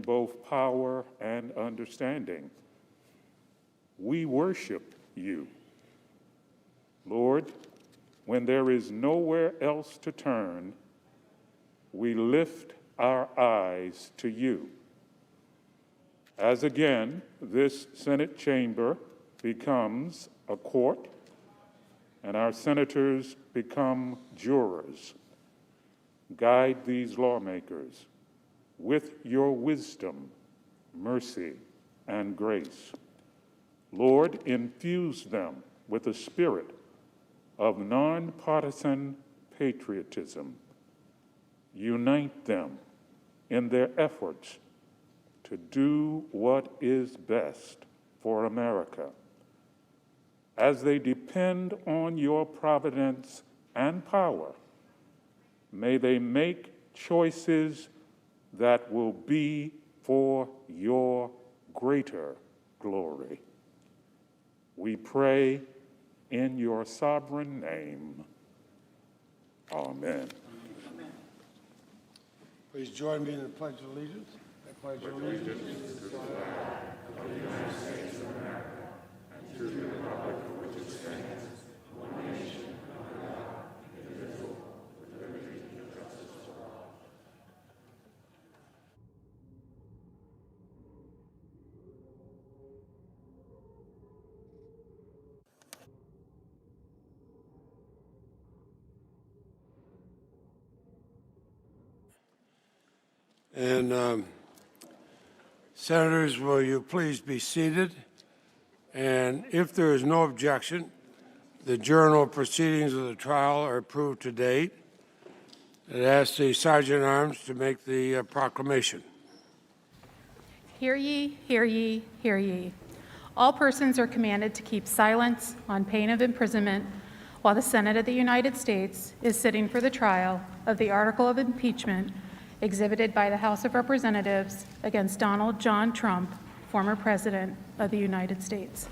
both power and understanding. We worship you. Lord, when there is nowhere else to turn, we lift our eyes to you. As again, this Senate chamber becomes a court and our senators become jurors, guide these lawmakers with your wisdom, mercy, and grace. Lord, infuse them with a spirit of nonpartisan patriotism. Unite them in their efforts to do what is best for America. As they depend on your providence and power, may they make choices that will be for your greater glory. We pray in your sovereign name. Amen. Please join me in the Pledge of Allegiance. I pledge allegiance to the flag of the United States of America and to the republic for which it stands, one nation, under God, indivisible, with liberty and justice for all. And Senators, will you please be seated? And if there is no objection, the journal of proceedings of the trial are approved to date. I'd ask the Sergeant at Arms to make the proclamation. Hear ye, hear ye, hear ye. All persons are commanded to keep silence on pain of imprisonment while the Senate of the United States is sitting for the trial of the article of impeachment exhibited by the House of Representatives against Donald John Trump, former President of the United States.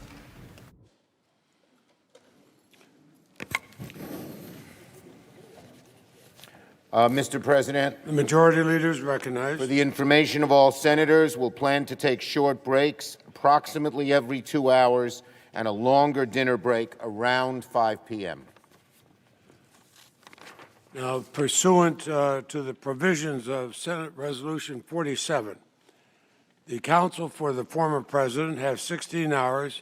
Mr. President, The majority leader is recognized. for the information of all senators, we'll plan to take short breaks approximately every 2 hours and a longer dinner break around 5 p.m. Now, pursuant to the provisions of Senate Resolution 47, the counsel for the former president have 16 hours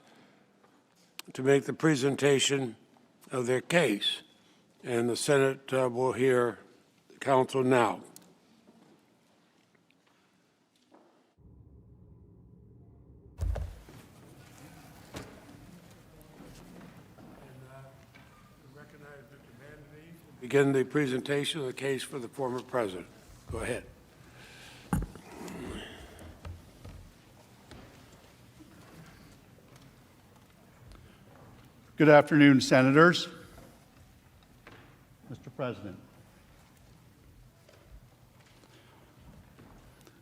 to make the presentation of their case, and the Senate will hear the counsel now. Begin the presentation of the case for the former president. Go ahead. Good afternoon, Senators. Mr. President.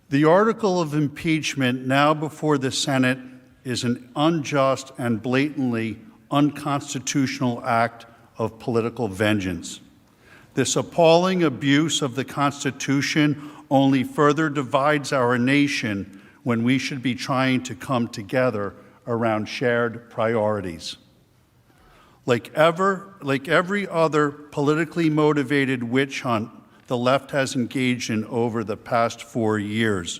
The article of impeachment now before the Senate is an unjust and blatantly unconstitutional act of political vengeance. This appalling abuse of the Constitution only further divides our nation when we should be trying to come together around shared priorities. Like every other politically motivated witch hunt the left has engaged in over the past 4 years,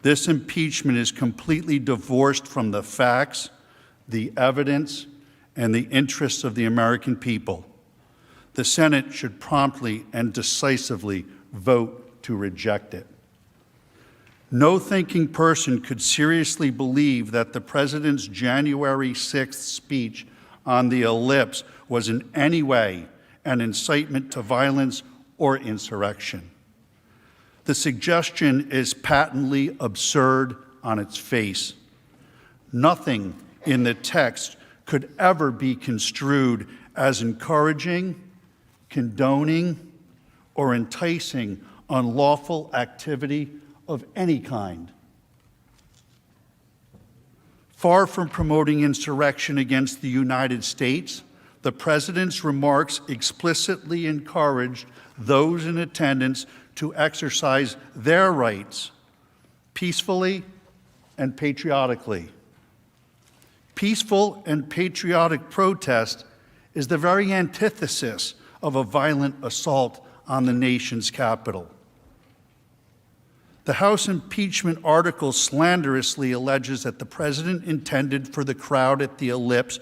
this impeachment is completely divorced from the facts, the evidence, and the interests of the American people. The Senate should promptly and decisively vote to reject it. No thinking person could seriously believe that the President's January 6th speech on the ellipse was in any way an incitement to violence or insurrection. The suggestion is patently absurd on its face. Nothing in the text could ever be construed as encouraging, condoning, or enticing unlawful activity of any kind. Far from promoting insurrection against the United States, the President's remarks explicitly encouraged those in attendance to exercise their rights peacefully and patriotically. Peaceful and patriotic protest is the very antithesis of a violent assault on the nation's capital. The House impeachment article slanderously alleges that the president intended for the crowd at the ellipse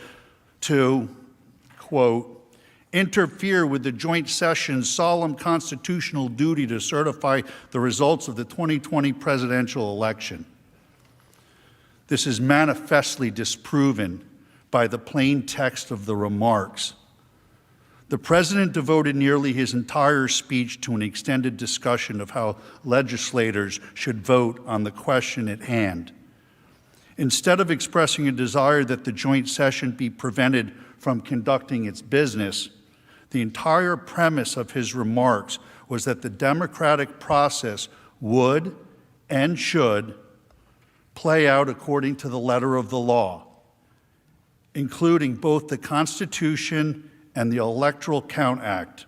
to, quote, interfere with the joint session's solemn constitutional duty to certify the results of the 2020 presidential election. This is manifestly disproven by the plain text of the remarks. The president devoted nearly his entire speech to an extended discussion of how legislators should vote on the question at hand. Instead of expressing a desire that the joint session be prevented from conducting its business, the entire premise of his remarks was that the democratic process would and should play out according to the letter of the law, including both the Constitution and the Electoral Count Act.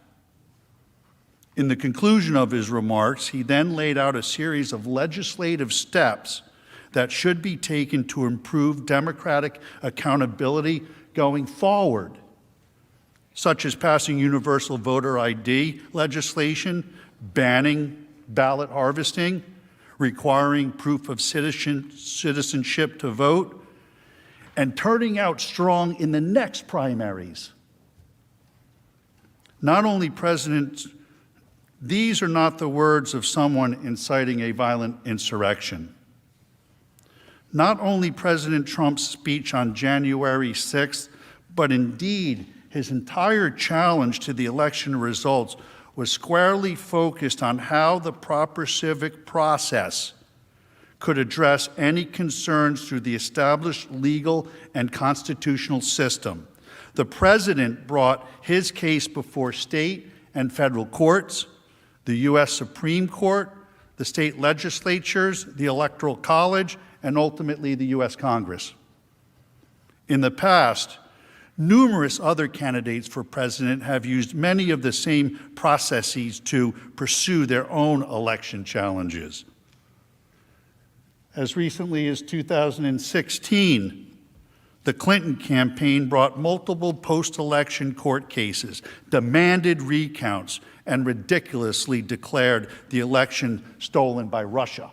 In the conclusion of his remarks, he then laid out a series of legislative steps that should be taken to improve democratic accountability going forward, such as passing universal voter ID legislation, banning ballot harvesting, requiring proof of citizenship to vote, and turning out strong in the next primaries. Not only these are not the words of someone inciting a violent insurrection. Not only President Trump's speech on January 6th, but indeed his entire challenge to the election results was squarely focused on how the proper civic process could address any concerns through the established legal and constitutional system. The president brought his case before state and federal courts, the U.S. Supreme Court, the state legislatures, the Electoral College, and ultimately the U.S. Congress. In the past, numerous other candidates for president have used many of the same processes to pursue their own election challenges. As recently as 2016, the Clinton campaign brought multiple post-election court cases, demanded recounts, and ridiculously declared the election stolen by Russia.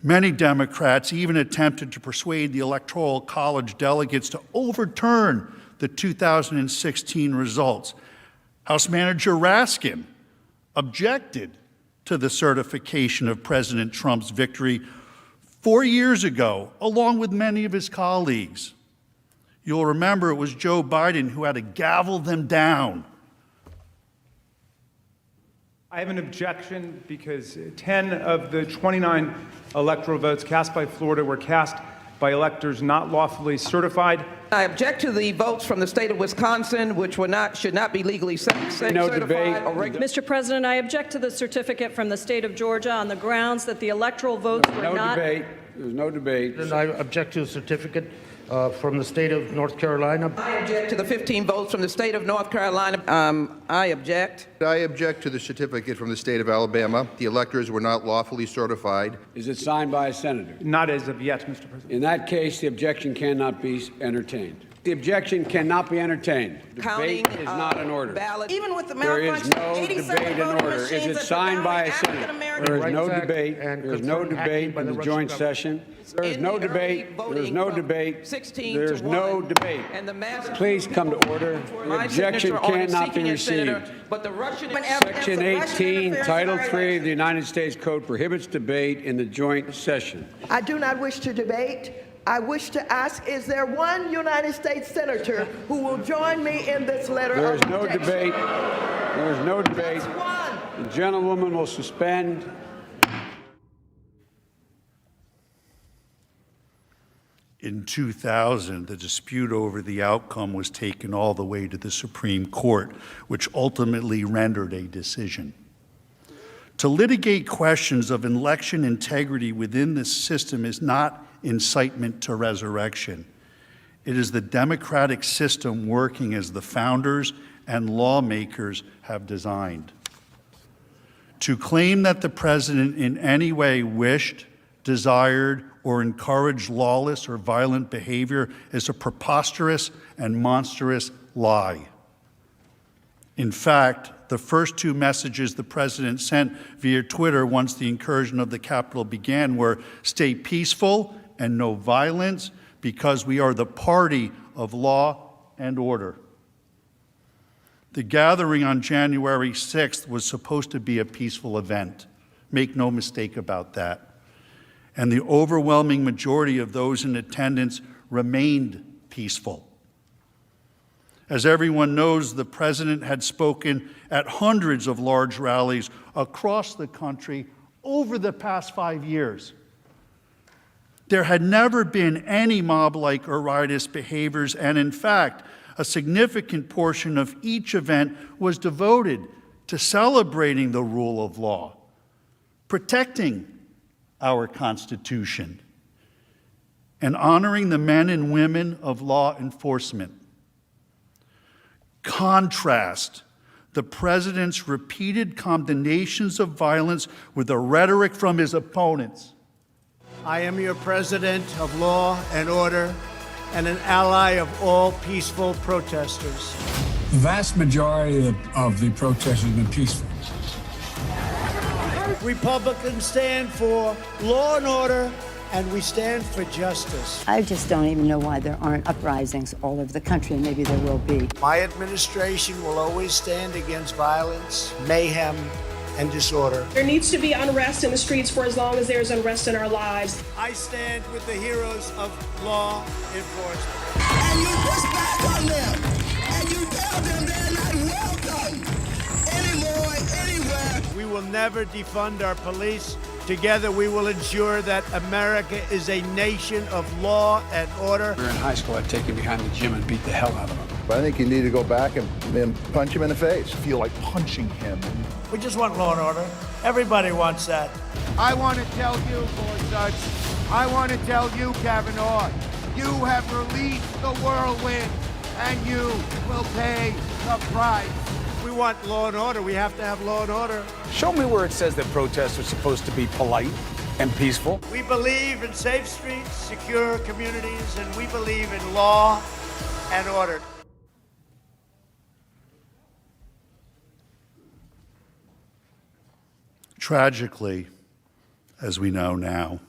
Many Democrats even attempted to persuade the Electoral College delegates to overturn the 2016 results. House Manager Raskin objected to the certification of President Trump's victory 4 years ago, along with many of his colleagues. You'll remember it was Joe Biden who had to gavel them down. I have an objection because 10 of the 29 electoral votes cast by Florida were cast by electors not lawfully certified. I object to the votes from the state of Wisconsin, which should not be legally certified. No debate. Mr. President, I object to the certificate from the state of Georgia on the grounds that the electoral votes were not. No debate. There's no debate. And I object to the certificate from the state of North Carolina. I object to the 15 votes from the state of North Carolina. I object. I object to the certificate from the state of Alabama. The electors were not lawfully certified. Is it signed by a senator? Not as of yet, Mr. President. In that case, the objection cannot be entertained. The objection cannot be entertained. Debate is not in order. Even with the There is malfunction, no 87 debate in voting order. Is machines it that signed by a African senator? American. There is no Rights Act debate. and There is no concerning debate hacking by in the the Russian joint government. session. There is In no the debate. early There is voting no from debate. 16 There to is no 1, debate. and the massive Please come to order. The my objection signature on it cannot be seeking it, Senator, received. but the Russian Section 18, Title 3 of the United States Code prohibits debate in the joint session. I do not wish to debate. I wish to ask, is there one United States senator who will join me in this letter There of is no objection? debate. There is no debate. That's one. The gentlewoman will suspend. In 2000, the dispute over the outcome was taken all the way to the Supreme Court, which ultimately rendered a decision. To litigate questions of election integrity within the system is not incitement to resurrection. It is the democratic system working as the founders and lawmakers have designed. To claim that the president in any way wished, desired, or encouraged lawless or violent behavior is a preposterous and monstrous lie. In fact, the first two messages the president sent via Twitter once the incursion of the Capitol began were, "Stay peaceful and no violence, because we are the party of law and order." The gathering on January 6th was supposed to be a peaceful event. Make no mistake about that. And the overwhelming majority of those in attendance remained peaceful. As everyone knows, the president had spoken at hundreds of large rallies across the country over the past 5 years. There had never been any mob-like or riotous behaviors, and in fact, a significant portion of each event was devoted to celebrating the rule of law, protecting our Constitution, and honoring the men and women of law enforcement. Contrast the president's repeated condemnations of violence with the rhetoric from his opponents. I am your president of law and order and an ally of all peaceful protesters. The vast majority of the protests have been peaceful. Republicans stand for law and order, and we stand for justice. I just don't even know why there aren't uprisings all over the country, and maybe there will be. My administration will always stand against violence, mayhem, and disorder. There needs to be unrest in the streets for as long as there's unrest in our lives. I stand with the heroes of law enforcement. And you push back on them, and you tell them they're not welcome anymore, anywhere. We will never defund our police. Together, we will ensure that America is a nation of law and order. We were in high school, I'd take you behind the gym and beat the hell out of him. I think you need to go back and punch him in the face. Feel like punching him. We just want law and order. Everybody wants that. I want to tell you, Gorsuch, I want to tell you, Kavanaugh, you have released the whirlwind, and you will pay the price. We want law and order. We have to have law and order. Show me where it says that protests are supposed to be polite and peaceful. We believe in safe streets, secure communities, and we believe in law and order. Tragically, as we know now,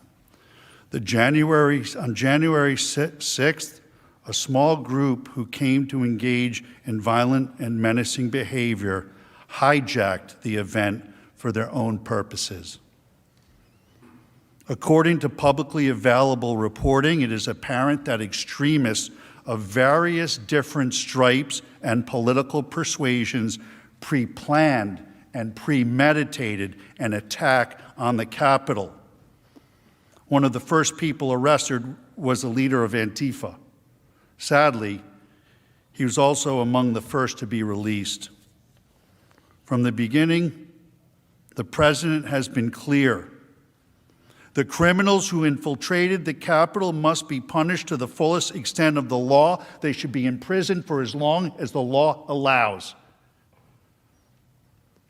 on January 6th, a small group who came to engage in violent and menacing behavior hijacked the event for their own purposes. According to publicly available reporting, it is apparent that extremists of various different stripes and political persuasions pre-planned and premeditated an attack on the Capitol. One of the first people arrested was the leader of Antifa. Sadly, he was also among the first to be released. From the beginning, the president has been clear. The criminals who infiltrated the Capitol must be punished to the fullest extent of the law. They should be imprisoned for as long as the law allows.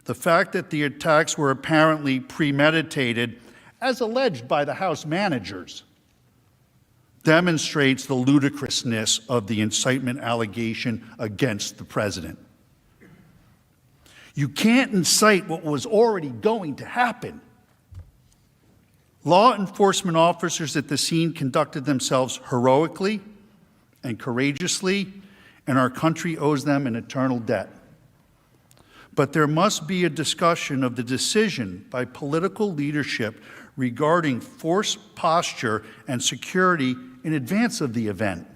The fact that the attacks were apparently premeditated, as alleged by the House managers, demonstrates the ludicrousness of the incitement allegation against the president. You can't incite what was already going to happen. Law enforcement officers at the scene conducted themselves heroically and courageously, and our country owes them an eternal debt. But there must be a discussion of the decision by political leadership regarding force posture and security in advance of the event.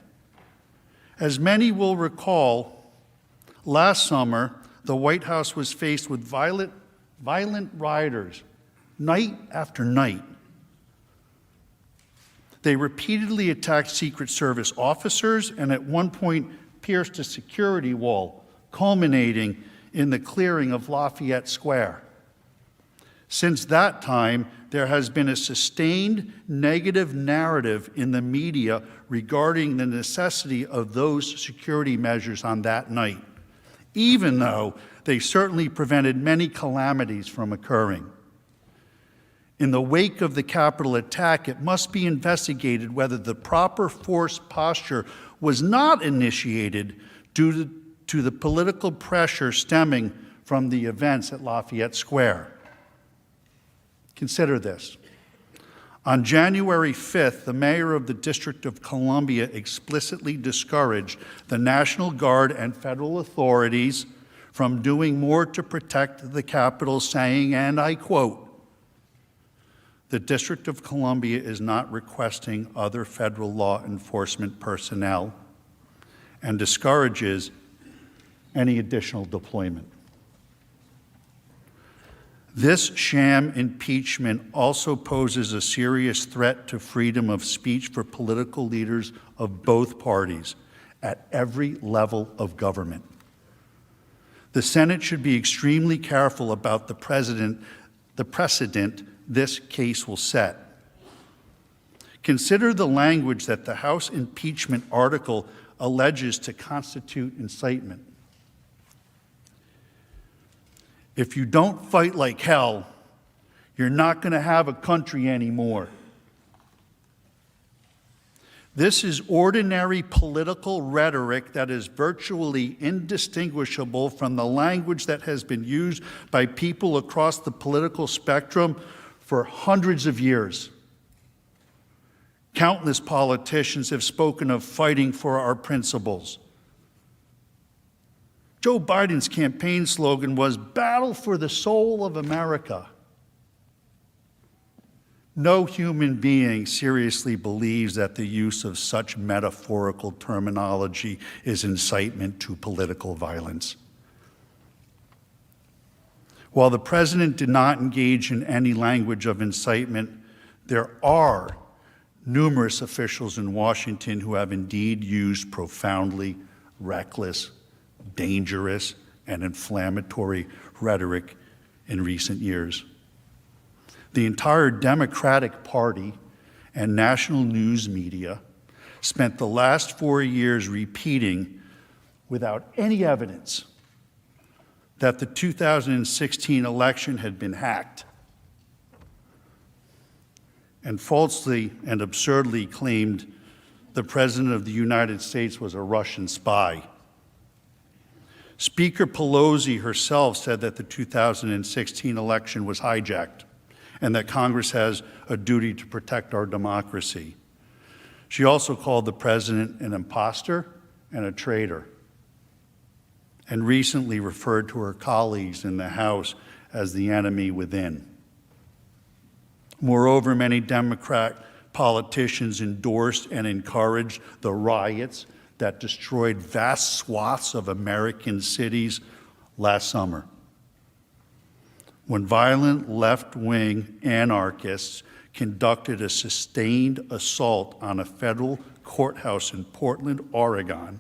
As many will recall, last summer, the White House was faced with violent rioters night after night. They repeatedly attacked Secret Service officers and at one point pierced a security wall, culminating in the clearing of Lafayette Square. Since that time, there has been a sustained negative narrative in the media regarding the necessity of those security measures on that night. even though they certainly prevented many calamities from occurring. In the wake of the Capitol attack, it must be investigated whether the proper force posture was not initiated due to the political pressure stemming from the events at Lafayette Square. Consider this. On January 5th, the mayor of the District of Columbia explicitly discouraged the National Guard and federal authorities from doing more to protect the Capitol, saying, and I quote, "The District of Columbia is not requesting other federal law enforcement personnel," and discourages any additional deployment. This sham impeachment also poses a serious threat to freedom of speech for political leaders of both parties at every level of government. The Senate should be extremely careful about the precedent this case will set. Consider the language that the House impeachment article alleges to constitute incitement. If you don't fight like hell, you're not going to have a country anymore. This is ordinary political rhetoric that is virtually indistinguishable from the language that has been used by people across the political spectrum for hundreds of years. Countless politicians have spoken of fighting for our principles. Joe Biden's campaign slogan was "Battle for the Soul of America." No human being seriously believes that the use of such metaphorical terminology is incitement to political violence. While the president did not engage in any language of incitement, there are numerous officials in Washington who have indeed used profoundly reckless, dangerous, and inflammatory rhetoric in recent years. The entire Democratic Party and national news media spent the last 4 years repeating, without any evidence, that the 2016 election had been hacked, and falsely and absurdly claimed the President of the United States was a Russian spy. Speaker Pelosi herself said that the 2016 election was hijacked and that Congress has a duty to protect our democracy. She also called the president an imposter and a traitor, and recently referred to her colleagues in the House as the enemy within. Moreover, many Democrat politicians endorsed and encouraged the riots that destroyed vast swaths of American cities last summer, when violent left-wing anarchists conducted a sustained assault on a federal courthouse in Portland, Oregon.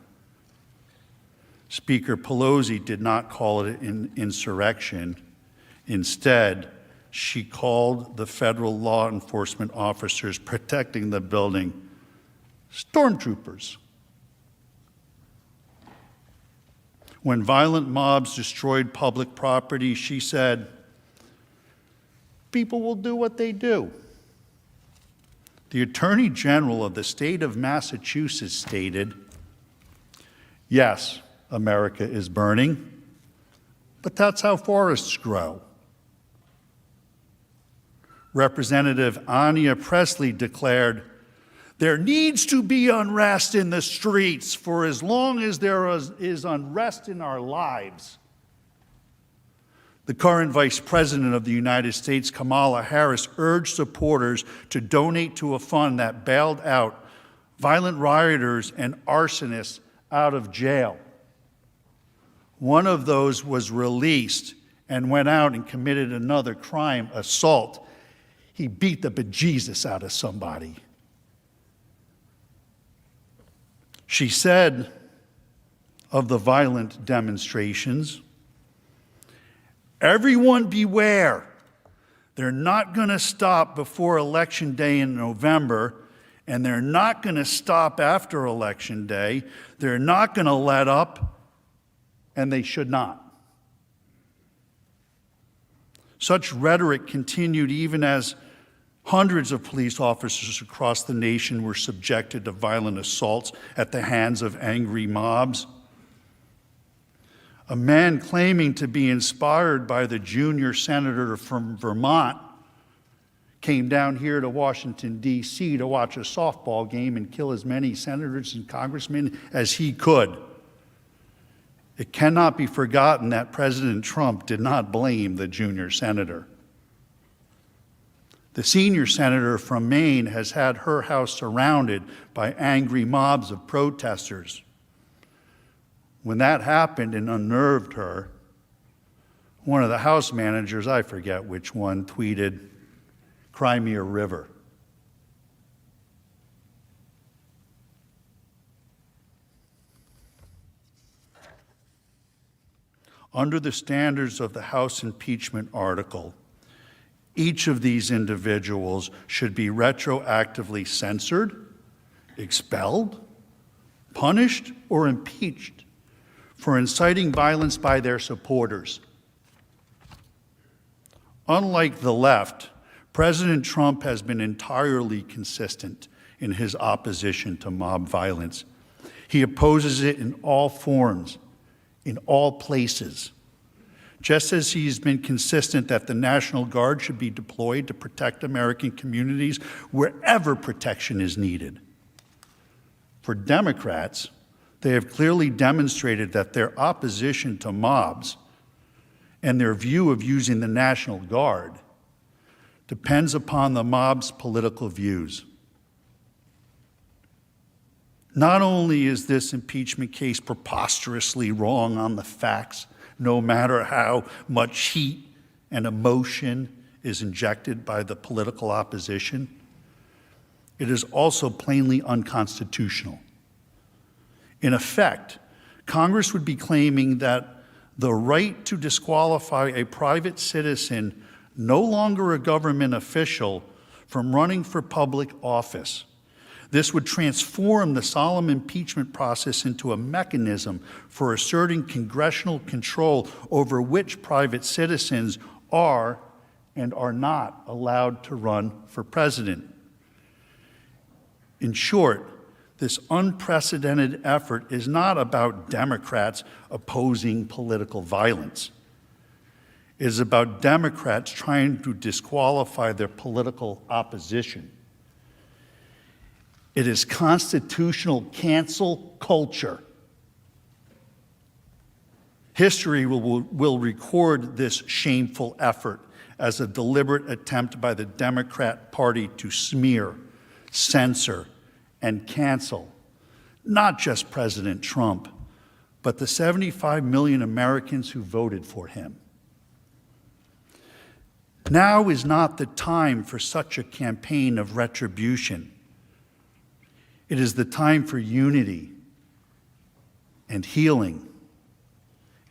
Speaker Pelosi did not call it an insurrection. Instead, she called the federal law enforcement officers protecting the building stormtroopers. When violent mobs destroyed public property, she said, "People will do what they do." The Attorney General of the state of Massachusetts stated, "Yes, America is burning, but that's how forests grow." Representative Anya Presley declared, "There needs to be unrest in the streets for as long as there is unrest in our lives." The current Vice President of the United States, Kamala Harris, urged supporters to donate to a fund that bailed out violent rioters and arsonists out of jail. One of those was released and went out and committed another crime, assault. He beat the bejesus out of somebody. She said of the violent demonstrations, "Everyone beware. They're not going to stop before Election Day in November, and they're not going to stop after Election Day. They're not going to let up, and they should not. Such rhetoric continued even as hundreds of police officers across the nation were subjected to violent assaults at the hands of angry mobs. A man claiming to be inspired by the junior senator from Vermont came down here to Washington, D.C. to watch a softball game and kill as many senators and congressmen as he could. It cannot be forgotten that President Trump did not blame the junior senator. The senior senator from Maine has had her house surrounded by angry mobs of protesters. When that happened and unnerved her, one of the House managers, I forget which one, tweeted, "Cry me a river." Under the standards of the House impeachment article, each of these individuals should be retroactively censored, expelled, punished, or impeached for inciting violence by their supporters. Unlike the left, President Trump has been entirely consistent in his opposition to mob violence. He opposes it in all forms, in all places. Just as he's been consistent that the National Guard should be deployed to protect American communities wherever protection is needed. For Democrats, they have clearly demonstrated that their opposition to mobs and their view of using the National Guard depends upon the mob's political views. Not only is this impeachment case preposterously wrong on the facts, no matter how much heat and emotion is injected by the political opposition, it is also plainly unconstitutional. In effect, Congress would be claiming that the right to disqualify a private citizen, no longer a government official, from running for public office. This would transform the solemn impeachment process into a mechanism for asserting congressional control over which private citizens are and are not allowed to run for president. In short, this unprecedented effort is not about Democrats opposing political violence. It is about Democrats trying to disqualify their political opposition. It is constitutional cancel culture. History will record this shameful effort as a deliberate attempt by the Democrat Party to smear, censor, and cancel not just President Trump, but the 75 million Americans who voted for him. Now is not the time for such a campaign of retribution. It is the time for unity and healing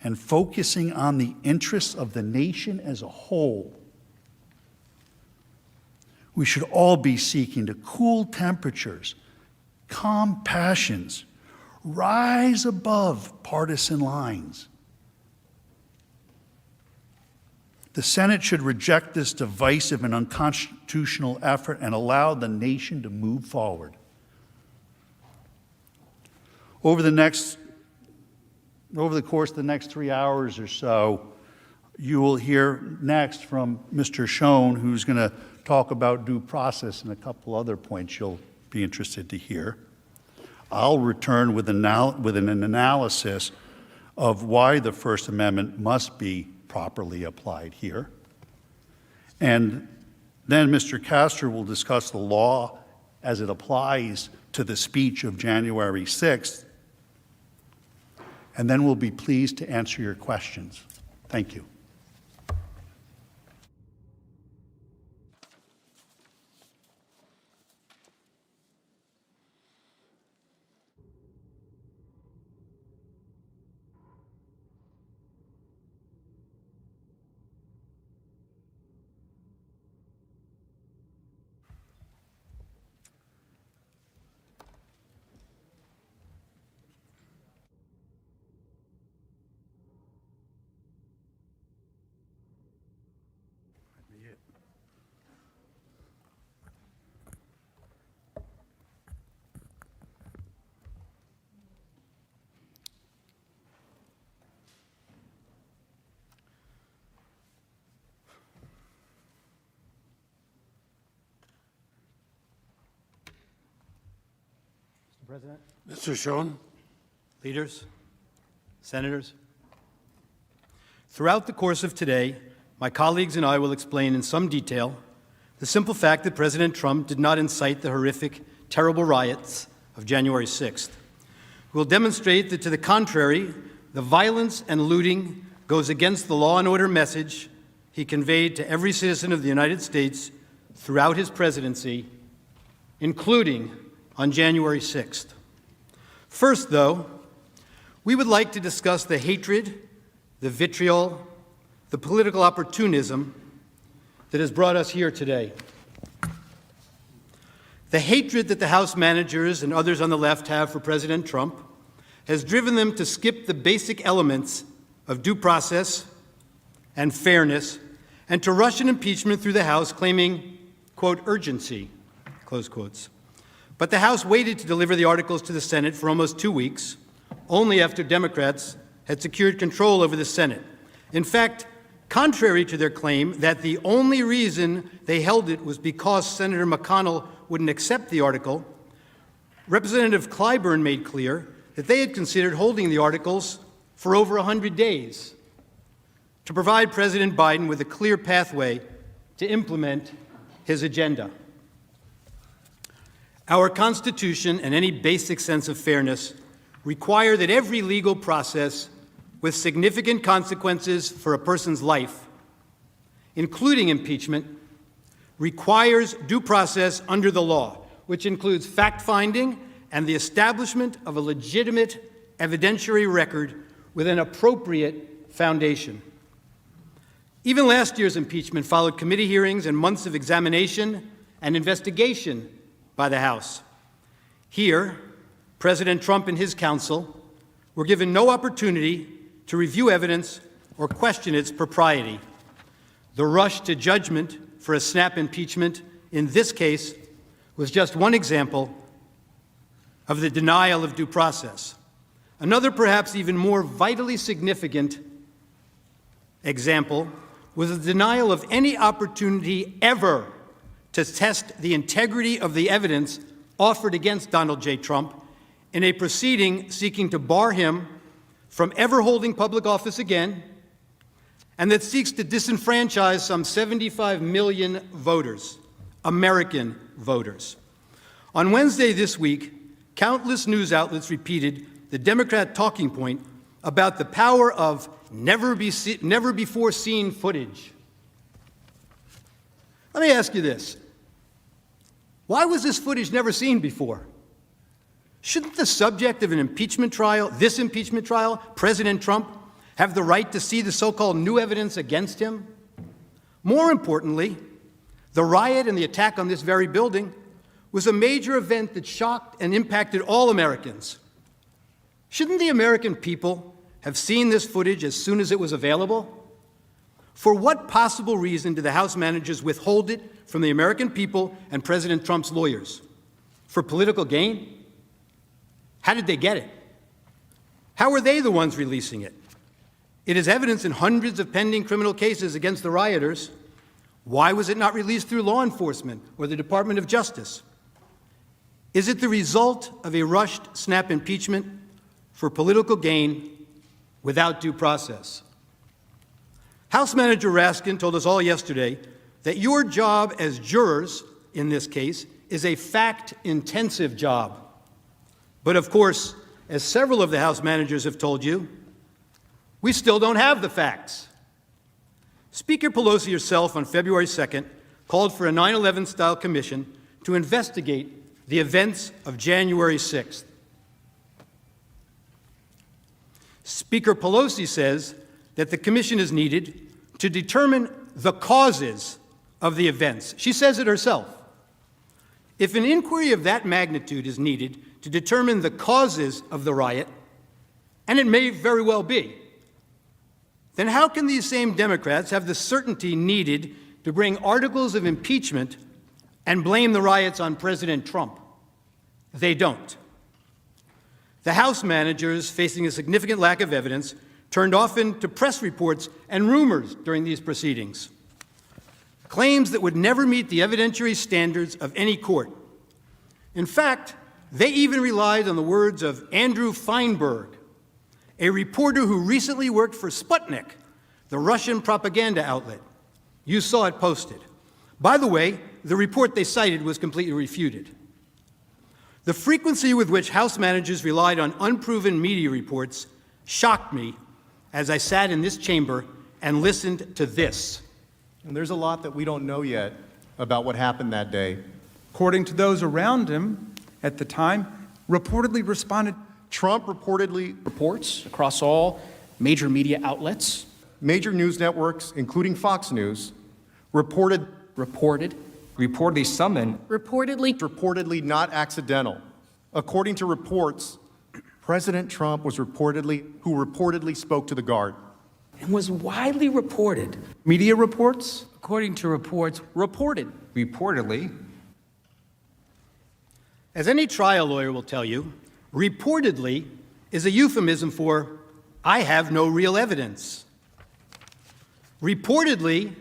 and focusing on the interests of the nation as a whole. We should all be seeking to cool temperatures, calm passions, rise above partisan lines. The Senate should reject this divisive and unconstitutional effort and allow the nation to move forward. Over the course of the next 3 hours or so, you will hear next from Mr. Schoen, who's going to talk about due process and a couple other points you'll be interested to hear. I'll return with an analysis of why the First Amendment must be properly applied here. And then Mr. Castor will discuss the law as it applies to the speech of January 6th. And then we'll be pleased to answer your questions. Thank you. President. Mr. Schoen. Leaders, senators. Throughout the course of today, my colleagues and I will explain in some detail the simple fact that President Trump did not incite the horrific, terrible riots of January 6th. We'll demonstrate that, to the contrary, the violence and looting goes against the law and order message he conveyed to every citizen of the United States throughout his presidency, including on January 6th. First, though, we would like to discuss the hatred, the vitriol, the political opportunism that has brought us here today. The hatred that the House managers and others on the left have for President Trump has driven them to skip the basic elements of due process and fairness and to rush an impeachment through the House claiming, quote, urgency, close quotes. But the House waited to deliver the articles to the Senate for almost 2 weeks, only after Democrats had secured control over the Senate. In fact, contrary to their claim that the only reason they held it was because Senator McConnell wouldn't accept the article, Representative Clyburn made clear that they had considered holding the articles for over 100 days to provide President Biden with a clear pathway to implement his agenda. Our Constitution and any basic sense of fairness require that every legal process with significant consequences for a person's life, including impeachment, requires due process under the law, which includes fact-finding and the establishment of a legitimate evidentiary record with an appropriate foundation. Even last year's impeachment followed committee hearings and months of examination and investigation by the House. Here, President Trump and his counsel were given no opportunity to review evidence or question its propriety. The rush to judgment for a snap impeachment in this case was just one example of the denial of due process. Another, perhaps even more vitally significant example was the denial of any opportunity ever to test the integrity of the evidence offered against Donald J. Trump in a proceeding seeking to bar him from ever holding public office again, and that seeks to disenfranchise some 75 million voters, American voters. On Wednesday this week, countless news outlets repeated the Democrat talking point about the power of never before seen footage. Let me ask you this. Why was this footage never seen before? Shouldn't the subject of an impeachment trial, this impeachment trial, President Trump, have the right to see the so-called new evidence against him? More importantly, the riot and the attack on this very building was a major event that shocked and impacted all Americans. Shouldn't the American people have seen this footage as soon as it was available? For what possible reason did the House managers withhold it from the American people and President Trump's lawyers? For political gain? How did they get it? How were they the ones releasing it? It is evidence in hundreds of pending criminal cases against the rioters. Why was it not released through law enforcement or the Department of Justice? Is it the result of a rushed snap impeachment for political gain without due process? House Manager Raskin told us all yesterday that your job as jurors in this case is a fact-intensive job. But of course, as several of the House managers have told you, we still don't have the facts. Speaker Pelosi herself on February 2nd called for a 9/11-style commission to investigate the events of January 6th. Speaker Pelosi says that the commission is needed to determine the causes of the events. She says it herself. If an inquiry of that magnitude is needed to determine the causes of the riot, and it may very well be, then how can these same Democrats have the certainty needed to bring articles of impeachment and blame the riots on President Trump? They don't. The House managers, facing a significant lack of evidence, turned often to press reports and rumors during these proceedings, claims that would never meet the evidentiary standards of any court. In fact, They even relied on the words of Andrew Feinberg, a reporter who recently worked for Sputnik, the Russian propaganda outlet. You saw it posted. By the way, the report they cited was completely refuted. The frequency with which House managers relied on unproven media reports shocked me as I sat in this chamber and listened to this. And there's a lot that we don't know yet about what happened that day. According to those around him at the time, reportedly responded. Trump reportedly reports across all major media outlets. Major news networks, including Fox News, reportedly summoned, reportedly not accidental. According to reports, President Trump was reportedly spoke to the guard. And was widely reported. Media reports? According to reports, reportedly. As any trial lawyer will tell you, reportedly is a euphemism for, I have no real evidence. Reportedly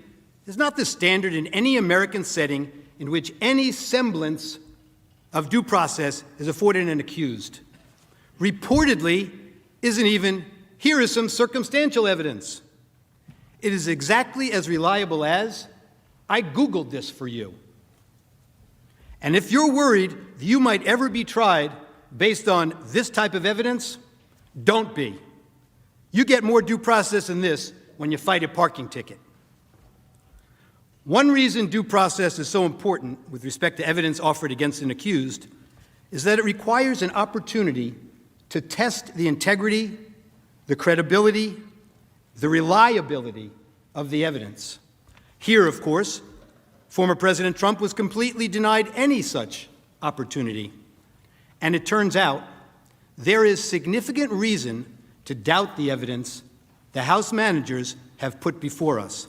is not the standard in any American setting in which any semblance of due process is afforded an accused. Reportedly isn't even, here is some circumstantial evidence. It is exactly as reliable as, I Googled this for you. And if you're worried that you might ever be tried based on this type of evidence, don't be. You get more due process than this when you fight a parking ticket. One reason due process is so important with respect to evidence offered against an accused is that it requires an opportunity to test the integrity, the credibility, the reliability of the evidence. Here, of course, former President Trump was completely denied any such opportunity. And it turns out there is significant reason to doubt the evidence the House managers have put before us.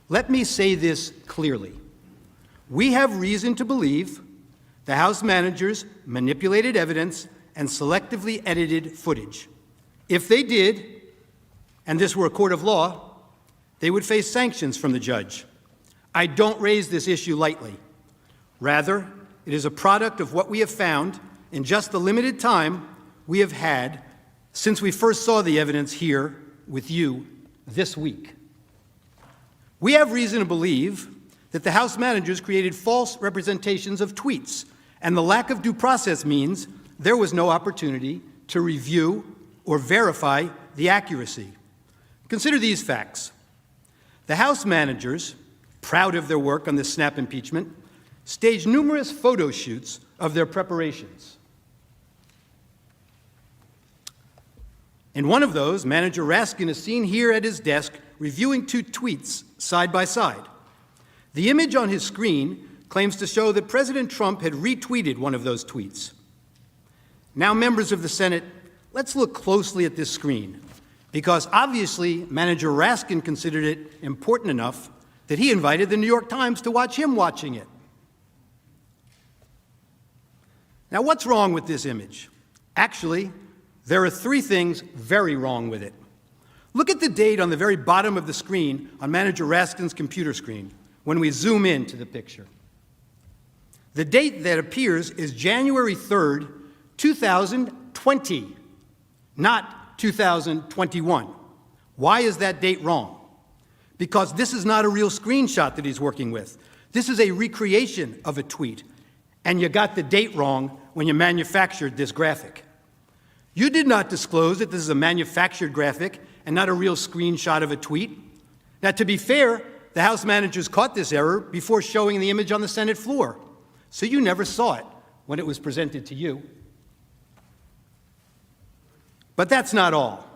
Let me say this clearly. We have reason to believe the House managers manipulated evidence and selectively edited footage. If they did, and this were a court of law, they would face sanctions from the judge. I don't raise this issue lightly. Rather, it is a product of what we have found in just the limited time we have had since we first saw the evidence here with you this week. We have reason to believe that the House managers created false representations of tweets, and the lack of due process means there was no opportunity to review or verify the accuracy. Consider these facts. The House managers, proud of their work on this snap impeachment, staged numerous photo shoots of their preparations. In one of those, Manager Raskin is seen here at his desk reviewing two tweets side by side. The image on his screen claims to show that President Trump had retweeted one of those tweets. Now, members of the Senate, let's look closely at this screen, because obviously Manager Raskin considered it important enough that he invited the New York Times to watch him watching it. Now, what's wrong with this image? Actually, there are three things very wrong with it. Look at the date on the very bottom of the screen on Manager Raskin's computer screen when we zoom into the picture. The date that appears is January 3rd, 2020, not 2021. Why is that date wrong? Because this is not a real screenshot that he's working with. This is a recreation of a tweet, and you got the date wrong when you manufactured this graphic. You did not disclose that this is a manufactured graphic and not a real screenshot of a tweet. Now, to be fair, the House managers caught this error before showing the image on the Senate floor, so you never saw it when it was presented to you. But that's not all.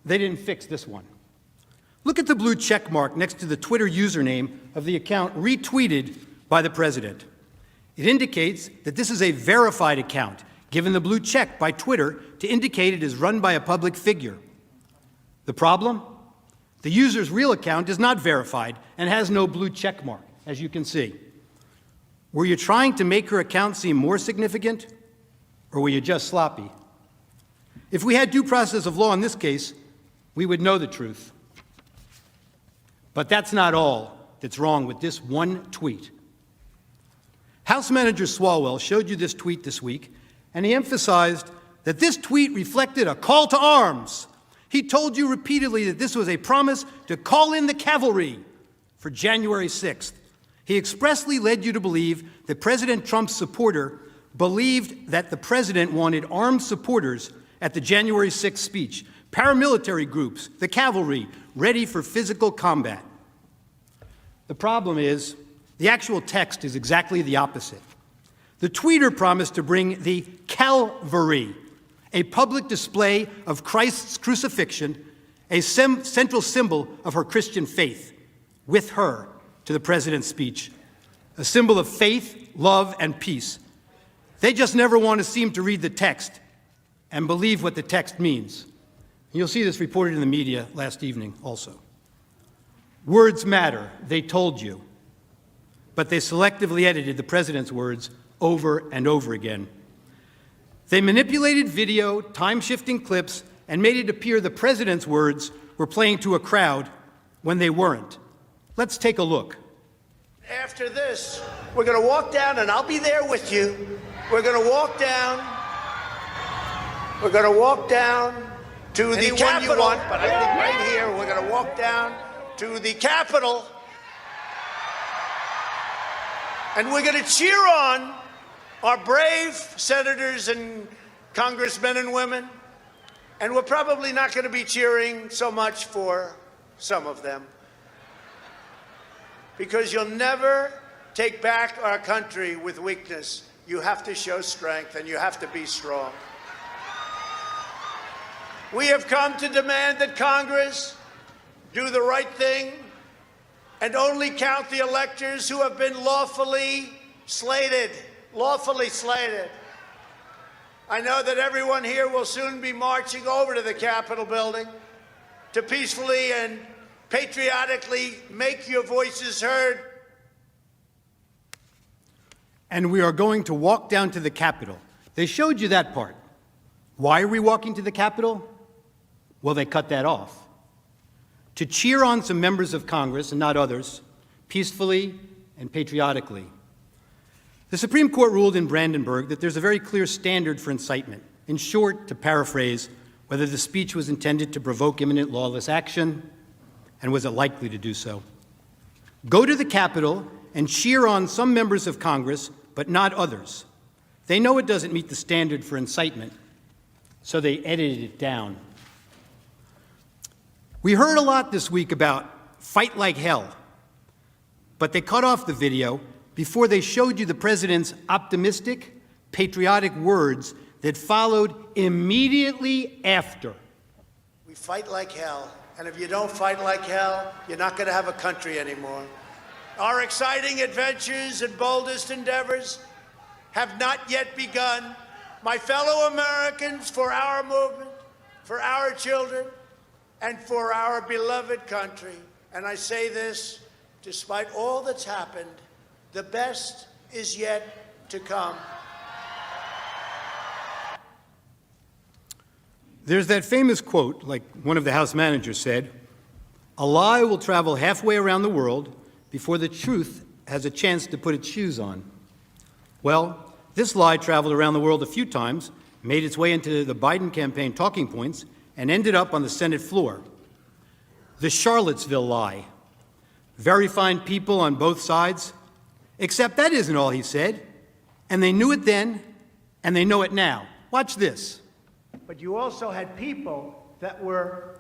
They didn't fix this one. Look at the blue check mark next to the Twitter username of the account retweeted by the president. It indicates that this is a verified account, given the blue check by Twitter to indicate it is run by a public figure. The problem? The user's real account is not verified and has no blue check mark, as you can see. Were you trying to make her account seem more significant, or were you just sloppy? If we had due process of law in this case, we would know the truth. But that's not all that's wrong with this one tweet. House Manager Swalwell showed you this tweet this week and he emphasized that this tweet reflected a call to arms. He told you repeatedly that this was a promise to call in the cavalry for January 6th. He expressly led you to believe that President Trump's supporter believed that the president wanted armed supporters at the January 6th speech, paramilitary groups, the cavalry, ready for physical combat. The problem is, the actual text is exactly the opposite. The tweeter promised to bring the Calvary, a public display of Christ's crucifixion, a central symbol of her Christian faith, with her to the president's speech, a symbol of faith, love, and peace. They just never want to seem to read the text and believe what the text means. You'll see this reported in the media last evening also. Words matter, they told you, but they selectively edited the president's words over and over again. They manipulated video, time-shifting clips, and made it appear the president's words were playing to a crowd when they weren't. Let's take a look. After this, we're going to walk down, and I'll be there with you. We're going to walk down. We're going to walk down to the Capitol. But I think right here, we're going to walk down to the Capitol. And we're going to cheer on our brave senators and congressmen and women. And we're probably not going to be cheering so much for some of them. Because you'll never take back our country with weakness. You have to show strength, and you have to be strong. We have come to demand that Congress do the right thing and only count the electors who have been lawfully slated. Lawfully slated. I know that everyone here will soon be marching over to the Capitol building to peacefully and patriotically make your voices heard. And we are going to walk down to the Capitol. They showed you that part. Why are we walking to the Capitol? Well, they cut that off. To cheer on some members of Congress and not others, peacefully and patriotically. The Supreme Court ruled in Brandenburg that there's a very clear standard for incitement. In short, to paraphrase, whether the speech was intended to provoke imminent lawless action, and was it likely to do so. Go to the Capitol and cheer on some members of Congress, but not others. They know it doesn't meet the standard for incitement, so they edited it down. We heard a lot this week about fight like hell, but they cut off the video before they showed you the president's optimistic, patriotic words that followed immediately after. We fight like hell, and if you don't fight like hell, you're not going to have a country anymore. Our exciting adventures and boldest endeavors have not yet begun. My fellow Americans, for our movement, for our children, and for our beloved country. And I say this, despite all that's happened, the best is yet to come. There's that famous quote, like one of the House managers said, "A lie will travel halfway around the world before the truth has a chance to put its shoes on." Well, this lie traveled around the world a few times, made its way into the Biden campaign talking points, and ended up on the Senate floor. The Charlottesville lie. Very fine people on both sides, except that isn't all he said. And they knew it then, and they know it now. Watch this. But you also had people that were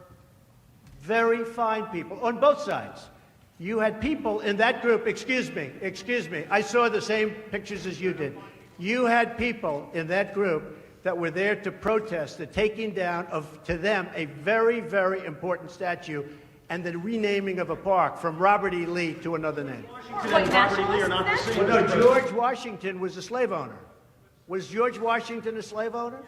very fine people on both sides. You had people in that group, excuse me, I saw the same pictures as you did. You had people in that group that were there to protest the taking down of, to them, a very, very important statue and the renaming of a park from Robert E. Lee to another name. Robert E. Lee are not the same. Well, no, George Washington was a slave owner. Was George Washington a slave owner?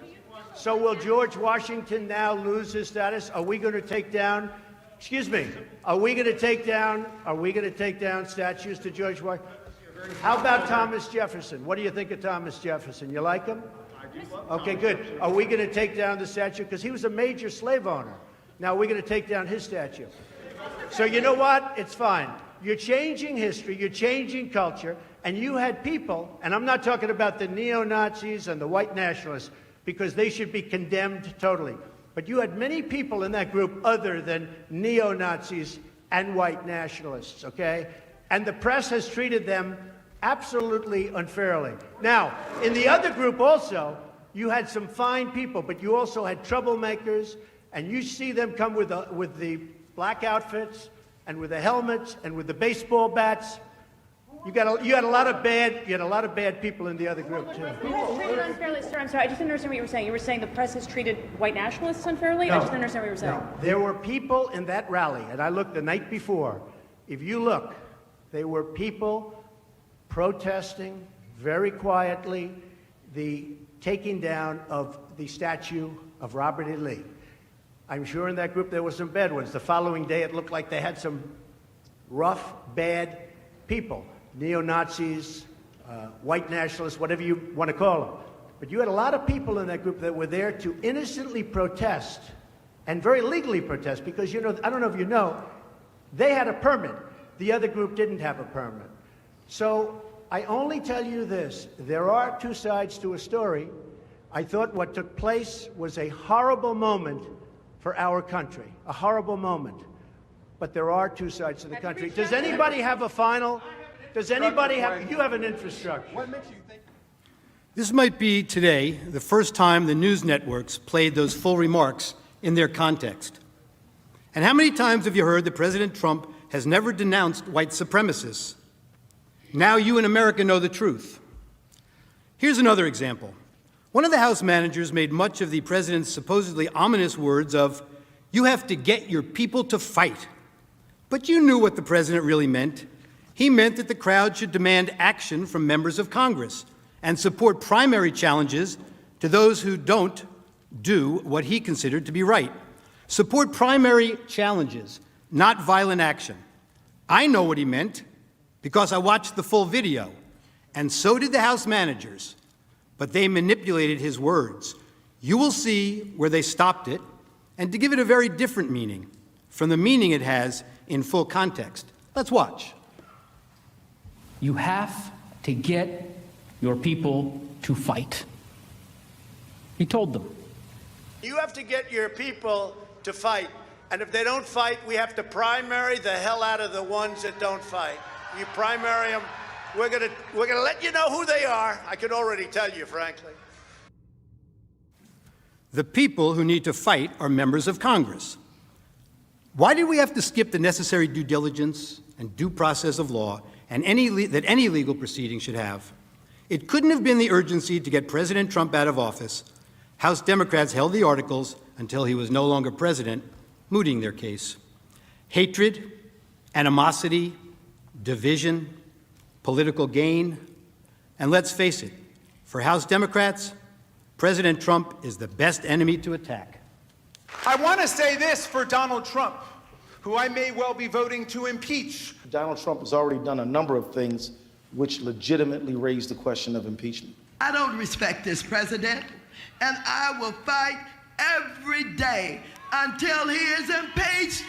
So will George Washington now lose his status? Are we going to take down, excuse me, are we going to take down statues to George Washington? How about Thomas Jefferson? What do you think of Thomas Jefferson? You like him? Okay, good. Are we going to take down the statue? Because he was a major slave owner. Now we're going to take down his statue. So you know what? It's fine. You're changing history. You're changing culture. And you had people, and I'm not talking about the neo-Nazis and the white nationalists, because they should be condemned totally. But you had many people in that group other than neo-Nazis and white nationalists, okay? And the press has treated them absolutely unfairly. Now, in the other group also, you had some fine people, but you also had troublemakers, and you see them come with the black outfits and with the helmets and with the baseball bats. You had a lot of bad people in the other group too. Treated unfairly, sir. I'm sorry, I just didn't understand what you were saying. You were saying the press has treated white nationalists unfairly? No, I just didn't understand what you were saying. No. There were people in that rally, and I looked the night before. If you look, there were people protesting very quietly the taking down of the statue of Robert E. Lee. I'm sure in that group there were some bad ones. The following day it looked like they had some rough, bad people. Neo-Nazis, white nationalists, whatever you want to call them. But you had a lot of people in that group that were there to innocently protest, and very legally protest, because, you know, I don't know if you know, they had a permit. The other group didn't have a permit. So I only tell you this, there are two sides to a story. I thought what took place was a horrible moment for our country, a horrible moment. But there are two sides to the country. Does anybody have a final? Does anybody have, you have an infrastructure. What makes you think? This might be today the first time the news networks played those full remarks in their context. And how many times have you heard that President Trump has never denounced white supremacists? Now you in America know the truth. Here's another example. One of the House managers made much of the president's supposedly ominous words of, "You have to get your people to fight." But you knew what the president really meant. He meant that the crowd should demand action from members of Congress and support primary challenges to those who don't do what he considered to be right. Support primary challenges, not violent action. I know what he meant because I watched the full video, and so did the House managers, but they manipulated his words. You will see where they stopped it, and to give it a very different meaning from the meaning it has in full context. Let's watch. You have to get your people to fight. He told them. You have to get your people to fight. And if they don't fight, we have to primary the hell out of the ones that don't fight. You primary them, we're gonna let you know who they are. I could already tell you, frankly. The people who need to fight are members of Congress. Why did we have to skip the necessary due diligence and due process of law and that any legal proceeding should have? It couldn't have been the urgency to get President Trump out of office. House Democrats held the articles until he was no longer president, mooting their case. Hatred, animosity, division, political gain, and let's face it, for House Democrats, President Trump is the best enemy to attack. I want to say this for Donald Trump, who I may well be voting to impeach. Donald Trump has already done a number of things which legitimately raise the question of impeachment. I don't respect this president, and I will fight every day until he is impeached.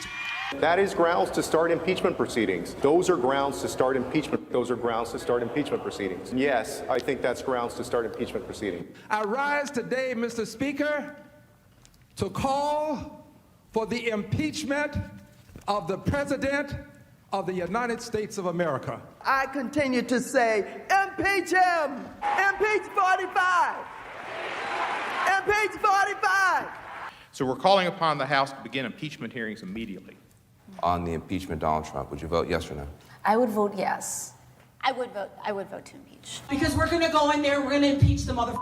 That is grounds to start impeachment proceedings. Those are grounds to start impeachment. Those are grounds to start impeachment proceedings. Yes, I think that's grounds to start impeachment proceedings. I rise today, Mr. Speaker, to call for the impeachment of the President of the United States of America. I continue to say, impeach him! Impeach 45! Impeach 45! So we're calling upon the House to begin impeachment hearings immediately. On the impeachment of Donald Trump, would you vote yes or no? I would vote yes. I would vote to impeach. Because we're going to go in there, we're going to impeach the mother.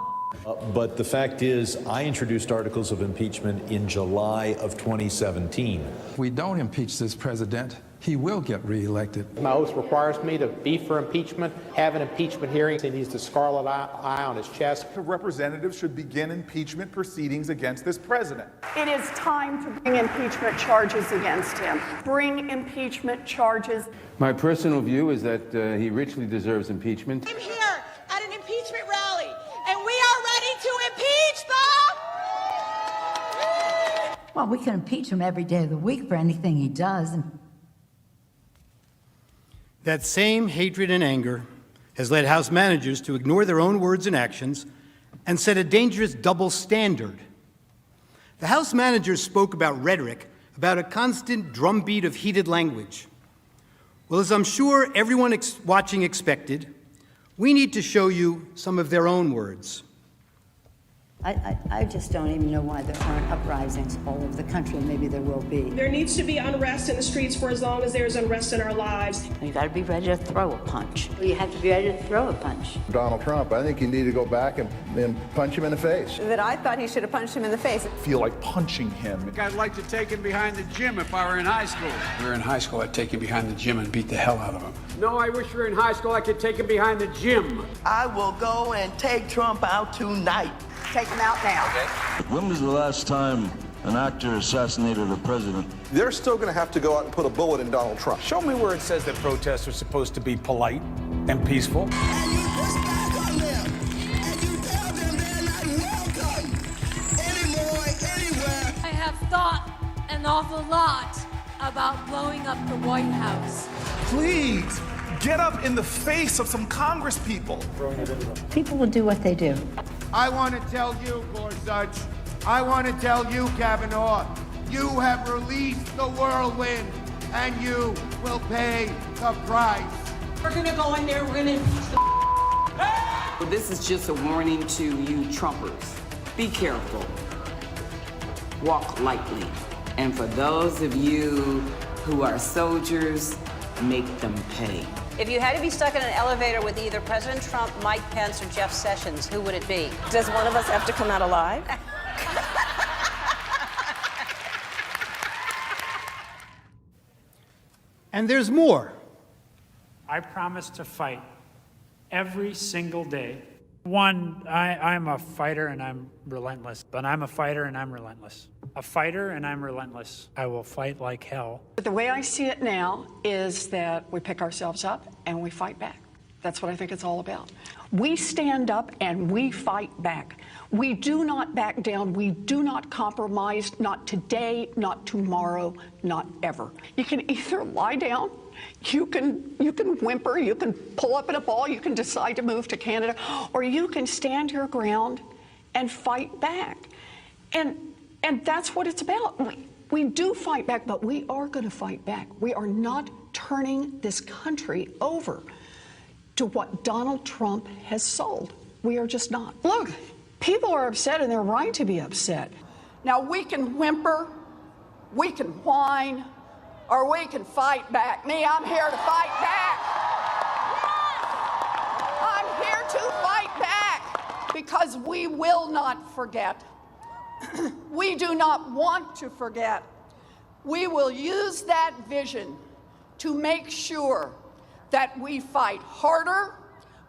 But the fact is, I introduced articles of impeachment in July of 2017. If we don't impeach this president, he will get reelected. My oath requires me to be for impeachment, have an impeachment hearing. He needs the scarlet eye on his chest. The representatives should begin impeachment proceedings against this president. It is time to bring impeachment charges against him. Bring impeachment charges. My personal view is that he richly deserves impeachment. I'm here at an impeachment rally, and we are ready to impeach them! Well, we can impeach him every day of the week for anything he does. That same hatred and anger has led House managers to ignore their own words and actions and set a dangerous double standard. The House managers spoke about rhetoric, about a constant drumbeat of heated language. Well, as I'm sure everyone watching expected, we need to show you some of their own words. I just don't even know why there aren't uprisings all over the country, and maybe there will be. There needs to be unrest in the streets for as long as there's unrest in our lives. You got to be ready to throw a punch. You have to be ready to throw a punch. Donald Trump, I think you need to go back and punch him in the face. That I thought he should have punched him in the face. Feel like punching him. I'd like to take him behind the gym if I were in high school. If we were in high school, I'd take him behind the gym and beat the hell out of him. No, I wish we were in high school, I could take him behind the gym. I will go and take Trump out tonight. Take him out now. When was the last time an actor assassinated a president? They're still going to have to go out and put a bullet in Donald Trump. Show me where it says that protests are supposed to be polite and peaceful. I have thought an awful lot about blowing up the White House. Please, get up in the face of some Congress people. People will do what they do. I want to tell you, Gorsuch, I want to tell you, Kavanaugh, you have released the whirlwind, and you will pay the price. We're going to go in there, we're going to impeach the Well, this is just a warning to you Trumpers. Be careful. Walk lightly. And for those of you who are soldiers, make them pay. If you had to be stuck in an elevator with either President Trump, Mike Pence, or Jeff Sessions, who would it be? Does one of us have to come out alive? And there's more. I promise to fight every single day. One, I'm a fighter and I'm relentless, but I'm a fighter and I'm relentless. A fighter and I'm relentless. I will fight like hell. But the way I see it now is that we pick ourselves up and we fight back. That's what I think it's all about. We stand up and we fight back. We do not back down. We do not compromise, not today, not tomorrow, not ever. You can either lie down, you can whimper, you can pull up in a ball, you can decide to move to Canada, or you can stand your ground and fight back. And that's what it's about. We do fight back, but we are going to fight back. We are not turning this country over to what Donald Trump has sold. We are just not. Look, people are upset and they're right to be upset. Now we can whimper, we can whine, or we can fight back. Me, I'm here to fight back. I'm here to fight back because we will not forget. We do not want to forget. We will use that vision to make sure that we fight harder,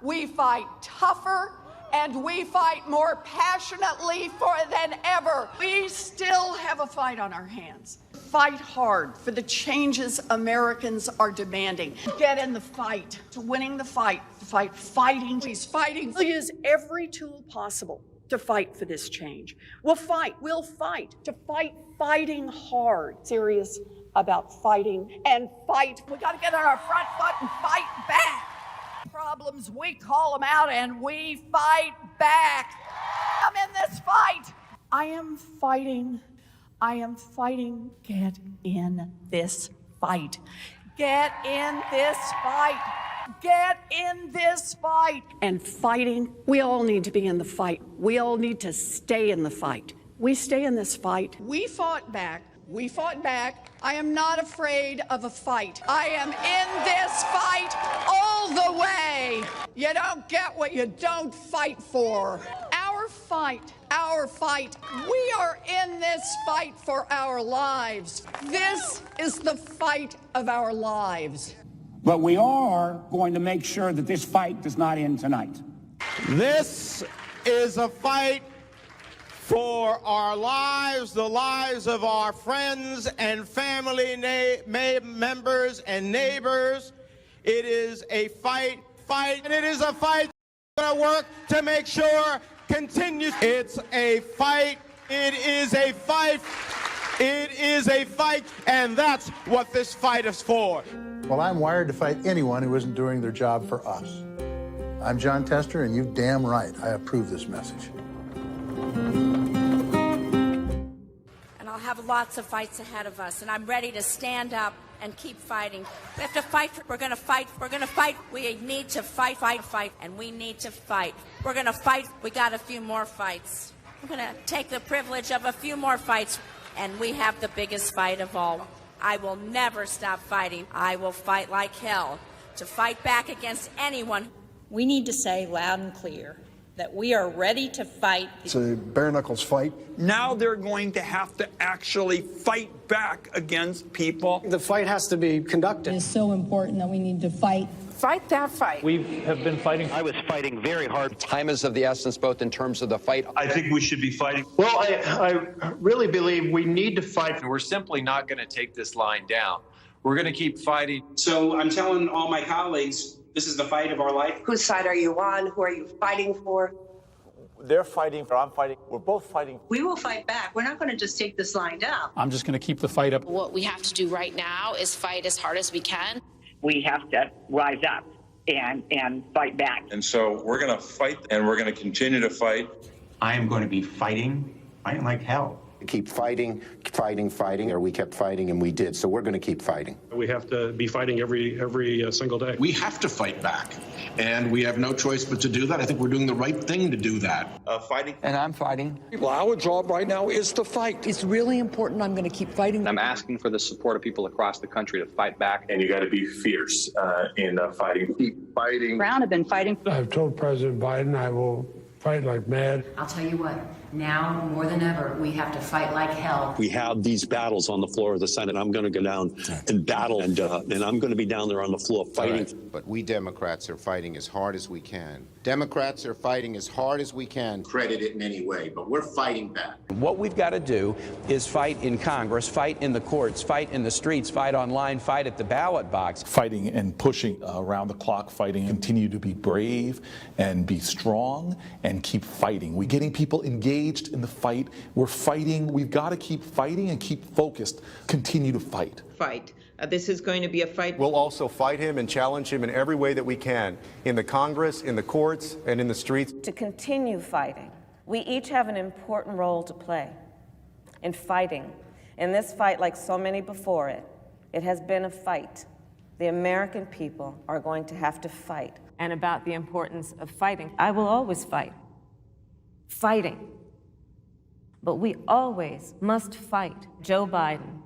we fight tougher, and we fight more passionately than ever. We still have a fight on our hands. Fight hard for the changes Americans are demanding. Get in the fight, to winning the fight, fighting. He's fighting. We'll use every tool possible to fight for this change. We'll fight to fighting hard. Serious about fighting and fight. We got to get on our front foot and fight back. Problems, we call them out and we fight back. I'm in this fight. I am fighting. Get in this fight. Get in this fight. Get in this fight. And fighting, we all need to be in the fight. We all need to stay in the fight. We stay in this fight. We fought back. I am not afraid of a fight. I am in this fight all the way. You don't get what you don't fight for. Our fight. We are in this fight for our lives. This is the fight of our lives. But we are going to make sure that this fight does not end tonight. This is a fight for our lives, the lives of our friends and family members and neighbors. It is a fight, and it is a fight we're going to work to make sure continues. It's a fight. It is a fight. It is a fight, and that's what this fight is for. Well, I'm wired to fight anyone who isn't doing their job for us. I'm John Tester, and you damn right, I approve this message. And I'll have lots of fights ahead of us, and I'm ready to stand up and keep fighting. We have to fight. We're going to fight. We're going to fight. We need to fight, and we need to fight. We're going to fight. We got a few more fights. We're going to take the privilege of a few more fights, and we have the biggest fight of all. I will never stop fighting. I will fight like hell to fight back against anyone. We need to say loud and clear that we are ready to fight. It's a bare-knuckles fight. Now they're going to have to actually fight back against people. The fight has to be conducted. It's so important that we need to fight. Fight that fight. We have been fighting. I was fighting very hard. Time is of the essence, both in terms of the fight. I think we should be fighting. Well, I really believe we need to fight. We're simply not going to take this line down. We're going to keep fighting. So I'm telling all my colleagues, this is the fight of our life. Whose side are you on? Who are you fighting for? They're fighting, I'm fighting. We're both fighting. We will fight back. We're not going to just take this line down. I'm just going to keep the fight up. What we have to do right now is fight as hard as we can. We have to rise up and fight back. And so we're going to fight, and we're going to continue to fight. I am going to be fighting like hell. Keep fighting, or we kept fighting and we did. So we're going to keep fighting. We have to be fighting every single day. We have to fight back, and we have no choice but to do that. I think we're doing the right thing to do that. Fighting. And I'm fighting. Well, our job right now is to fight. It's really important. I'm going to keep fighting. I'm asking for the support of people across the country to fight back. And you got to be fierce in fighting. Keep fighting. Brown have been fighting. I've told President Biden I will fight like mad. I'll tell you what, now more than ever, we have to fight like hell. We have these battles on the floor of the Senate. I'm going to go down and battle, and I'm going to be down there on the floor fighting. Right. But we Democrats are fighting as hard as we can. Democrats are fighting as hard as we can. Credit it in any way, but we're fighting back. What we've got to do is fight in Congress, fight in the courts, fight in the streets, fight online, fight at the ballot box. Fighting and pushing around the clock, fighting, continue to be brave and be strong and keep fighting. We're getting people engaged in the fight. We're fighting. We've got to keep fighting and keep focused. Continue to fight. Fight. This is going to be a fight. We'll also fight him and challenge him in every way that we can, in the Congress, in the courts, and in the streets. To continue fighting, we each have an important role to play in fighting. In this fight, like so many before it, it has been a fight. The American people are going to have to fight. And about the importance of fighting, I will always fight. Fighting. But we always must fight. Joe Biden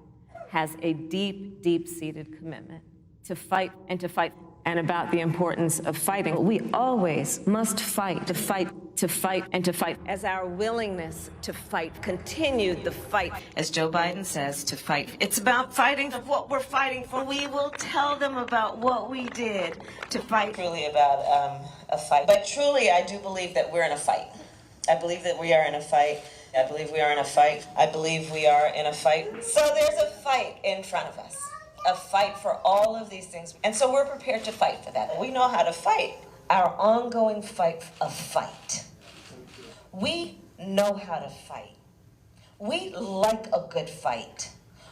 has a deep, deep-seated commitment to fight and to fight. And about the importance of fighting, we always must fight, to fight, to fight, and to fight. As our willingness to fight continued the fight, as Joe Biden says, to fight. It's about fighting for what we're fighting for. We will tell them about what we did to fight. Truly about a fight. But truly, I do believe that we're in a fight. I believe that we are in a fight. I believe we are in a fight. I believe we are in a fight. So there's a fight in front of us. A fight for all of these things. And so we're prepared to fight for that. We know how to fight. Our ongoing fight of fight. We know how to fight. We like a good fight.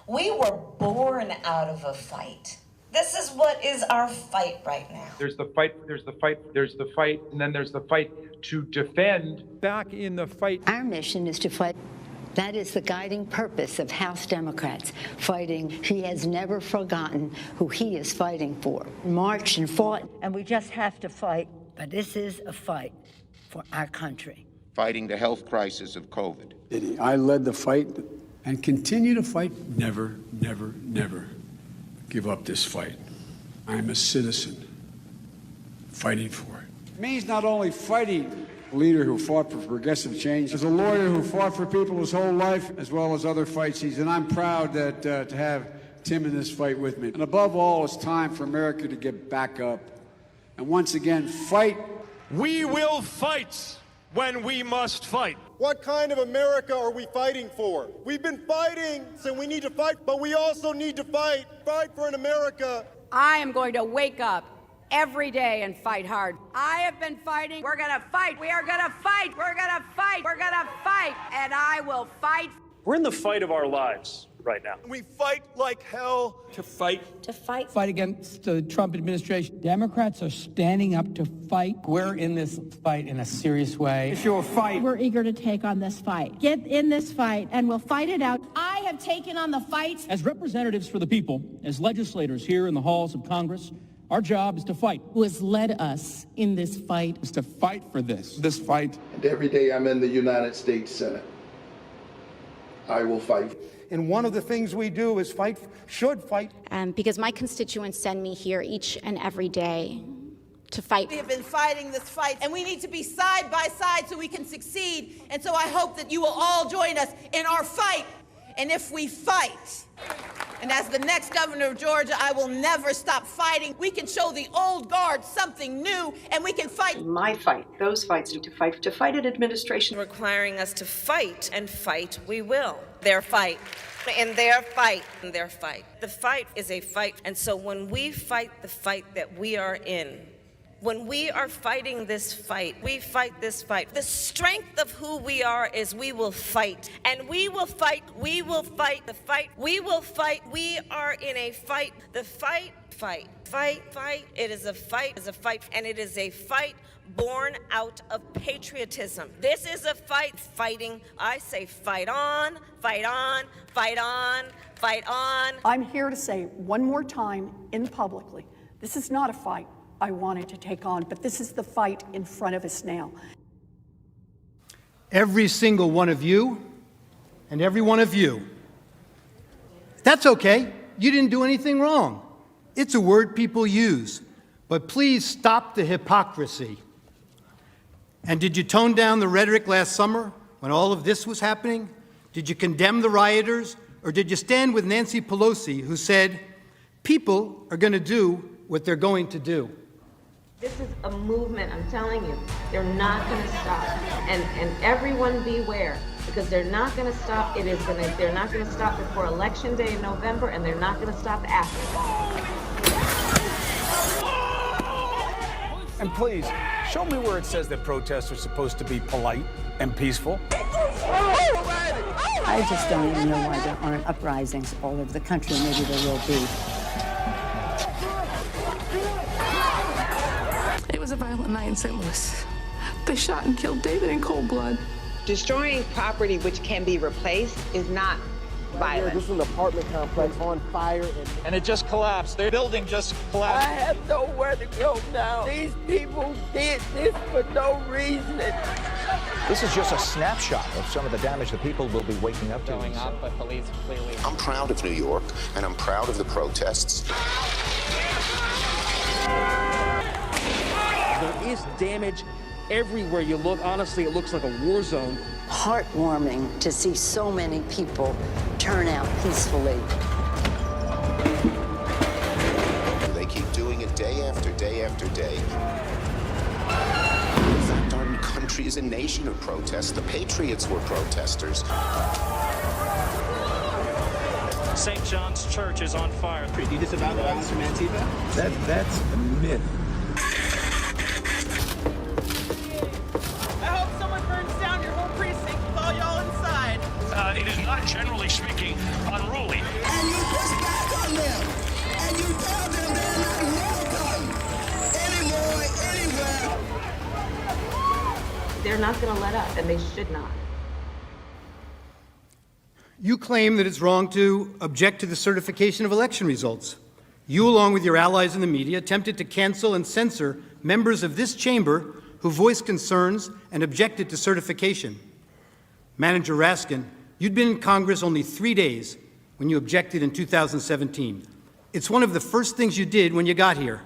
We were born out of a fight. This is what is our fight right now. There's the fight, there's the fight, there's the fight, and then there's the fight to defend. Back in the fight. Our mission is to fight. That is the guiding purpose of House Democrats, fighting. He has never forgotten who he is fighting for. Marched and fought. And we just have to fight. But this is a fight for our country. Fighting the health crisis of COVID. I led the fight and continue to fight. Never, never, never give up this fight. I'm a citizen fighting for it. It means not only fighting a leader who fought for progressive change, as a lawyer who fought for people his whole life, as well as other fights. And I'm proud that to have Tim in this fight with me. And above all, it's time for America to get back up and once again fight. We will fight when we must fight. What kind of America are we fighting for? We've been fighting, so we need to fight, but we also need to fight for an America. I am going to wake up every day and fight hard. I have been fighting. We're going to fight. We are going to fight. We're going to fight. We're going to fight. And I will fight. We're in the fight of our lives. right now. We fight like hell to fight. Fight against the Trump administration. Democrats are standing up to fight. We're in this fight in a serious way. It's your fight. We're eager to take on this fight. Get in this fight, and we'll fight it out. I have taken on the fight. As representatives for the people, as legislators here in the halls of Congress, our job is to fight. Who has led us in this fight? Is to fight for this fight. And every day I'm in the United States Senate, I will fight. And one of the things we do is should fight. Because my constituents send me here each and every day to fight. We have been fighting this fight, and we need to be side by side so we can succeed. And so I hope that you will all join us in our fight. And if we fight, and as the next governor of Georgia, I will never stop fighting. We can show the old guard something new, and we can fight. My fight, those fights, to fight an administration requiring us to fight, and fight we will. Their fight, and their fight, and their fight. The fight is a fight, and so when we fight the fight that we are in, when we are fighting this fight, we fight this fight. The strength of who we are is we will fight. And we will fight, we will fight, the fight, we will fight. We are in a fight. The fight. It is a fight, and it is a fight born out of patriotism. This is a fight, fighting. I say fight on, fight on, fight on, fight on. I'm here to say one more time publicly, this is not a fight I wanted to take on, but this is the fight in front of us now. Every single one of you and every one of you. That's okay. You didn't do anything wrong. It's a word people use. But please stop the hypocrisy. And did you tone down the rhetoric last summer when all of this was happening? Did you condemn the rioters? Or did you stand with Nancy Pelosi, who said, people are going to do what they're going to do? This is a movement, I'm telling you. They're not going to stop. And everyone beware, because they're not going to stop. They're not going to stop before Election Day in November, and they're not going to stop after. And please, show me where it says that protests are supposed to be polite and peaceful. I just don't even know why there aren't uprisings all over the country. Maybe there will be. It was a violent night in St. Louis. They shot and killed David in cold blood. Destroying property which can be replaced is not violence. This is an apartment complex on fire. And it just collapsed. Their building just collapsed. I have nowhere to go now. These people did this for no reason. This is just a snapshot of some of the damage that people will be waking up to. Going up, but police clearly. I'm proud of New York, and I'm proud of the protests. There is damage everywhere you look. Honestly, it looks like a war zone. Heartwarming to see so many people turn out peacefully. They keep doing it day after day after day. In fact, our country is a nation of protests. The Patriots were protesters. St. John's Church is on fire. Do you disavow the violence from Antifa? That's a myth. I hope someone burns down your whole precinct with all y'all inside. It is not, generally speaking, unruly. And you push back on them. And you tell them they're not welcome anymore, anywhere. They're not going to let up, and they should not. You claim that it's wrong to object to the certification of election results. You, along with your allies in the media, attempted to cancel and censor members of this chamber who voiced concerns and objected to certification. Manager Raskin, you'd been in Congress only 3 days when you objected in 2017. It's one of the first things you did when you got here.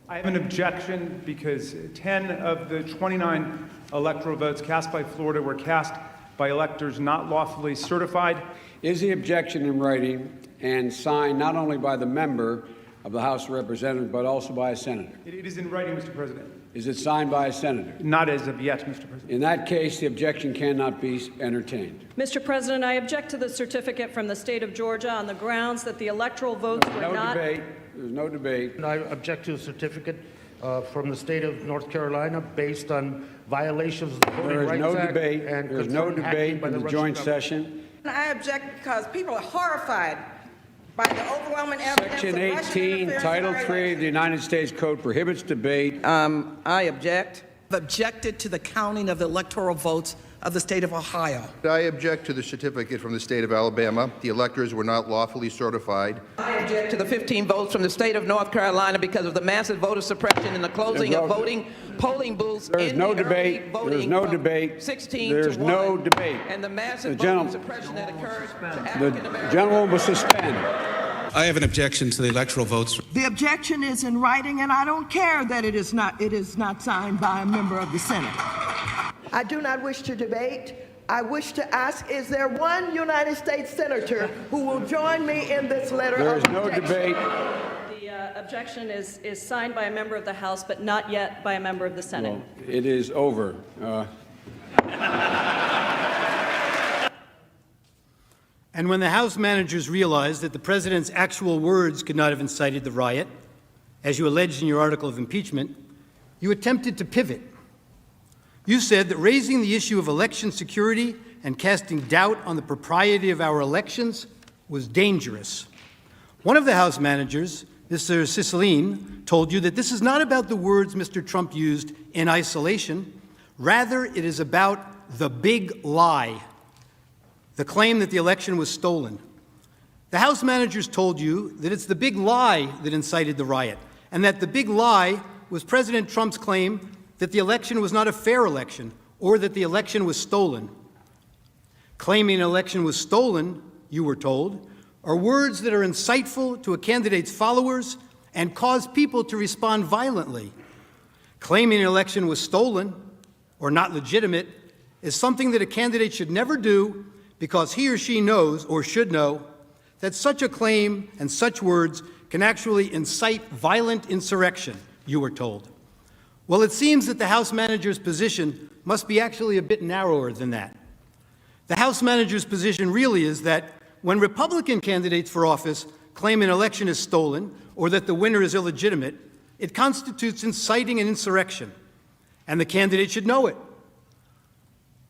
I have an objection because 10 of the 29 electoral votes cast by Florida were cast by electors not lawfully certified. Is the objection in writing and signed not only by the member of the House of Representatives, but also by a senator? It is in writing, Mr. President. Is it signed by a senator? Not as of yet, Mr. President. In that case, the objection cannot be entertained. Mr. President, I object to the certificate from the state of Georgia on the grounds that the electoral votes were not... Debate. There's no debate. I object to the certificate from the state of North Carolina based on violations of the Voting Rights Act. There's no debate in the joint session. I object because people are horrified by the overwhelming evidence. Section 18, Title 3 of the United States Code prohibits debate. I object. Objected to the counting of the electoral votes of the state of Ohio. I object to the certificate from the state of Alabama. The electors were not lawfully certified. I object to the 15 votes from the state of North Carolina because of the massive voter suppression and the closing of polling booths. There is no debate. There is no debate. 16 There is to no 1, debate. And the massive voter suppression that occurred to African Americans. The gentleman will suspend. I have an objection to the electoral votes. The objection is in writing, and I don't care that it is not signed by a member of the Senate. I do not wish to debate. I wish to ask, is there one United States senator who will join me in this letter There of is no objection? debate. The objection is signed by a member of the House, but not yet by a member of the Senate. Well, it is over. And when the House managers realized that the president's actual words could not have incited the riot, as you alleged in your article of impeachment, you attempted to pivot. You said that raising the issue of election security and casting doubt on the propriety of our elections was dangerous. One of the House managers, Mr. Cicilline, told you that this is not about the words Mr. Trump used in isolation. Rather, it is about the big lie, the claim that the election was stolen. The House managers told you that it's the big lie that incited the riot, and that the big lie was President Trump's claim that the election was not a fair election or that the election was stolen. Claiming an election was stolen, you were told, are words that are insightful to a candidate's followers and cause people to respond violently. Claiming an election was stolen or not legitimate is something that a candidate should never do because he or she knows or should know that such a claim and such words can actually incite violent insurrection, you were told. Well, it seems that the House manager's position must be actually a bit narrower than that. The House manager's position really is that when Republican candidates for office claim an election is stolen or that the winner is illegitimate, it constitutes inciting an insurrection, and the candidate should know it.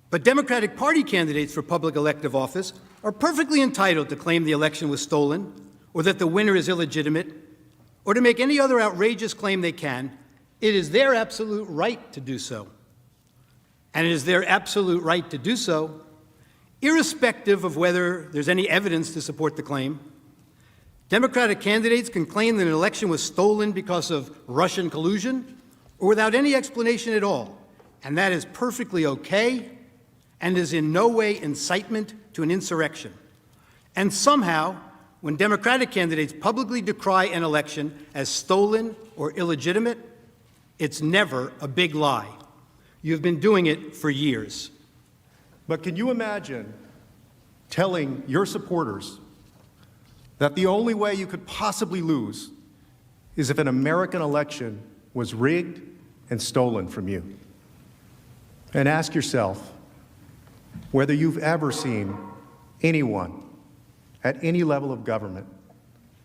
But Democratic Party candidates for public elective office are perfectly entitled to claim the election was stolen or that the winner is illegitimate or to make any other outrageous claim they can. It is their absolute right to do so. And it is their absolute right to do so, irrespective of whether there's any evidence to support the claim. Democratic candidates can claim that an election was stolen because of Russian collusion or without any explanation at all. And that is perfectly okay and is in no way incitement to an insurrection. And somehow, when Democratic candidates publicly decry an election as stolen or illegitimate, it's never a big lie. You've been doing it for years. But can you imagine telling your supporters that the only way you could possibly lose is if an American election was rigged and stolen from you? And ask yourself whether you've ever seen anyone at any level of government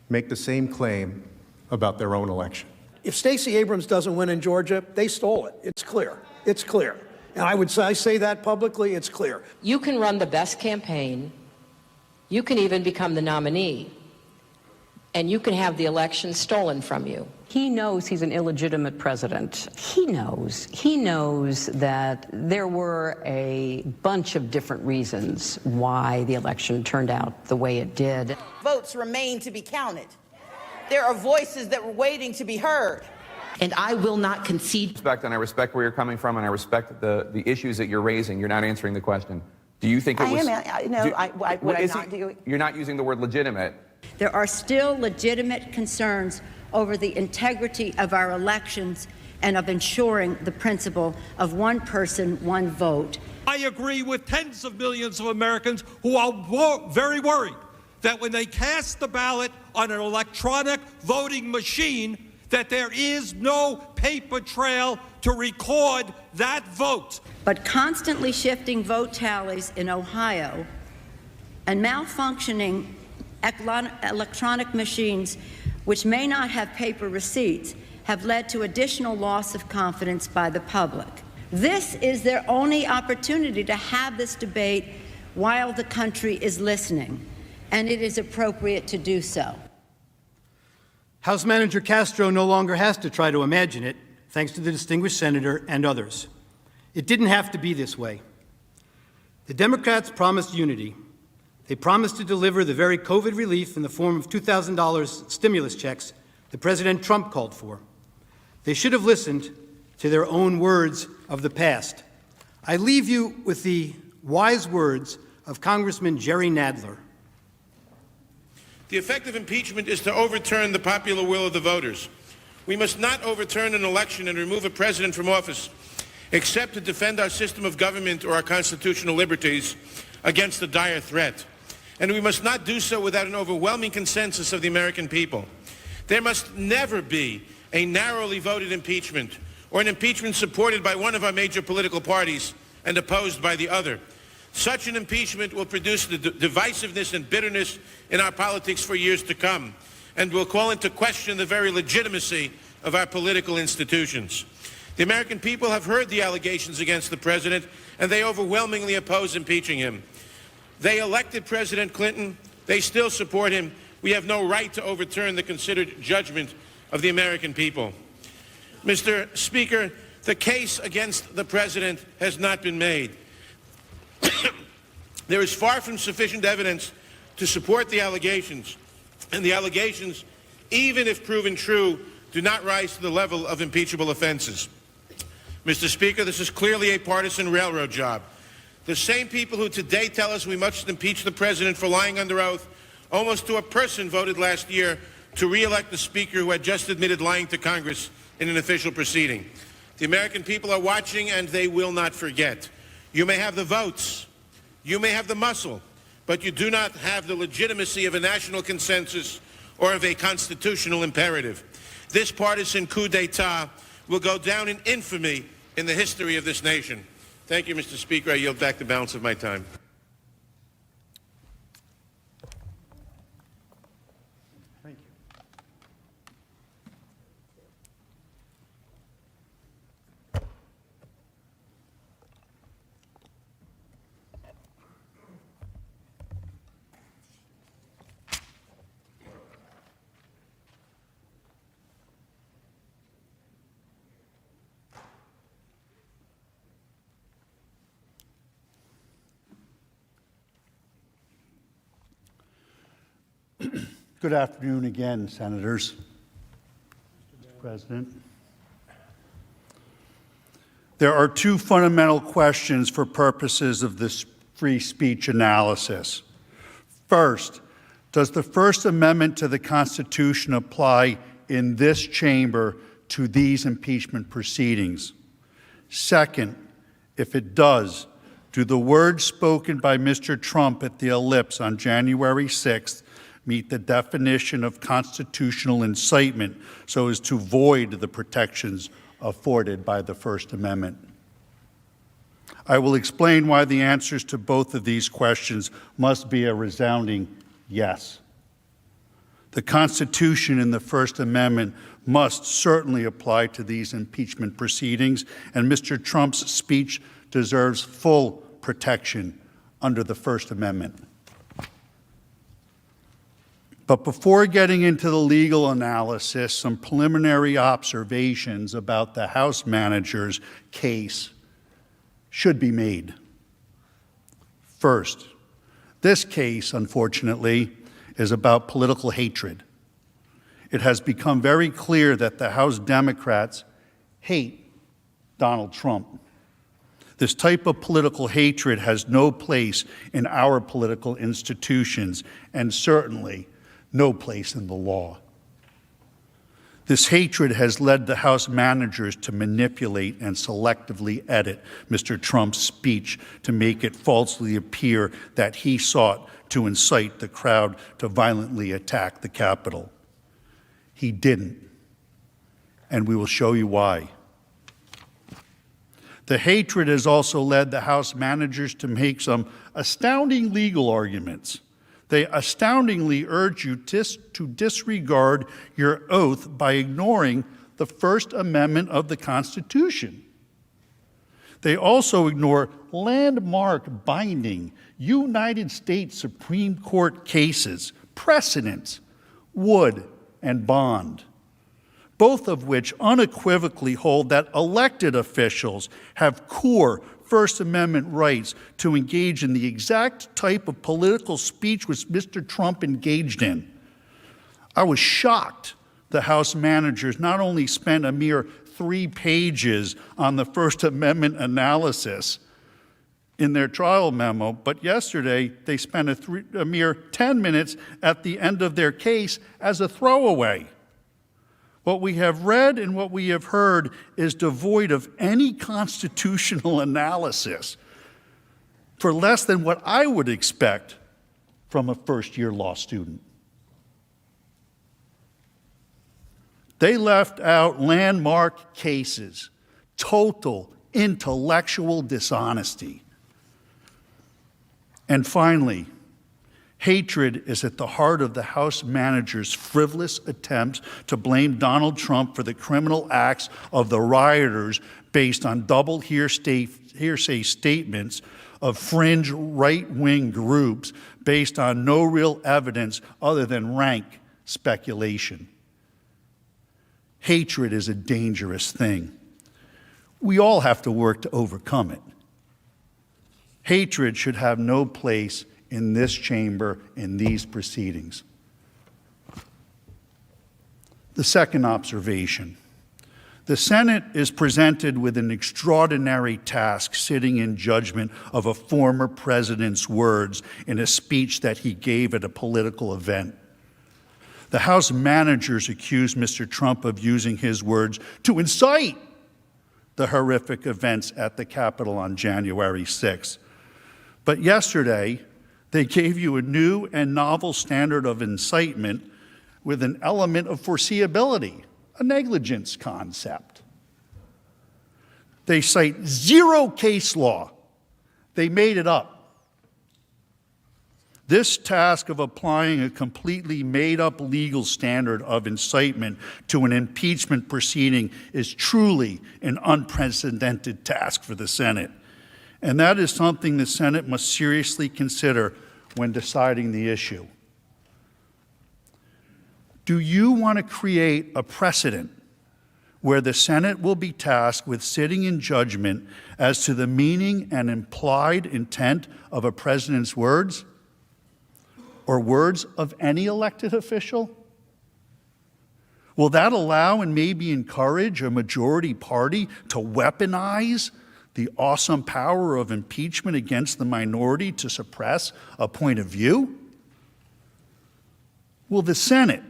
make the same claim about their own election. If Stacey Abrams doesn't win in Georgia, they stole it. It's clear. It's clear. And I say that publicly, it's clear. You can run the best campaign. You can even become the nominee. And you can have the election stolen from you. He knows he's an illegitimate president. He knows that there were a bunch of different reasons why the election turned out the way it did. Votes remain to be counted. There are voices that were waiting to be heard. And I will not concede. And I respect where you're coming from, and I respect the issues that you're raising. You're not answering the question. Do you think it was... You're not using the word legitimate. There are still legitimate concerns over the integrity of our elections and of ensuring the principle of one person, one vote. I agree with tens of millions of Americans who are very worried that when they cast the ballot on an electronic voting machine, that there is no paper trail to record that vote. But constantly shifting vote tallies in Ohio and malfunctioning electronic machines which may not have paper receipts have led to additional loss of confidence by the public. This is their only opportunity to have this debate while the country is listening, and it is appropriate to do so. House Manager Castro no longer has to try to imagine it, thanks to the distinguished senator and others. It didn't have to be this way. The Democrats promised unity. They promised to deliver the very COVID relief in the form of $2,000 stimulus checks that President Trump called for. They should have listened to their own words of the past. I leave you with the wise words of Congressman Jerry Nadler. The effect of impeachment is to overturn the popular will of the voters. We must not overturn an election and remove a president from office, except to defend our system of government or our constitutional liberties against a dire threat. And we must not do so without an overwhelming consensus of the American people. There must never be a narrowly voted impeachment or an impeachment supported by one of our major political parties and opposed by the other. Such an impeachment will produce the divisiveness and bitterness in our politics for years to come and will call into question the very legitimacy of our political institutions. The American people have heard the allegations against the president, and they overwhelmingly oppose impeaching him. They elected President Clinton. They still support him. We have no right to overturn the considered judgment of the American people. Mr. Speaker, the case against the president has not been made. There is far from sufficient evidence to support the allegations, and the allegations, even if proven true, do not rise to the level of impeachable offenses. Mr. Speaker, this is clearly a partisan railroad job. The same people who today tell us we must impeach the president for lying under oath, almost to a person voted last year to re-elect the speaker who had just admitted lying to Congress in an official proceeding. The American people are watching, and they will not forget. You may have the votes, you may have the muscle, but you do not have the legitimacy of a national consensus or of a constitutional imperative. This partisan coup d'etat will go down in infamy in the history of this nation. Thank you, Mr. Speaker. I yield back the balance of my time. Thank you. Good afternoon again, Senators. Mr. President. There are two fundamental questions for purposes of this free speech analysis. First, does the First Amendment to the Constitution apply in this chamber to these impeachment proceedings? Second, if it does, do the words spoken by Mr. Trump at the Ellipse on January 6th meet the definition of constitutional incitement so as to void the protections afforded by the First Amendment? I will explain why the answers to both of these questions must be a resounding yes. The Constitution and the First Amendment must certainly apply to these impeachment proceedings, and Mr. Trump's speech deserves full protection under the First Amendment. But before getting into the legal analysis, some preliminary observations about the House manager's case should be made. First, this case, unfortunately, is about political hatred. It has become very clear that the House Democrats hate Donald Trump. This type of political hatred has no place in our political institutions, and certainly no place in the law. This hatred has led the House managers to manipulate and selectively edit Mr. Trump's speech to make it falsely appear that he sought to incite the crowd to violently attack the Capitol. He didn't, and we will show you why. The hatred has also led the House managers to make some astounding legal arguments. They astoundingly urge you to disregard your oath by ignoring the First Amendment of the Constitution. They also ignore landmark binding United States Supreme Court cases, precedents, Wood and Bond, both of which unequivocally hold that elected officials have core First Amendment rights to engage in the exact type of political speech which Mr. Trump engaged in. I was shocked the House managers not only spent a mere 3 pages on the First Amendment analysis in their trial memo, but yesterday they spent a mere 10 minutes at the end of their case as a throwaway. What we have read and what we have heard is devoid of any constitutional analysis for less than what I would expect from a first-year law student. They left out landmark cases, total intellectual dishonesty. And finally, hatred is at the heart of the House managers' frivolous attempts to blame Donald Trump for the criminal acts of the rioters based on double hearsay statements of fringe right-wing groups based on no real evidence other than rank speculation. Hatred is a dangerous thing. We all have to work to overcome it. Hatred should have no place in this chamber, in these proceedings. The second observation. The Senate is presented with an extraordinary task sitting in judgment of a former president's words in a speech that he gave at a political event. The House managers accused Mr. Trump of using his words to incite the horrific events at the Capitol on January 6th. But yesterday, they gave you a new and novel standard of incitement with an element of foreseeability, a negligence concept. They cite 0 case law. They made it up. This task of applying a completely made-up legal standard of incitement to an impeachment proceeding is truly an unprecedented task for the Senate. And that is something the Senate must seriously consider when deciding the issue. Do you want to create a precedent where the Senate will be tasked with sitting in judgment as to the meaning and implied intent of a president's words or words of any elected official? Will that allow and maybe encourage a majority party to weaponize the awesome power of impeachment against the minority to suppress a point of view? Will the Senate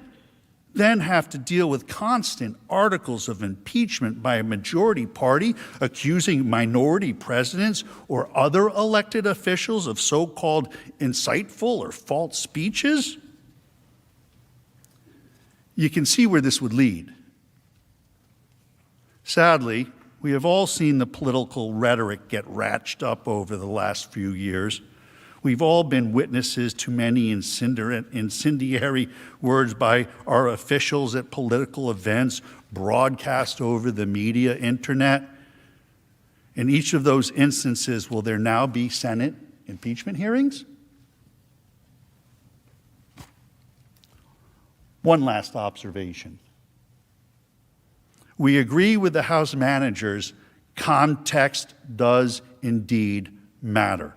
then have to deal with constant articles of impeachment by a majority party accusing minority presidents or other elected officials of so-called insightful or false speeches? You can see where this would lead. Sadly, we have all seen the political rhetoric get ratcheted up over the last few years. We've all been witnesses to many incendiary words by our officials at political events, broadcast over the media, internet. In each of those instances, will there now be Senate impeachment hearings? One last observation. We agree with the House managers, context does indeed matter.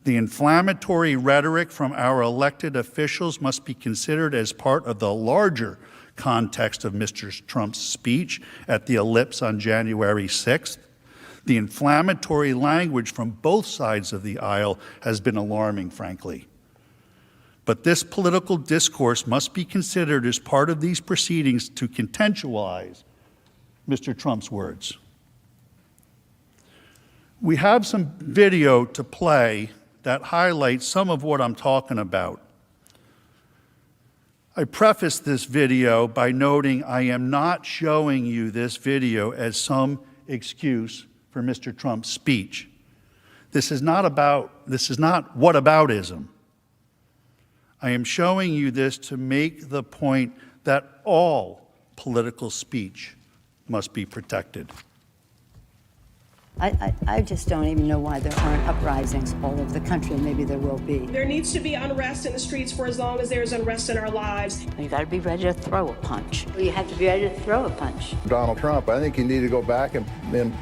The inflammatory rhetoric from our elected officials must be considered as part of the larger context of Mr. Trump's speech at the ellipse on January 6th. The inflammatory language from both sides of the aisle has been alarming, frankly. But this political discourse must be considered as part of these proceedings to contextualize Mr. Trump's words. We have some video to play that highlights some of what I'm talking about. I preface this video by noting I am not showing you this video as some excuse for Mr. Trump's speech. This is not whataboutism. I am showing you this to make the point that all political speech must be protected. I just don't even know why there aren't uprisings all over the country. Maybe there will be. There needs to be unrest in the streets for as long as there's unrest in our lives. You got to be ready to throw a punch. You have to be ready to throw a punch. Donald Trump, I think you need to go back and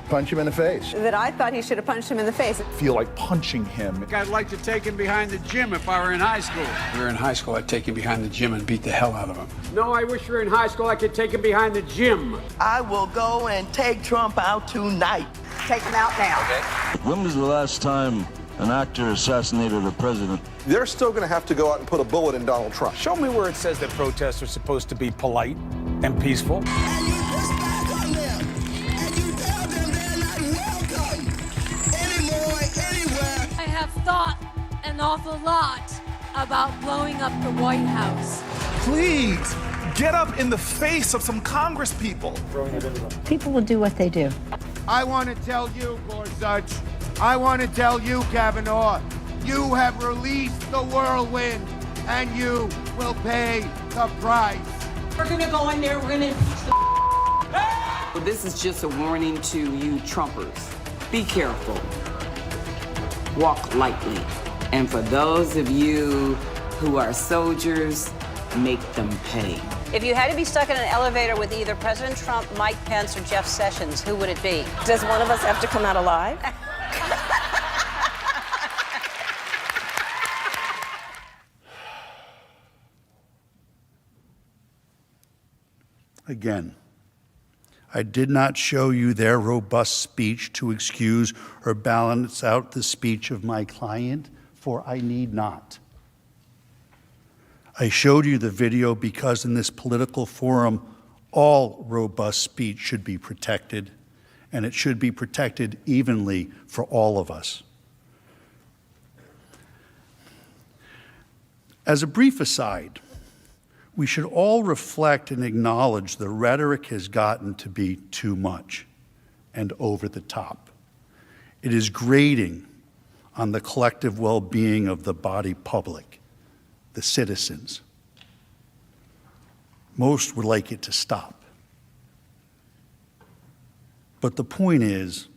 punch him in the face. That I thought he should have punched him in the face. Feel like punching him. I'd like to take him behind the gym if I were in high school. If we were in high school, I'd take him behind the gym and beat the hell out of him. No, I wish we were in high school. I could take him behind the gym. I will go and take Trump out tonight. Take him out now. When was the last time an actor assassinated a president? They're still going to have to go out and put a bullet in Donald Trump. Show me where it says that protests are supposed to be polite and peaceful. And you push back on them. And you tell them they're not welcome anymore, anywhere. I have thought an awful lot about blowing up the White House. Please, get up in the face of some Congress people. People will do what they do. I want to tell you, Gorsuch, I want to tell you, Kavanaugh, you have released the whirlwind, and you will pay the price. We're going to go in there, we're going to... Well, this is just a warning to you Trumpers. Be careful. Walk lightly. And for those of you who are soldiers, make them pay. If you had to be stuck in an elevator with either President Trump, Mike Pence, or Jeff Sessions, who would it be? Does one of us have to come out alive? Again, I did not show you their robust speech to excuse or balance out the speech of my client, for I need not. I showed you the video because in this political forum, all robust speech should be protected, and it should be protected evenly for all of us. As a brief aside, we should all reflect and acknowledge the rhetoric has gotten to be too much and over the top. It is grating on the collective well-being of the body politic, the citizens. Most would like it to stop. But the point is,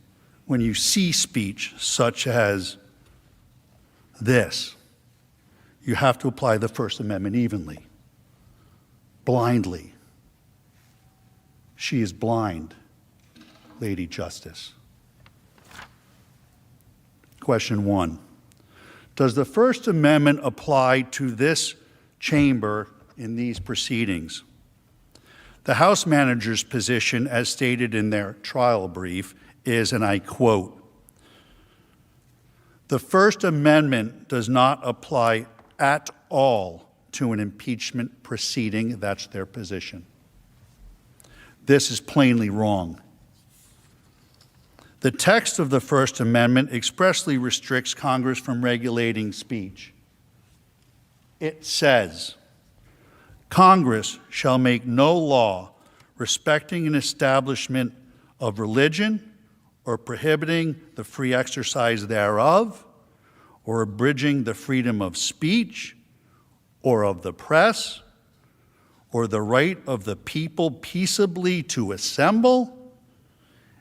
when you see speech such as this, you have to apply the First Amendment evenly, blindly. She is blind, Lady Justice. Question 1. Does the First Amendment apply to this chamber in these proceedings? The House manager's position, as stated in their trial brief, is, and I quote, "The First Amendment does not apply at all to an impeachment proceeding." That's their position. This is plainly wrong. The text of the First Amendment expressly restricts Congress from regulating speech. It says, "Congress shall make no law respecting an establishment of religion or prohibiting the free exercise thereof or abridging the freedom of speech or of the press or the right of the people peaceably to assemble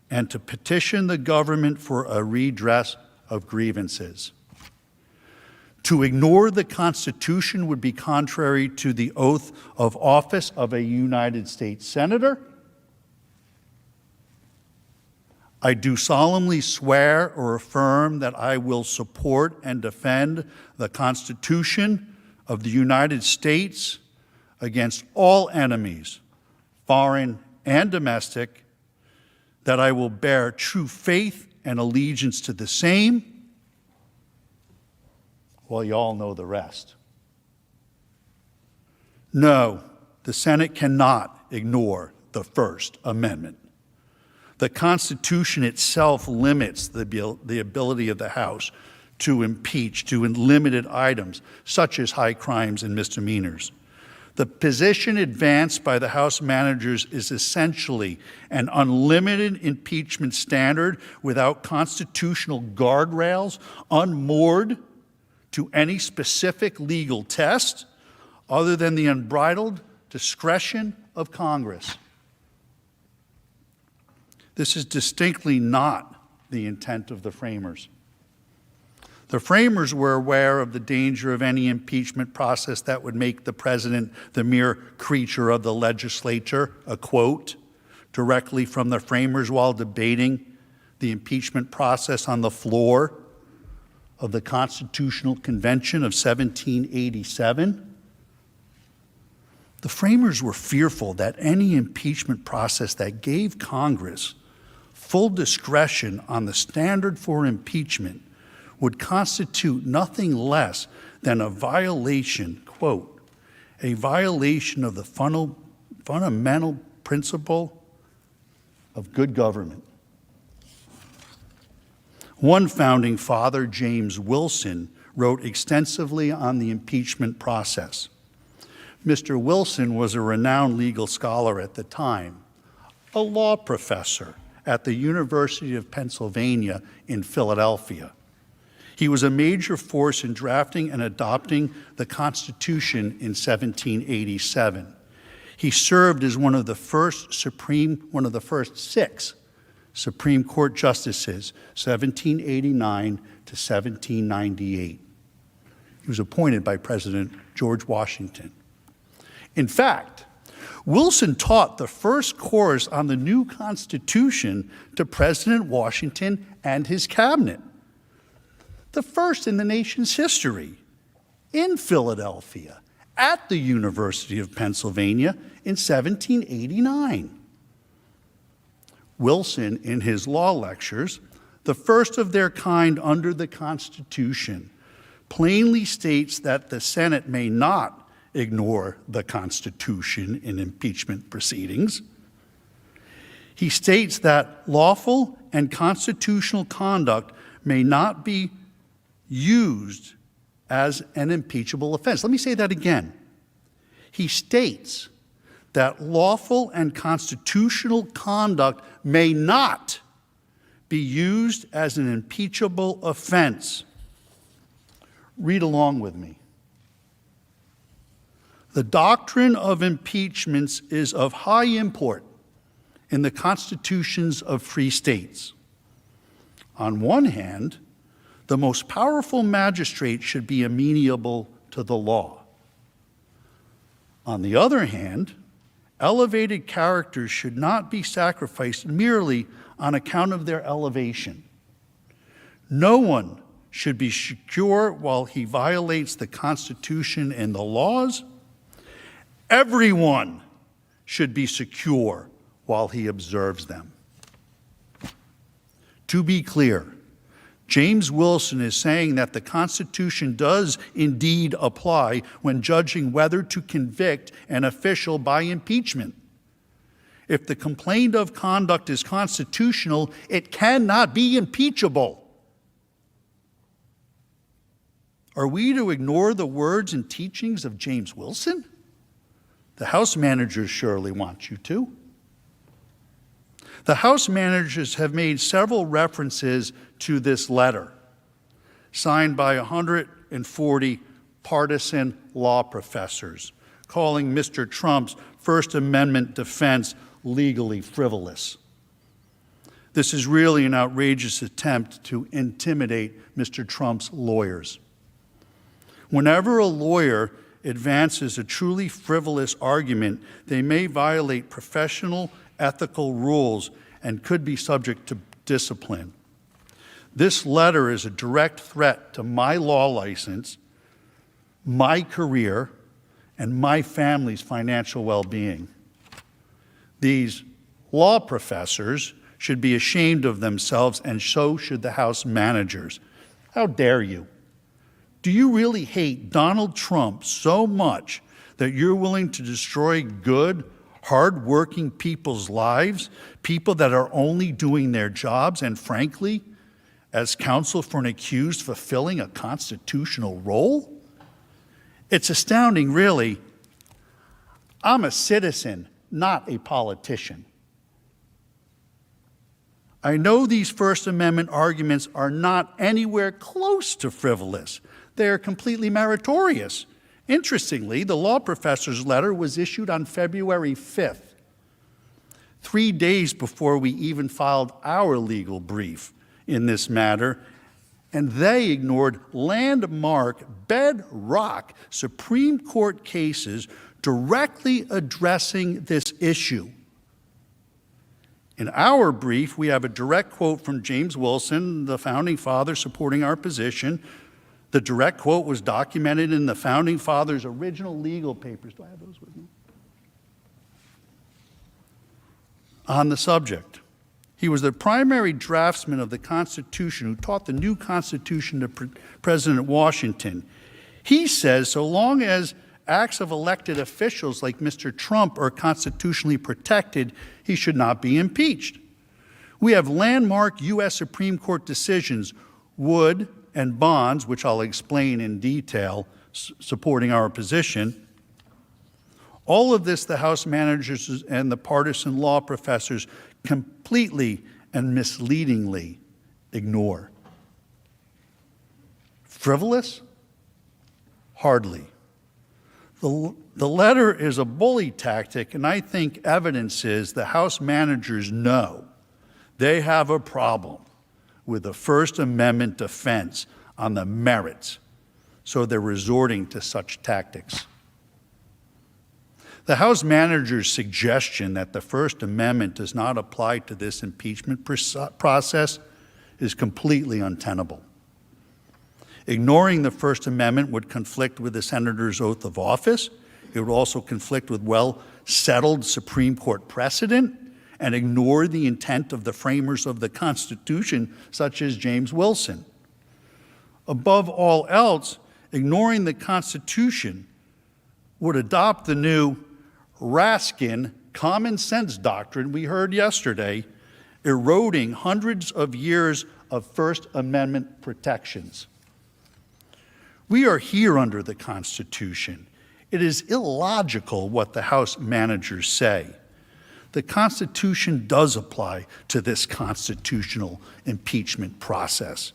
and to petition the government for a redress of grievances." To ignore the Constitution would be contrary to the oath of office of a United States Senator. I do solemnly swear or affirm that I will support and defend the Constitution of the United States against all enemies, foreign and domestic, that I will bear true faith and allegiance to the same. Well, you all know the rest. No, the Senate cannot ignore the First Amendment. The Constitution itself limits the ability of the House to impeach to limited items, such as high crimes and misdemeanors. The position advanced by the House managers is essentially an unlimited impeachment standard without constitutional guardrails, unmoored to any specific legal test other than the unbridled discretion of Congress. This is distinctly not the intent of the framers. The framers were aware of the danger of any impeachment process that would make the president the mere creature of the legislature, a quote directly from the framers while debating the impeachment process on the floor of the Constitutional Convention of 1787. The framers were fearful that any impeachment process that gave Congress full discretion on the standard for impeachment would constitute nothing less than a violation, quote, a violation of the fundamental principle of good government. One founding father, James Wilson, wrote extensively on the impeachment process. Mr. Wilson was a renowned legal scholar at the time, a law professor at the University of Pennsylvania in Philadelphia. He was a major force in drafting and adopting the Constitution in 1787. He served as one of the first six Supreme Court justices, 1789 to 1798. He was appointed by President George Washington. In fact, Wilson taught the first course on the new Constitution to President Washington and his cabinet, the first in the nation's history, in Philadelphia, at the University of Pennsylvania in 1789. Wilson, in his law lectures, the first of their kind under the Constitution, plainly states that the Senate may not ignore the Constitution in impeachment proceedings. He states that lawful and constitutional conduct may not be used as an impeachable offense. Let me say that again. He states that lawful and constitutional conduct may not be used as an impeachable offense. Read along with me. The doctrine of impeachments is of high import in the constitutions of free states. On one hand, the most powerful magistrate should be amenable to the law. On the other hand, elevated characters should not be sacrificed merely on account of their elevation. No one should be secure while he violates the Constitution and the laws. Everyone should be secure while he observes them. To be clear, James Wilson is saying that the Constitution does indeed apply when judging whether to convict an official by impeachment. If the complaint of conduct is constitutional, it cannot be impeachable. Are we to ignore the words and teachings of James Wilson? The House managers surely want you to. The House managers have made several references to this letter, signed by 140 partisan law professors, calling Mr. Trump's First Amendment defense legally frivolous. This is really an outrageous attempt to intimidate Mr. Trump's lawyers. Whenever a lawyer advances a truly frivolous argument, they may violate professional ethical rules and could be subject to discipline. This letter is a direct threat to my law license, my career, and my family's financial well-being. These law professors should be ashamed of themselves, and so should the House managers. How dare you? Do you really hate Donald Trump so much that you're willing to destroy good, hard-working people's lives, people that are only doing their jobs, and frankly, as counsel for an accused fulfilling a constitutional role? It's astounding, really. I'm a citizen, not a politician. I know these First Amendment arguments are not anywhere close to frivolous. They are completely meritorious. Interestingly, the law professor's letter was issued on February 5th, 3 days before we even filed our legal brief in this matter, and they ignored landmark, bedrock Supreme Court cases directly addressing this issue. In our brief, we have a direct quote from James Wilson, the founding father supporting our position. The direct quote was documented in the founding fathers' original legal papers. Do I have those with me? On the subject. He was the primary draftsman of the Constitution who taught the new Constitution to President Washington. He says so long as acts of elected officials like Mr. Trump are constitutionally protected, he should not be impeached. We have landmark U.S. Supreme Court decisions, Wood and Bonds, which I'll explain in detail, supporting our position. All of this the House managers and the partisan law professors completely and misleadingly ignore. Frivolous? Hardly. The letter is a bully tactic, and I think evidence is the House managers know they have a problem with the First Amendment defense on the merits, so they're resorting to such tactics. The House manager's suggestion that the First Amendment does not apply to this impeachment process is completely untenable. Ignoring the First Amendment would conflict with the senator's oath of office. It would also conflict with well-settled Supreme Court precedent and ignore the intent of the framers of the Constitution, such as James Wilson. Above all else, ignoring the Constitution would adopt the new Raskin common sense doctrine we heard yesterday, eroding hundreds of years of First Amendment protections. We are here under the Constitution. It is illogical what the House managers say. The Constitution does apply to this constitutional impeachment process.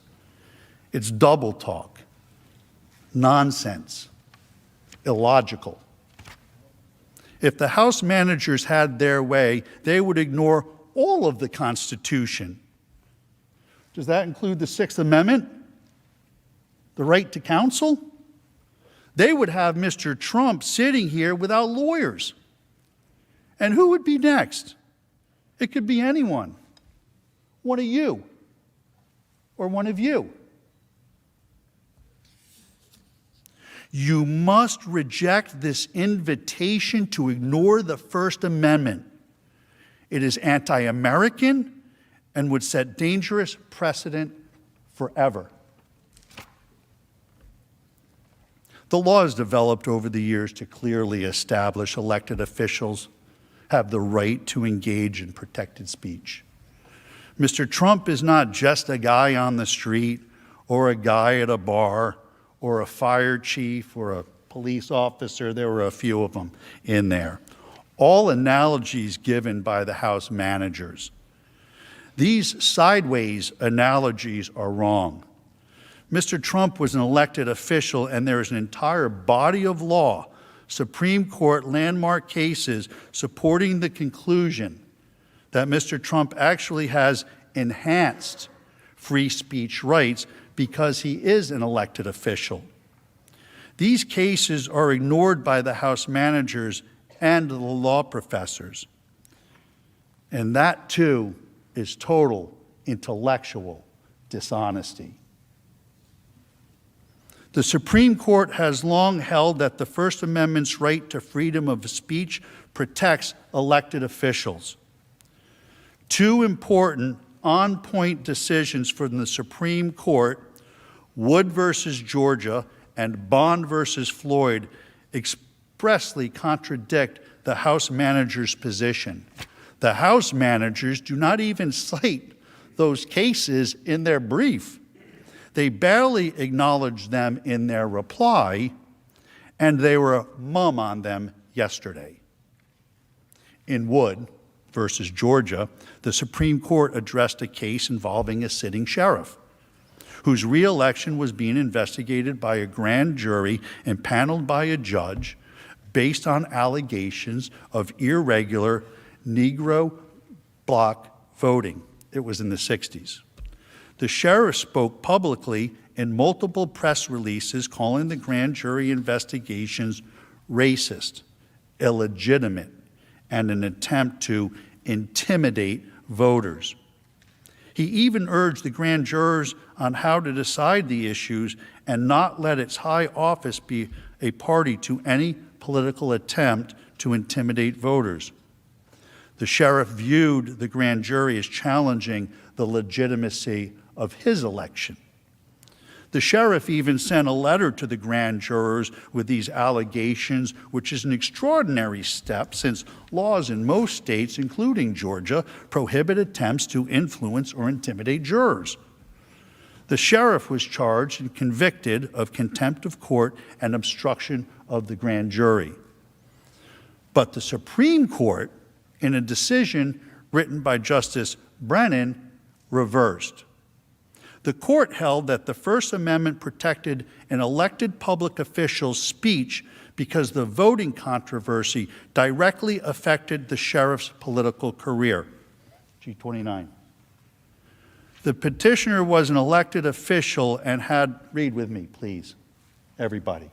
It's double talk, nonsense, illogical. If the House managers had their way, they would ignore all of the Constitution. Does that include the Sixth Amendment? The right to counsel? They would have Mr. Trump sitting here without lawyers. And who would be next? It could be anyone. One of you. Or one of you. You must reject this invitation to ignore the First Amendment. It is anti-American and would set dangerous precedent forever. The law has developed over the years to clearly establish elected officials have the right to engage in protected speech. Mr. Trump is not just a guy on the street or a guy at a bar or a fire chief or a police officer. There were a few of them in there. All analogies given by the House managers. These sideways analogies are wrong. Mr. Trump was an elected official, and there is an entire body of law, Supreme Court landmark cases supporting the conclusion that Mr. Trump actually has enhanced free speech rights because he is an elected official. These cases are ignored by the House managers and the law professors. And that, too, is total intellectual dishonesty. The Supreme Court has long held that the First Amendment's right to freedom of speech protects elected officials. Two important on-point decisions from the Supreme Court, Wood versus Georgia and Bond versus Floyd, expressly contradict the House managers' position. The House managers do not even cite those cases in their brief. They barely acknowledged them in their reply, and they were mum on them yesterday. In Wood versus Georgia, the Supreme Court addressed a case involving a sitting sheriff whose reelection was being investigated by a grand jury and paneled by a judge based on allegations of irregular Negro bloc voting. It was in the 60s. The sheriff spoke publicly in multiple press releases calling the grand jury investigations racist, illegitimate, and an attempt to intimidate voters. He even urged the grand jurors on how to decide the issues and not let its high office be a party to any political attempt to intimidate voters. The sheriff viewed the grand jury as challenging the legitimacy of his election. The sheriff even sent a letter to the grand jurors with these allegations, which is an extraordinary step since laws in most states, including Georgia, prohibit attempts to influence or intimidate jurors. The sheriff was charged and convicted of contempt of court and obstruction of the grand jury. But the Supreme Court, in a decision written by Justice Brennan, reversed. The court held that the First Amendment protected an elected public official's speech because the voting controversy directly affected the sheriff's political career. G29. The petitioner was an elected official and had, read with me, please, everybody.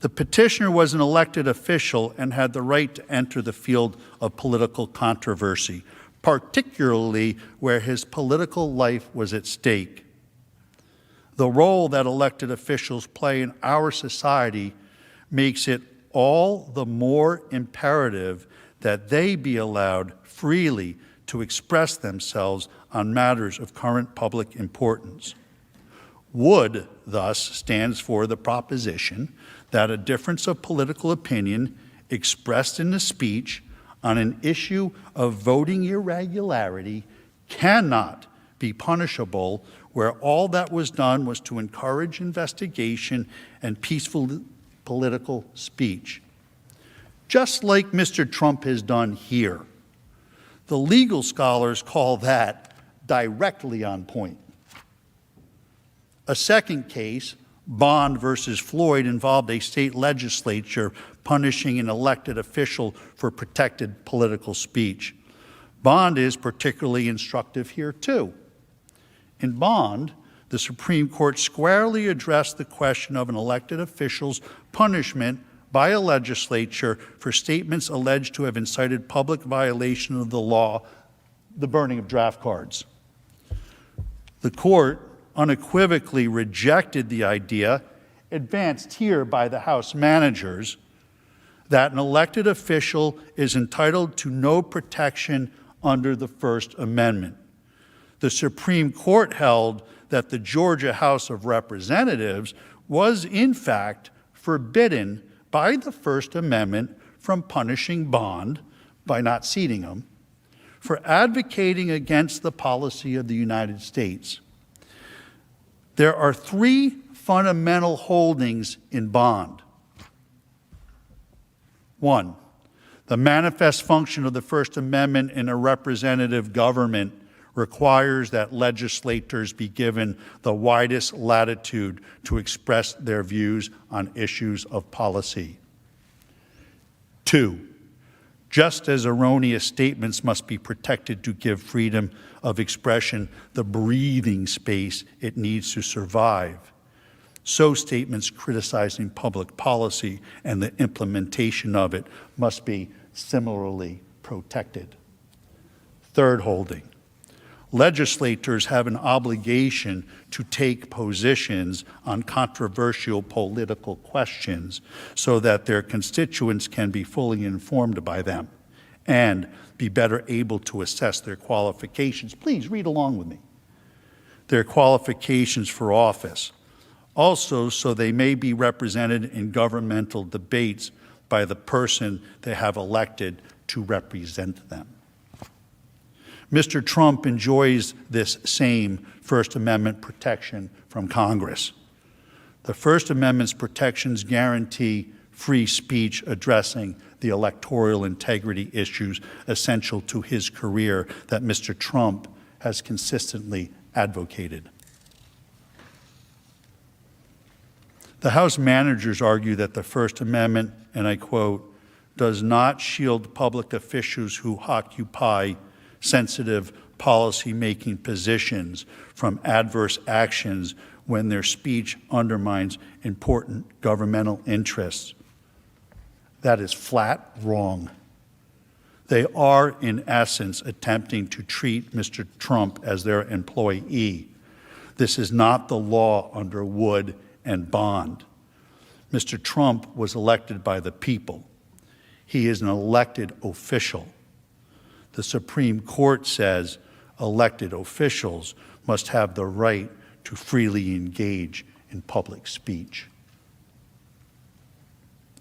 The petitioner was an elected official and had the right to enter the field of political controversy, particularly where his political life was at stake. The role that elected officials play in our society makes it all the more imperative that they be allowed freely to express themselves on matters of current public importance. Would, thus, stands for the proposition that a difference of political opinion expressed in the speech on an issue of voting irregularity cannot be punishable where all that was done was to encourage investigation and peaceful political speech. Just like Mr. Trump has done here. The legal scholars call that directly on point. A second case, Bond versus Floyd, involved a state legislature punishing an elected official for protected political speech. Bond is particularly instructive here, too. In Bond, the Supreme Court squarely addressed the question of an elected official's punishment by a legislature for statements alleged to have incited public violation of the law, the burning of draft cards. The court unequivocally rejected the idea, advanced here by the House managers, that an elected official is entitled to no protection under the First Amendment. The Supreme Court held that the Georgia House of Representatives was, in fact, forbidden by the First Amendment from punishing Bond, by not seating him, for advocating against the policy of the United States. There are three fundamental holdings in Bond. One, the manifest function of the First Amendment in a representative government requires that legislators be given the widest latitude to express their views on issues of policy. Two, just as erroneous statements must be protected to give freedom of expression the breathing space it needs to survive, so statements criticizing public policy and the implementation of it must be similarly protected. Third holding, legislators have an obligation to take positions on controversial political questions so that their constituents can be fully informed by them and be better able to assess their qualifications. Please read along with me. Their qualifications for office. Also, so they may be represented in governmental debates by the person they have elected to represent them. Mr. Trump enjoys this same First Amendment protection from Congress. The First Amendment's protections guarantee free speech addressing the electoral integrity issues essential to his career that Mr. Trump has consistently advocated. The House managers argue that the First Amendment, and I quote, does not shield public officials who occupy sensitive policy-making positions from adverse actions when their speech undermines important governmental interests. That is flat wrong. They are, in essence, attempting to treat Mr. Trump as their employee. This is not the law under Wood and Bond. Mr. Trump was elected by the people. He is an elected official. The Supreme Court says elected officials must have the right to freely engage in public speech.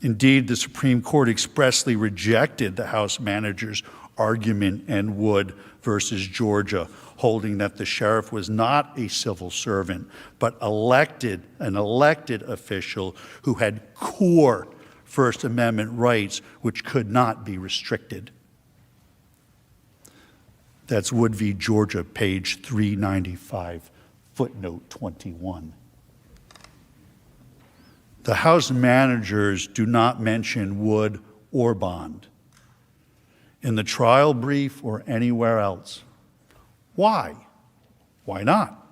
Indeed, the Supreme Court expressly rejected the House manager's argument in Wood versus Georgia, holding that the sheriff was not a civil servant, but an elected official who had core First Amendment rights which could not be restricted. That's Wood v. Georgia, page 395, footnote 21. The House managers do not mention Wood or Bond in the trial brief or anywhere else. Why? Why not?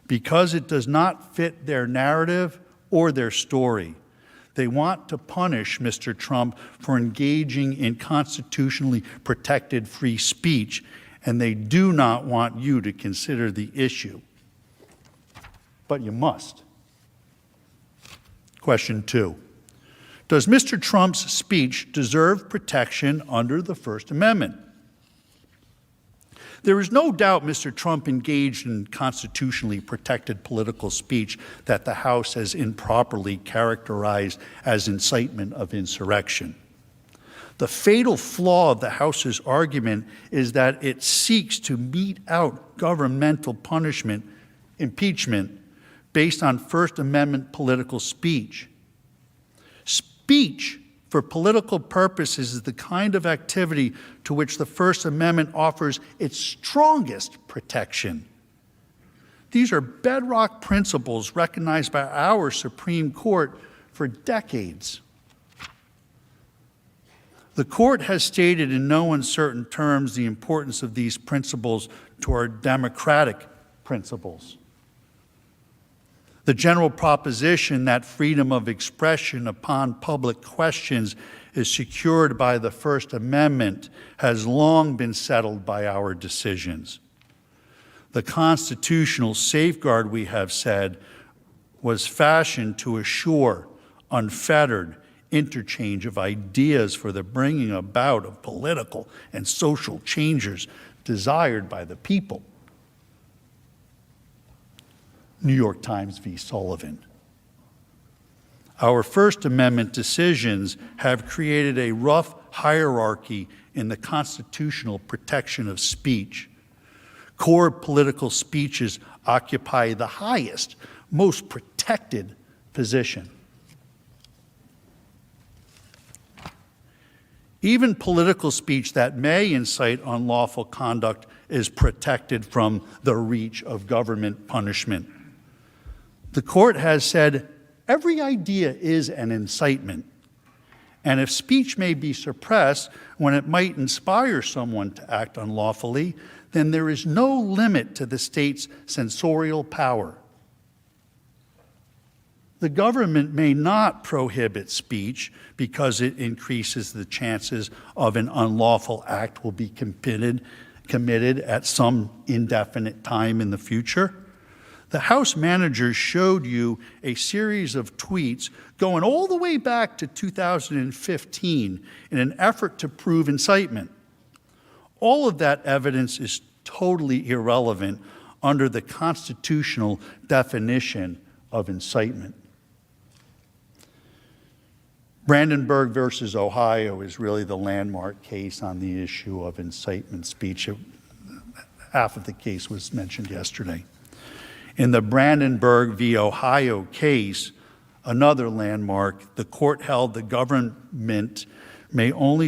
Because it does not fit their narrative or their story. They want to punish Mr. Trump for engaging in constitutionally protected free speech, and they do not want you to consider the issue. But you must. Question 2. Does Mr. Trump's speech deserve protection under the First Amendment? There is no doubt Mr. Trump engaged in constitutionally protected political speech that the House has improperly characterized as incitement of insurrection. The fatal flaw of the House's argument is that it seeks to mete out governmental punishment, impeachment, based on First Amendment political speech. Speech for political purposes is the kind of activity to which the First Amendment offers its strongest protection. These are bedrock principles recognized by our Supreme Court for decades. The court has stated in no uncertain terms the importance of these principles to our democratic principles. The general proposition that freedom of expression upon public questions is secured by the First Amendment has long been settled by our decisions. The constitutional safeguard, we have said, was fashioned to assure unfettered interchange of ideas for the bringing about of political and social changes desired by the people. New York Times v. Sullivan. Our First Amendment decisions have created a rough hierarchy in the constitutional protection of speech. Core political speeches occupy the highest, most protected position. Even political speech that may incite unlawful conduct is protected from the reach of government punishment. The court has said every idea is an incitement, and if speech may be suppressed when it might inspire someone to act unlawfully, then there is no limit to the state's censorial power. The government may not prohibit speech because it increases the chances of an unlawful act will be committed at some indefinite time in the future. The House managers showed you a series of tweets going all the way back to 2015 in an effort to prove incitement. All of that evidence is totally irrelevant under the constitutional definition of incitement. Brandenburg versus Ohio is really the landmark case on the issue of incitement speech. Half of the case was mentioned yesterday. In the Brandenburg v. Ohio case, another landmark, the court held the government may only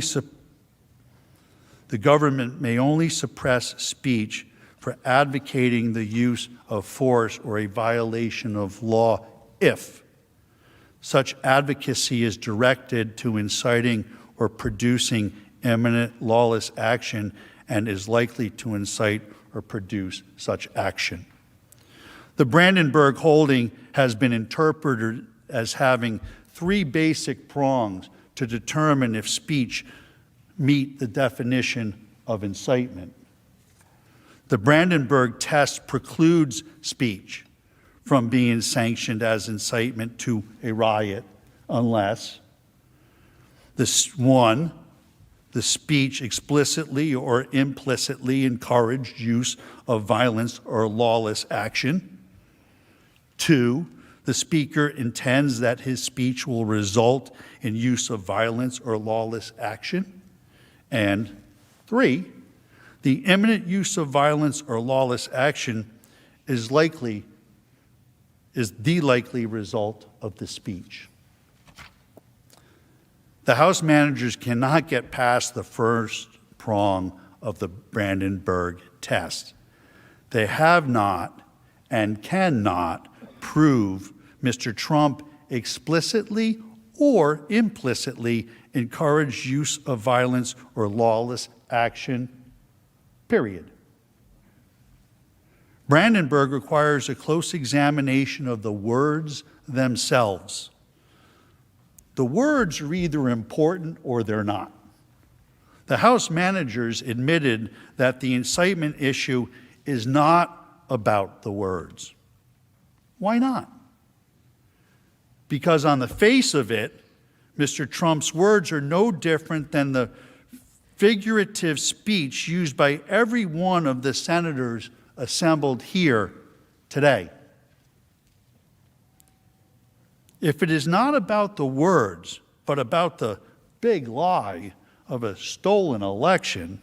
suppress speech for advocating the use of force or a violation of law if such advocacy is directed to inciting or producing imminent lawless action and is likely to incite or produce such action. The Brandenburg holding has been interpreted as having three basic prongs to determine if speech meet the definition of incitement. The Brandenburg test precludes speech from being sanctioned as incitement to a riot unless the speech explicitly or implicitly encouraged use of violence or lawless action. 2, the speaker intends that his speech will result in use of violence or lawless action. And 3, the imminent use of violence or lawless action is the likely result of the speech. The House managers cannot get past the first prong of the Brandenburg test. They have not and cannot prove Mr. Trump explicitly or implicitly encouraged use of violence or lawless action, period. Brandenburg requires a close examination of the words themselves. The words are either important or they're not. The House managers admitted that the incitement issue is not about the words. Why not? Because on the face of it, Mr. Trump's words are no different than the figurative speech used by every one of the senators assembled here today. If it is not about the words, but about the big lie of a stolen election,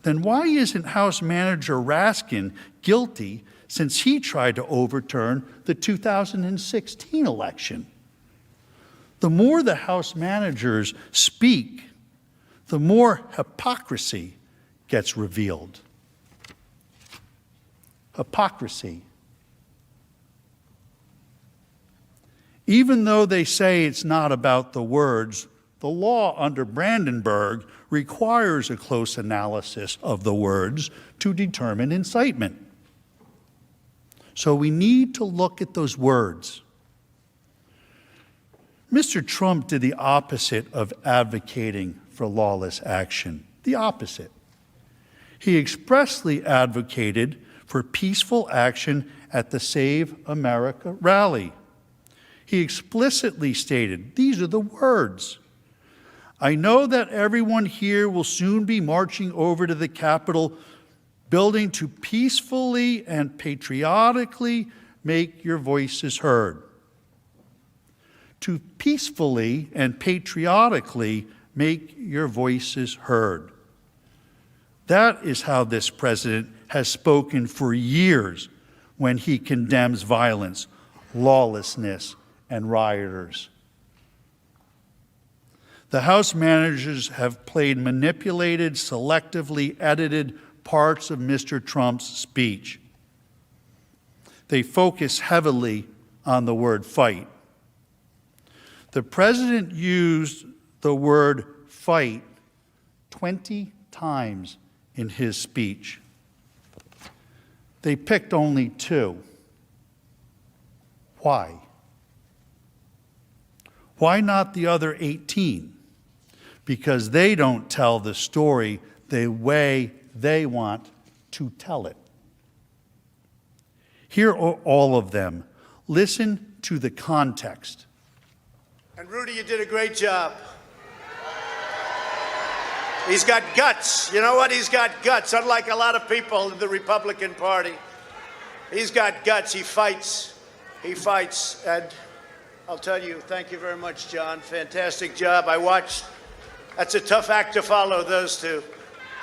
then why isn't House Manager Raskin guilty since he tried to overturn the 2016 election? The more the House managers speak, the more hypocrisy gets revealed. Hypocrisy. Even though they say it's not about the words, the law under Brandenburg requires a close analysis of the words to determine incitement. So we need to look at those words. Mr. Trump did the opposite of advocating for lawless action. The opposite. He expressly advocated for peaceful action at the Save America rally. He explicitly stated, these are the words, "I know that everyone here will soon be marching over to the Capitol building to peacefully and patriotically make your voices heard." To peacefully and patriotically make your voices heard. That is how this president has spoken for years when he condemns violence, lawlessness, and rioters. The House managers have played manipulated, selectively edited parts of Mr. Trump's speech. They focus heavily on the word fight. The president used the word fight 20 times in his speech. They picked only 2. Why? Why not the other 18? Because they don't tell the story the way they want to tell it. Here are all of them. Listen to the context. And Rudy, you did a great job. He's got guts. You know what? He's got guts, unlike a lot of people in the Republican Party. He's got guts. He fights. He fights. And I'll tell you, thank you very much, John. Fantastic job. I watched. That's a tough act to follow, those two.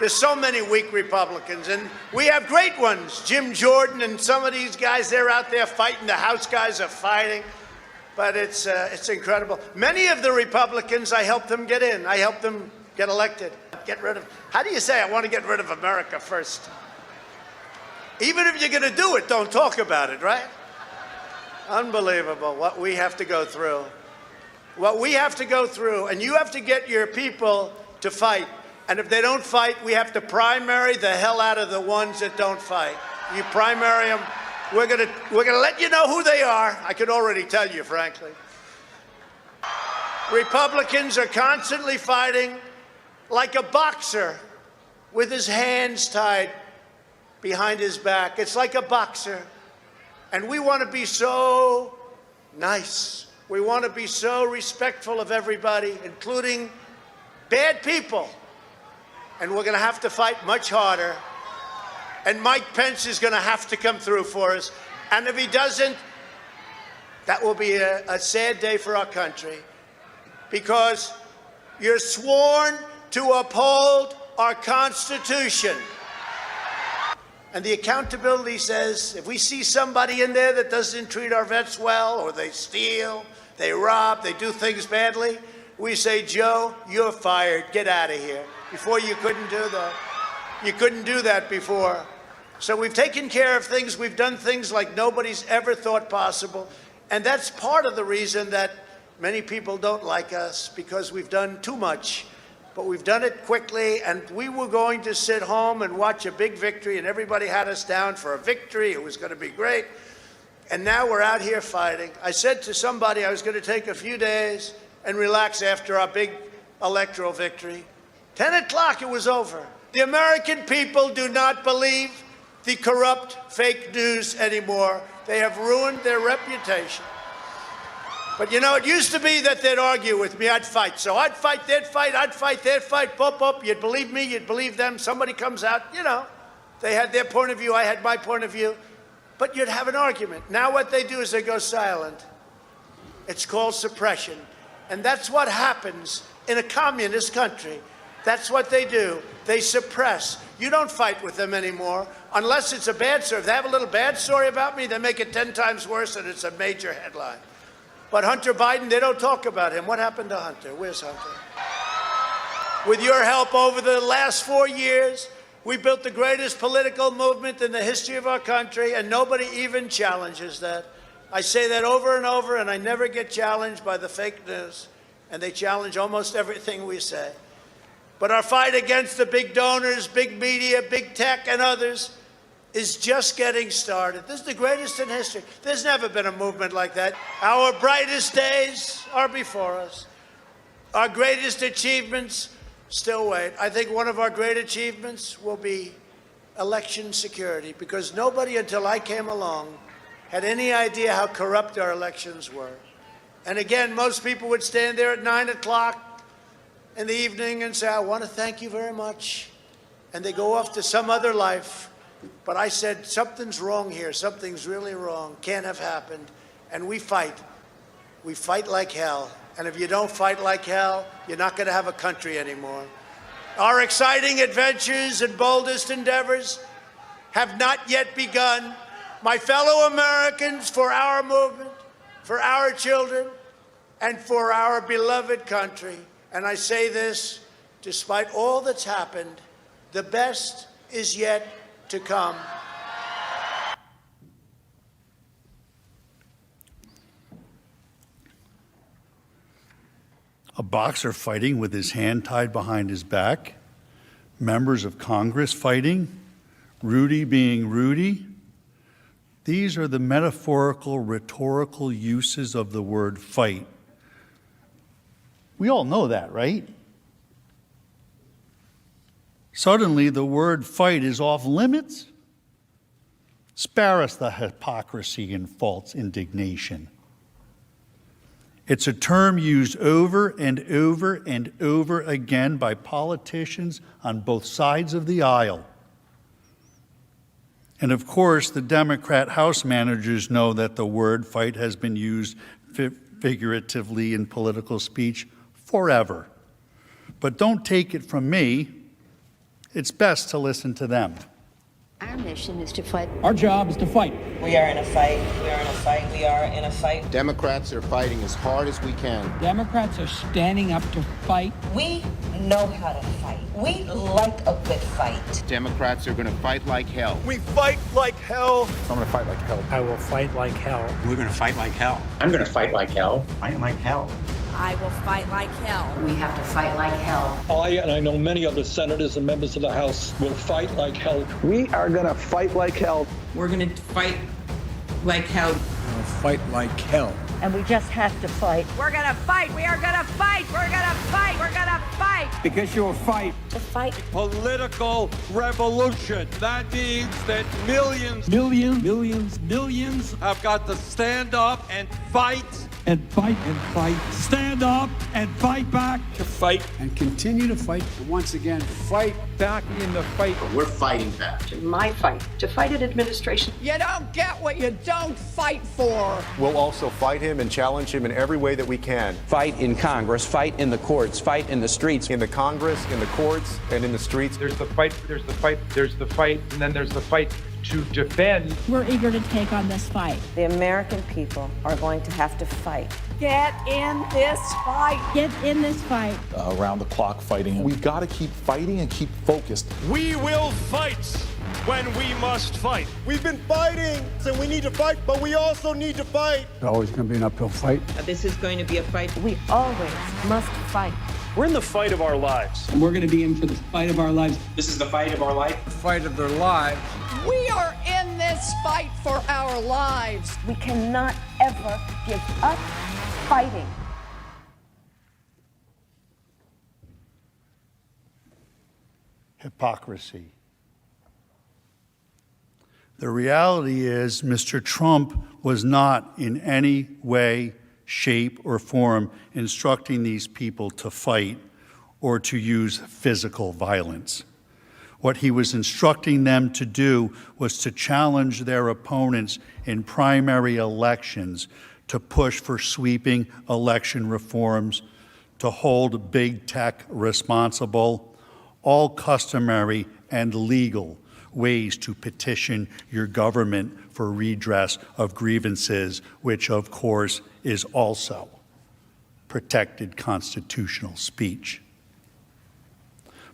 There's so many weak Republicans, and we have great ones. Jim Jordan and some of these guys, they're out there fighting. The House guys are fighting. But it's incredible. Many of the Republicans, I helped them get in. I helped them get elected. Get rid of, how do you say, I want to get rid of America first? Even if you're going to do it, don't talk about it, right? Unbelievable what we have to go through. What we have to go through, and you have to get your people to fight. And if they don't fight, we have to primary the hell out of the ones that don't fight. You primary them, we're gonna let you know who they are. I could already tell you, frankly. Republicans are constantly fighting like a boxer with his hands tied behind his back. It's like a boxer. And we want to be so nice. We want to be so respectful of everybody, including bad people. And we're going to have to fight much harder. And Mike Pence is going to have to come through for us. And if he doesn't, that will be a sad day for our country. Because you're sworn to uphold our Constitution. And the accountability says if we see somebody in there that doesn't treat our vets well, or they steal, they rob, they do things badly, we say, Joe, you're fired. Get out of here. Before you couldn't do that. You couldn't do that before. So we've taken care of things. We've done things like nobody's ever thought possible. And that's part of the reason that many people don't like us, because we've done too much. But we've done it quickly, and we were going to sit home and watch a big victory, and everybody had us down for a victory. It was going to be great. And now we're out here fighting. I said to somebody I was going to take a few days and relax after our big electoral victory. 10 o'clock, it was over. The American people do not believe the corrupt fake news anymore. They have ruined their reputation. But you know, it used to be that they'd argue with me, I'd fight. So I'd fight, they'd fight, I'd fight, they'd fight, boop, boop. You'd believe me, you'd believe them. Somebody comes out, you know, they had their point of view, I had my point of view. But you'd have an argument. Now what they do is they go silent. It's called suppression. And that's what happens in a communist country. That's what they do. They suppress. You don't fight with them anymore unless it's a bad story. If they have a little bad story about me, they make it 10 times worse and it's a major headline. But Hunter Biden, they don't talk about him. What happened to Hunter? Where's Hunter? With your help over the last 4 years, we built the greatest political movement in the history of our country, and nobody even challenges that. I say that over and over, and I never get challenged by the fake news, and they challenge almost everything we say. But our fight against the big donors, big media, big tech, and others is just getting started. This is the greatest in history. There's never been a movement like that. Our brightest days are before us. Our greatest achievements still wait. I think one of our great achievements will be election security, because nobody until I came along had any idea how corrupt our elections were. And again, most people would stand there at 9 o'clock in the evening and say, I want to thank you very much. And they go off to some other life. But I said, something's wrong here. Something's really wrong. Can't have happened. And we fight. We fight like hell. And if you don't fight like hell, you're not going to have a country anymore. Our exciting adventures and boldest endeavors have not yet begun. My fellow Americans, for our movement, for our children, and for our beloved country. And I say this, despite all that's happened, the best is yet to come. A boxer fighting with his hand tied behind his back, members of Congress fighting, Rudy being Rudy. These are the metaphorical, rhetorical uses of the word fight. We all know that, right? Suddenly, the word fight is off limits. Spare us the hypocrisy and false indignation. It's a term used over and over and over again by politicians on both sides of the aisle. And of course, the Democrat House managers know that the word fight has been used figuratively in political speech forever. But don't take it from me. It's best to listen to them. Our mission is to fight. Our job is to fight. We are in a fight. We are in a fight. We are in a fight. Democrats are fighting as hard as we can. Democrats are standing up to fight. We know how to fight. We like a good fight. Democrats are going to fight like hell. We fight like hell. I'm going to fight like hell. I will fight like hell. We're going to fight like hell. I'm going to fight like hell. Fight like hell. I will fight like hell. We have to fight like hell. I, and I know many other senators and members of the House, will fight like hell. We are going to fight like hell. We're going to fight like hell. We'll fight like hell. And we just have to fight. We're going to fight. We are going to fight. We're going to fight. We're going to fight. Because you'll fight. To fight. Political revolution. That means that millions have got to stand up and fight. And fight and fight. Stand up and fight back. To fight and continue to fight. And once again, fight back in the fight. We're fighting back. My fight. To fight an administration. You don't get what you don't fight for. We'll also fight him and challenge him in every way that we can. Fight in Congress, fight in the courts, fight in the streets. In the Congress, in the courts, and in the streets. There's the fight, and then there's the fight to defend. We're eager to take on this fight. The American people are going to have to fight. Get in this fight. Get in this fight. Around the clock fighting. We've got to keep fighting and keep focused. We will fight when we must fight. We've been fighting, and we need to fight, but we also need to fight. It's always going to be an uphill fight. This is going to be a fight. We always must fight. We're in the fight of our lives. And we're going to be in for the fight of our lives. This is the fight of our life. The fight of their lives. We are in this fight for our lives. We cannot ever give up fighting. Hypocrisy. The reality is Mr. Trump was not in any way, shape, or form instructing these people to fight or to use physical violence. What he was instructing them to do was to challenge their opponents in primary elections, to push for sweeping election reforms, to hold big tech responsible, all customary and legal ways to petition your government for redress of grievances, which of course is also protected constitutional speech.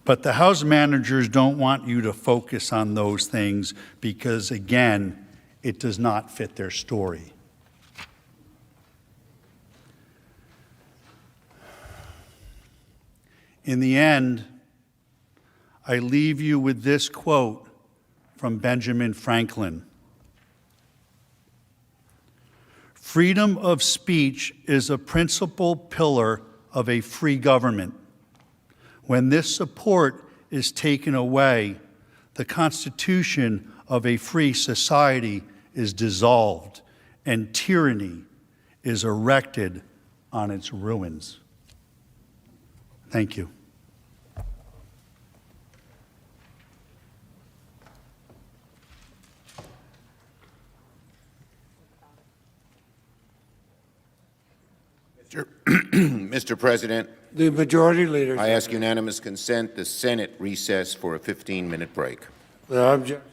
But the House managers don't want you to focus on those things because, again, it does not fit their story. In the end, I leave you with this quote from Benjamin Franklin. Freedom of speech is a principal pillar of a free government. When this support is taken away, the constitution of a free society is dissolved and tyranny is erected on its ruins. Thank you. Mr. President, The majority leader. I ask unanimous consent the Senate recess for a 15-minute break. Without objection.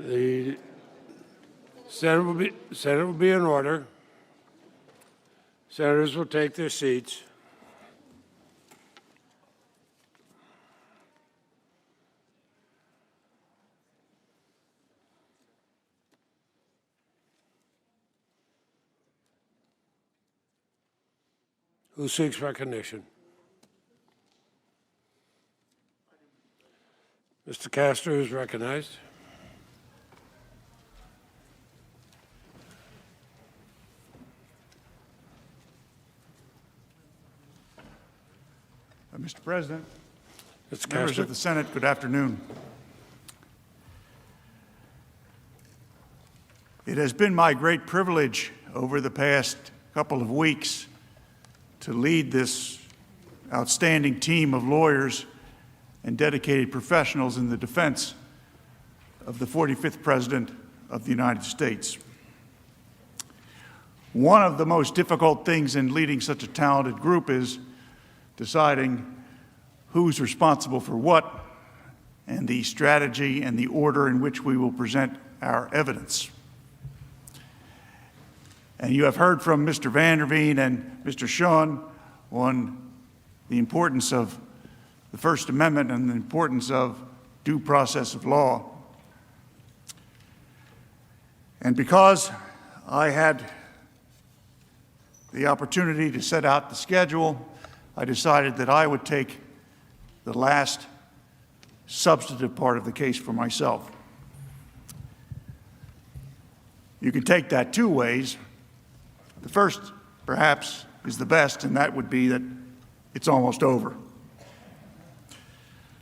The Senate will be in order. Senators will take their seats. Who seeks recognition? Mr. Castor is recognized. Mr. President, Mr. members Castor. of the Senate, good afternoon. It has been my great privilege over the past couple of weeks to lead this outstanding team of lawyers and dedicated professionals in the defense of the 45th President of the United States. One of the most difficult things in leading such a talented group is deciding who's responsible for what and the strategy and the order in which we will present our evidence. And you have heard from Mr. Van der Veen and Mr. Sean on the importance of the First Amendment and the importance of due process of law. And because I had the opportunity to set out the schedule, I decided that I would take the last substantive part of the case for myself. You can take that two ways. The first, perhaps, is the best, and that would be that it's almost over.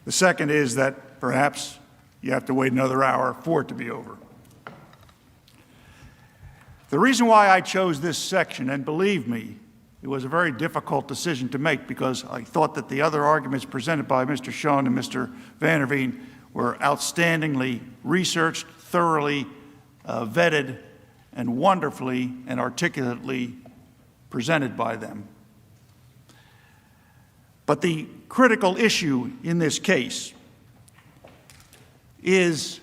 The second is that perhaps you have to wait another hour for it to be over. The reason why I chose this section, and believe me, it was a very difficult decision to make because I thought that the other arguments presented by Mr. Sean and Mr. Van der Veen were outstandingly researched, thoroughly vetted, and wonderfully and articulately presented by them. But the critical issue in this case is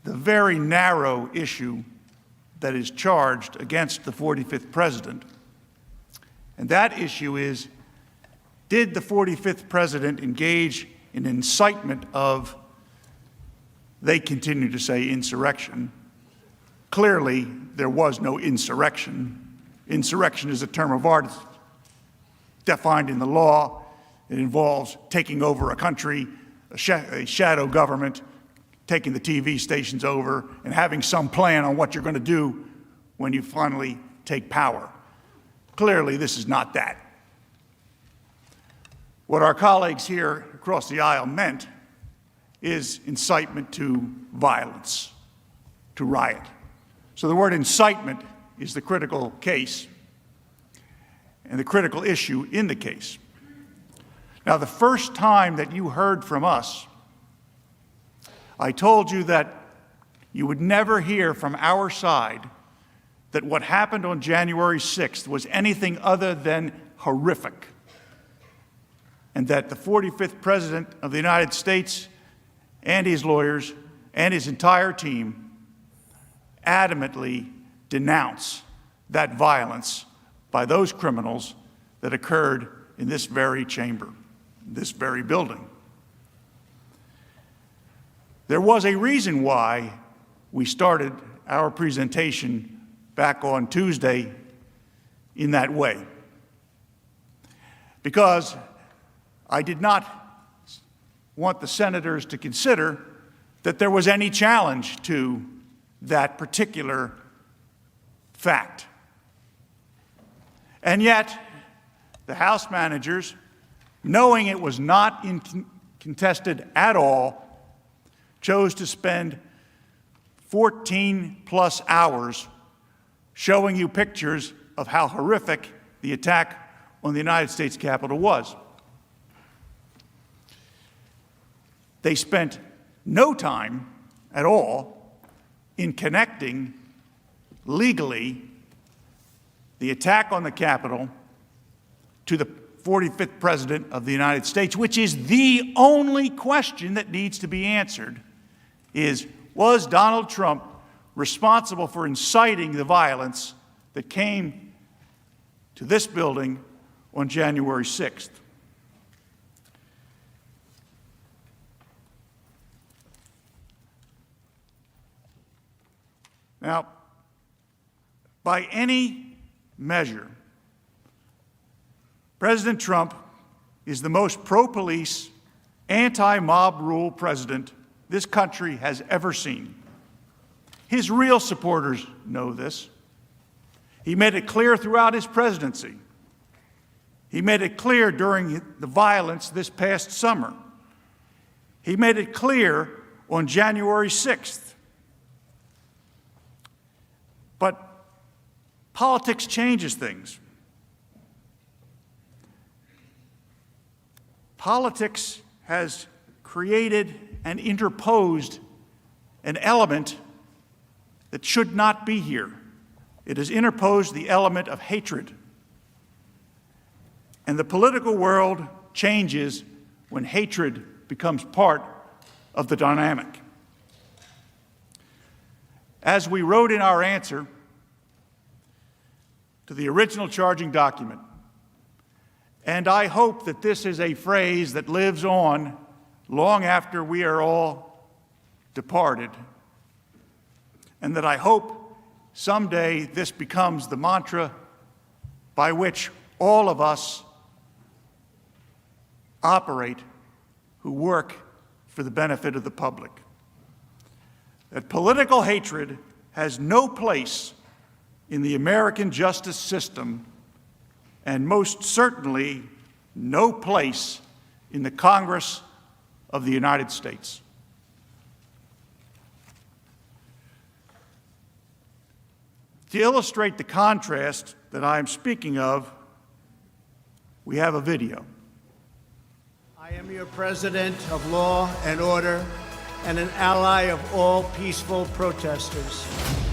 the very narrow issue that is charged against the 45th president. And that issue is, did the 45th president engage in incitement of, they continue to say, insurrection? Clearly, there was no insurrection. Insurrection is a term of art. It's defined in the law. It involves taking over a country, a shadow government, taking the TV stations over, and having some plan on what you're going to do when you finally take power. Clearly, this is not that. What our colleagues here across the aisle meant is incitement to violence, to riot. So the word incitement is the critical case and the critical issue in the case. Now, the first time that you heard from us, I told you that you would never hear from our side that what happened on January 6th was anything other than horrific, and that the 45th President of the United States and his lawyers and his entire team adamantly denounce that violence by those criminals that occurred in this very chamber, this very building. There was a reason why we started our presentation back on Tuesday in that way. Because I did not want the senators to consider that there was any challenge to that particular fact. And yet, the House managers, knowing it was not contested at all, chose to spend 14 plus hours showing you pictures of how horrific the attack on the United States Capitol was. They spent no time at all in connecting legally the attack on the Capitol to the 45th President of the United States, which is the only question that needs to be answered, is Was Donald Trump responsible for inciting the violence that came to this building on January 6th? Now, by any measure, President Trump is the most pro-police, anti-mob rule president this country has ever seen. His real supporters know this. He made it clear throughout his presidency. He made it clear during the violence this past summer. He made it clear on January 6th. But politics changes things. Politics has created and interposed an element that should not be here. It has interposed the element of hatred. And the political world changes when hatred becomes part of the dynamic. As we wrote in our answer to the original charging document, and I hope that this is a phrase that lives on long after we are all departed, and that I hope someday this becomes the mantra by which all of us operate who work for the benefit of the public. That political hatred has no place in the American justice system, and most certainly no place in the Congress of the United States. To illustrate the contrast that I am speaking of, we have a video. I am your president of law and order and an ally of all peaceful protesters.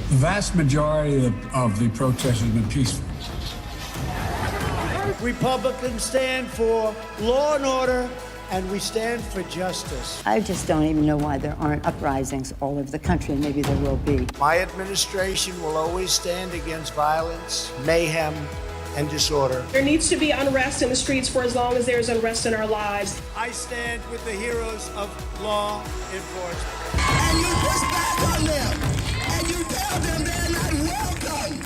The vast majority of the protest has been peaceful. Republicans stand for law and order, and we stand for justice. I just don't even know why there aren't uprisings all over the country, and maybe there will be. My administration will always stand against violence, mayhem, and disorder. There needs to be unrest in the streets for as long as there's unrest in our lives. I stand with the heroes of law enforcement. And you push back on them, and you tell them they're not welcome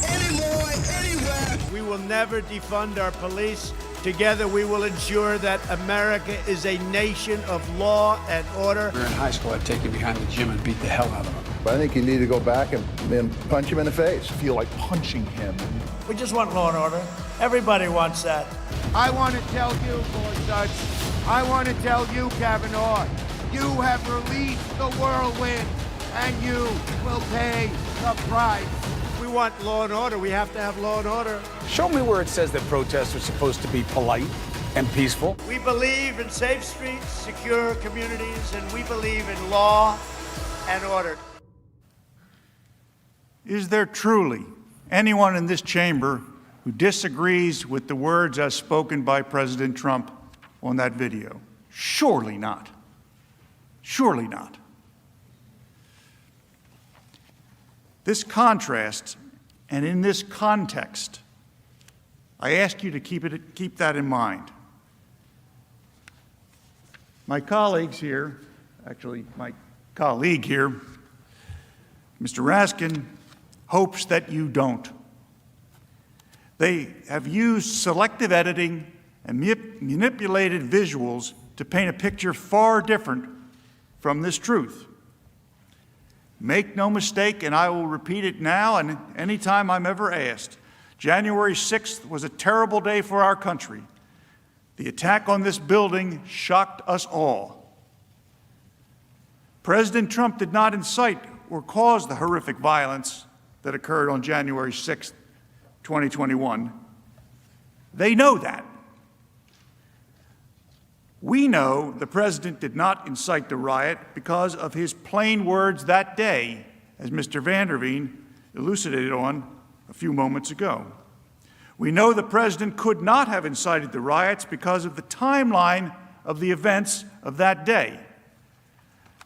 anymore, anywhere. We will never defund our police. Together we will ensure that America is a nation of law and order. We were in high school, I'd take him behind the gym and beat the hell out of him. I think you need to go back and punch him in the face. Feel like punching him. We just want law and order. Everybody wants that. I want to tell you, Gorsuch, I want to tell you, Kavanaugh, you have released the whirlwind, and you will pay the price. We want law and order. We have to have law and order. Show me where it says that protests are supposed to be polite and peaceful. We believe in safe streets, secure communities, and we believe in law and order. Is there truly anyone in this chamber who disagrees with the words as spoken by President Trump on that video? Surely not. Surely not. This contrast, and in this context, I ask you to keep that in mind. My colleagues here, actually my colleague here, Mr. Raskin, hopes that you don't. They have used selective editing and manipulated visuals to paint a picture far different from this truth. Make no mistake, and I will repeat it now and any time I'm ever asked, January 6th was a terrible day for our country. The attack on this building shocked us all. President Trump did not incite or cause the horrific violence that occurred on January 6th, 2021. They know that. We know the president did not incite the riot because of his plain words that day, as Mr. Van der Veen elucidated on a few moments ago. We know the president could not have incited the riots because of the timeline of the events of that day.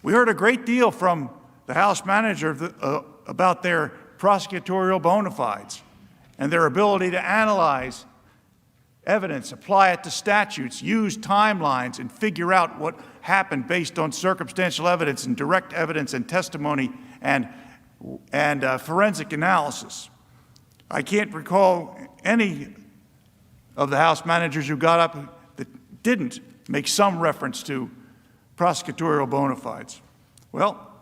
We heard a great deal from the House manager about their prosecutorial bona fides and their ability to analyze evidence, apply it to statutes, use timelines, and figure out what happened based on circumstantial evidence and direct evidence and testimony and forensic analysis. I can't recall any of the House managers who got up that didn't make some reference to prosecutorial bona fides. Well,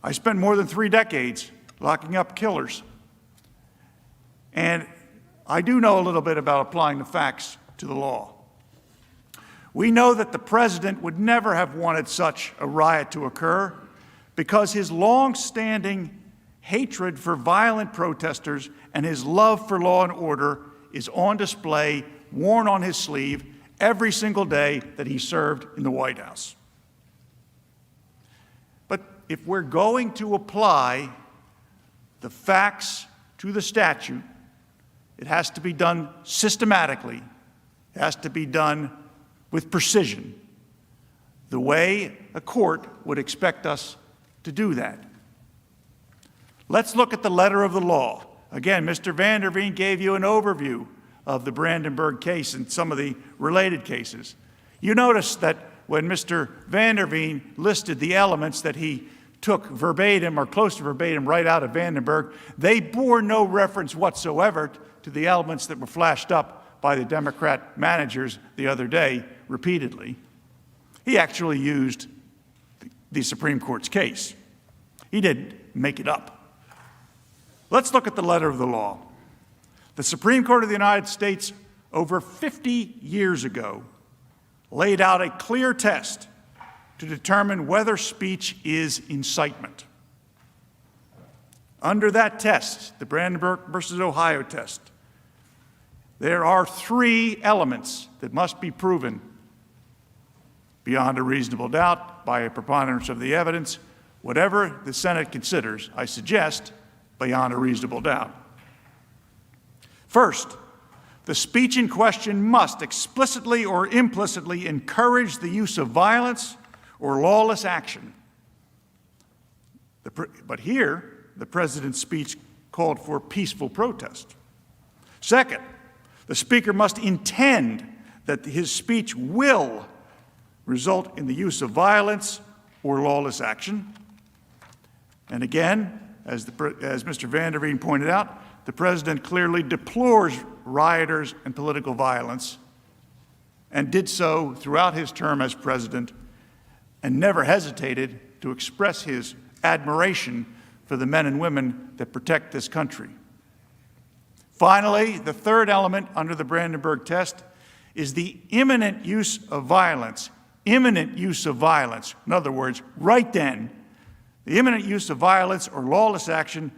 I spent more than 3 decades locking up killers, and I do know a little bit about applying the facts to the law. We know that the president would never have wanted such a riot to occur because his long-standing hatred for violent protesters and his love for law and order is on display, worn on his sleeve, every single day that he served in the White House. But if we're going to apply the facts to the statute, it has to be done systematically. It has to be done with precision, the way a court would expect us to do that. Let's look at the letter of the law. Again, Mr. Van der Veen gave you an overview of the Brandenburg case and some of the related cases. You notice that when Mr. Van der Veen listed the elements that he took verbatim or close to verbatim right out of Vandenberg, they bore no reference whatsoever to the elements that were flashed up by the Democrat managers the other day repeatedly. He actually used the Supreme Court's case. He didn't make it up. Let's look at the letter of the law. The Supreme Court of the United States, over 50 years ago, laid out a clear test to determine whether speech is incitement. Under that test, the Brandenburg versus Ohio test, there are 3 elements that must be proven beyond a reasonable doubt by a preponderance of the evidence, whatever the Senate considers, I suggest, beyond a reasonable doubt. First, the speech in question must explicitly or implicitly encourage the use of violence or lawless action. But here, the president's speech called for peaceful protest. Second, the speaker must intend that his speech will result in the use of violence or lawless action. And again, as Mr. Van der Veen pointed out, the president clearly deplores rioters and political violence and did so throughout his term as president and never hesitated to express his admiration for the men and women that protect this country. Finally, the third element under the Brandenburg test is the imminent use of violence. Imminent use of violence. In other words, right then, the imminent use of violence or lawless action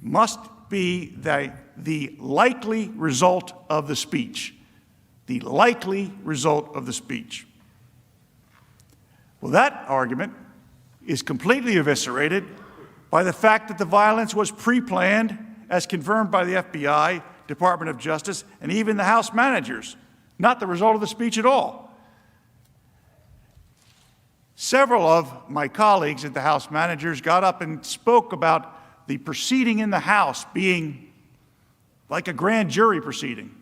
must be the likely result of the speech. The likely result of the speech. Well, that argument is completely eviscerated by the fact that the violence was pre-planned, as confirmed by the FBI, Department of Justice, and even the House managers, not the result of the speech at all. Several of my colleagues at the House managers got up and spoke about the proceeding in the House being like a grand jury proceeding.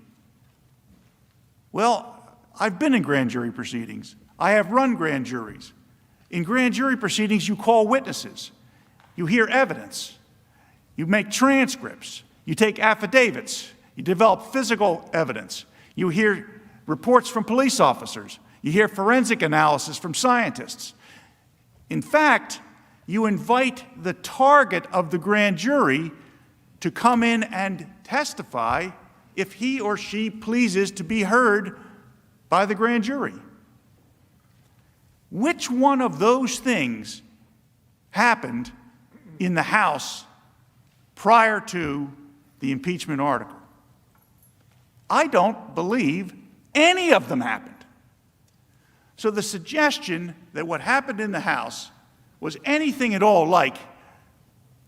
Well, I've been in grand jury proceedings. I have run grand juries. In grand jury proceedings, you call witnesses. You hear evidence. You make transcripts. You take affidavits. You develop physical evidence. You hear reports from police officers. You hear forensic analysis from scientists. In fact, you invite the target of the grand jury to come in and testify if he or she pleases to be heard by the grand jury. Which one of those things happened in the House prior to the impeachment article? I don't believe any of them happened. So the suggestion that what happened in the House was anything at all like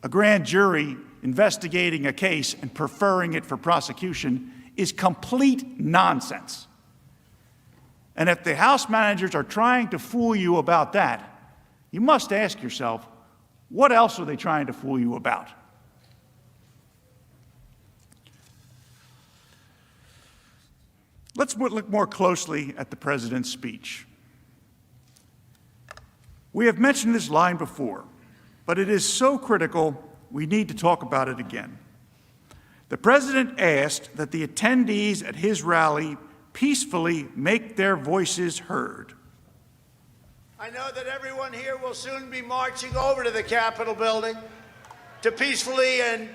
a grand jury investigating a case and preferring it for prosecution is complete nonsense. And if the House managers are trying to fool you about that, you must ask yourself, What else are they trying to fool you about? Let's look more closely at the president's speech. We have mentioned this line before, but it is so critical we need to talk about it again. The president asked that the attendees at his rally peacefully make their voices heard. I know that everyone here will soon be marching over to the Capitol building to peacefully and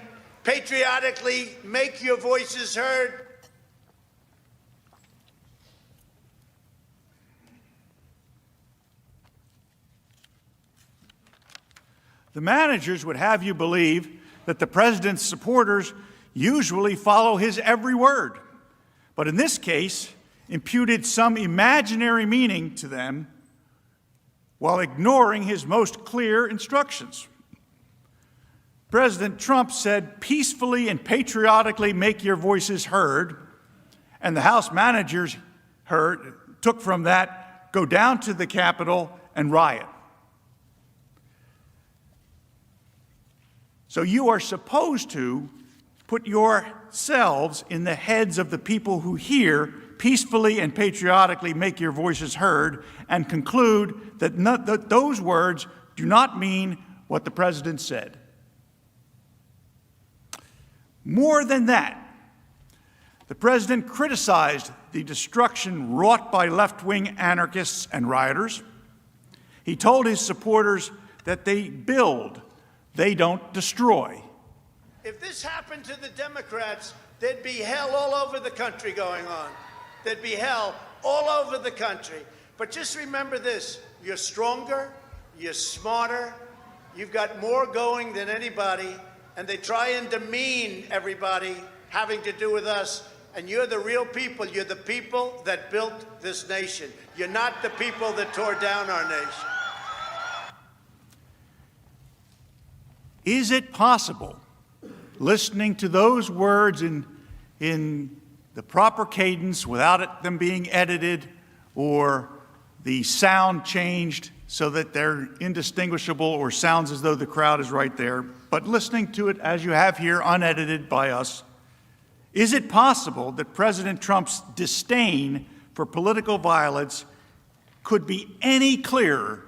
patriotically make your voices heard. The managers would have you believe that the president's supporters usually follow his every word, but in this case, imputed some imaginary meaning to them while ignoring his most clear instructions. President Trump said, peacefully and patriotically make your voices heard, and the House managers took from that, go down to the Capitol and riot. So you are supposed to put yourselves in the heads of the people who hear peacefully and patriotically make your voices heard and conclude that those words do not mean what the president said. More than that, the president criticized the destruction wrought by left-wing anarchists and rioters. He told his supporters that they build, they don't destroy. If this happened to the Democrats, there'd be hell all over the country going on. There'd be hell all over the country. But just remember this, you're stronger, you're smarter, you've got more going than anybody, and they try and demean everybody having to do with us, and you're the real people. You're the people that built this nation. You're not the people that tore down our nation. Is it possible, listening to those words in the proper cadence without them being edited or the sound changed so that they're indistinguishable or sounds as though the crowd is right there, but listening to it as you have here, unedited by us, is it possible that President Trump's disdain for political violence could be any clearer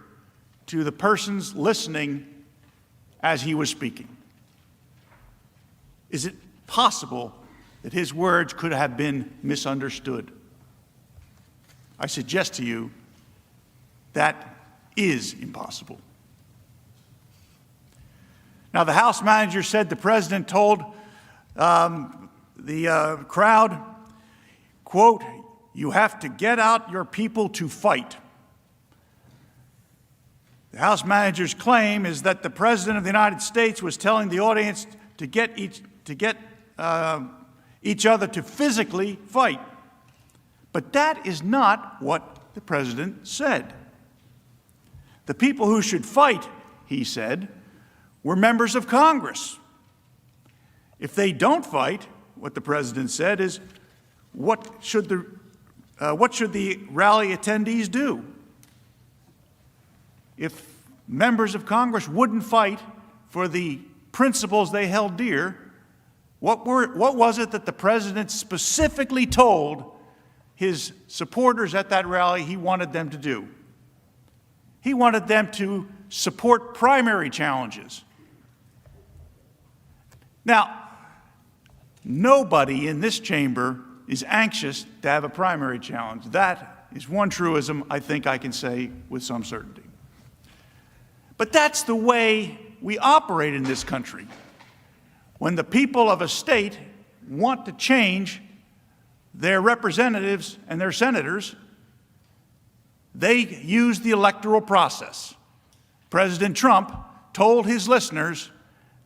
to the persons listening as he was speaking? Is it possible that his words could have been misunderstood? I suggest to you that is impossible. Now, the House manager said the president told the crowd, quote, "You have to get out your people to fight." The House manager's claim is that the President of the United States was telling the audience to get each other to physically fight. But that is not what the President said. The people who should fight, he said, were members of Congress. If they don't fight, what the President said is, what should the rally attendees do? If members of Congress wouldn't fight for the principles they held dear, what was it that the president specifically told his supporters at that rally he wanted them to do? He wanted them to support primary challenges. Now, nobody in this chamber is anxious to have a primary challenge. That is one truism I think I can say with some certainty. But that's the way we operate in this country. When the people of a state want to change their representatives and their senators, they use the electoral process. President Trump told his listeners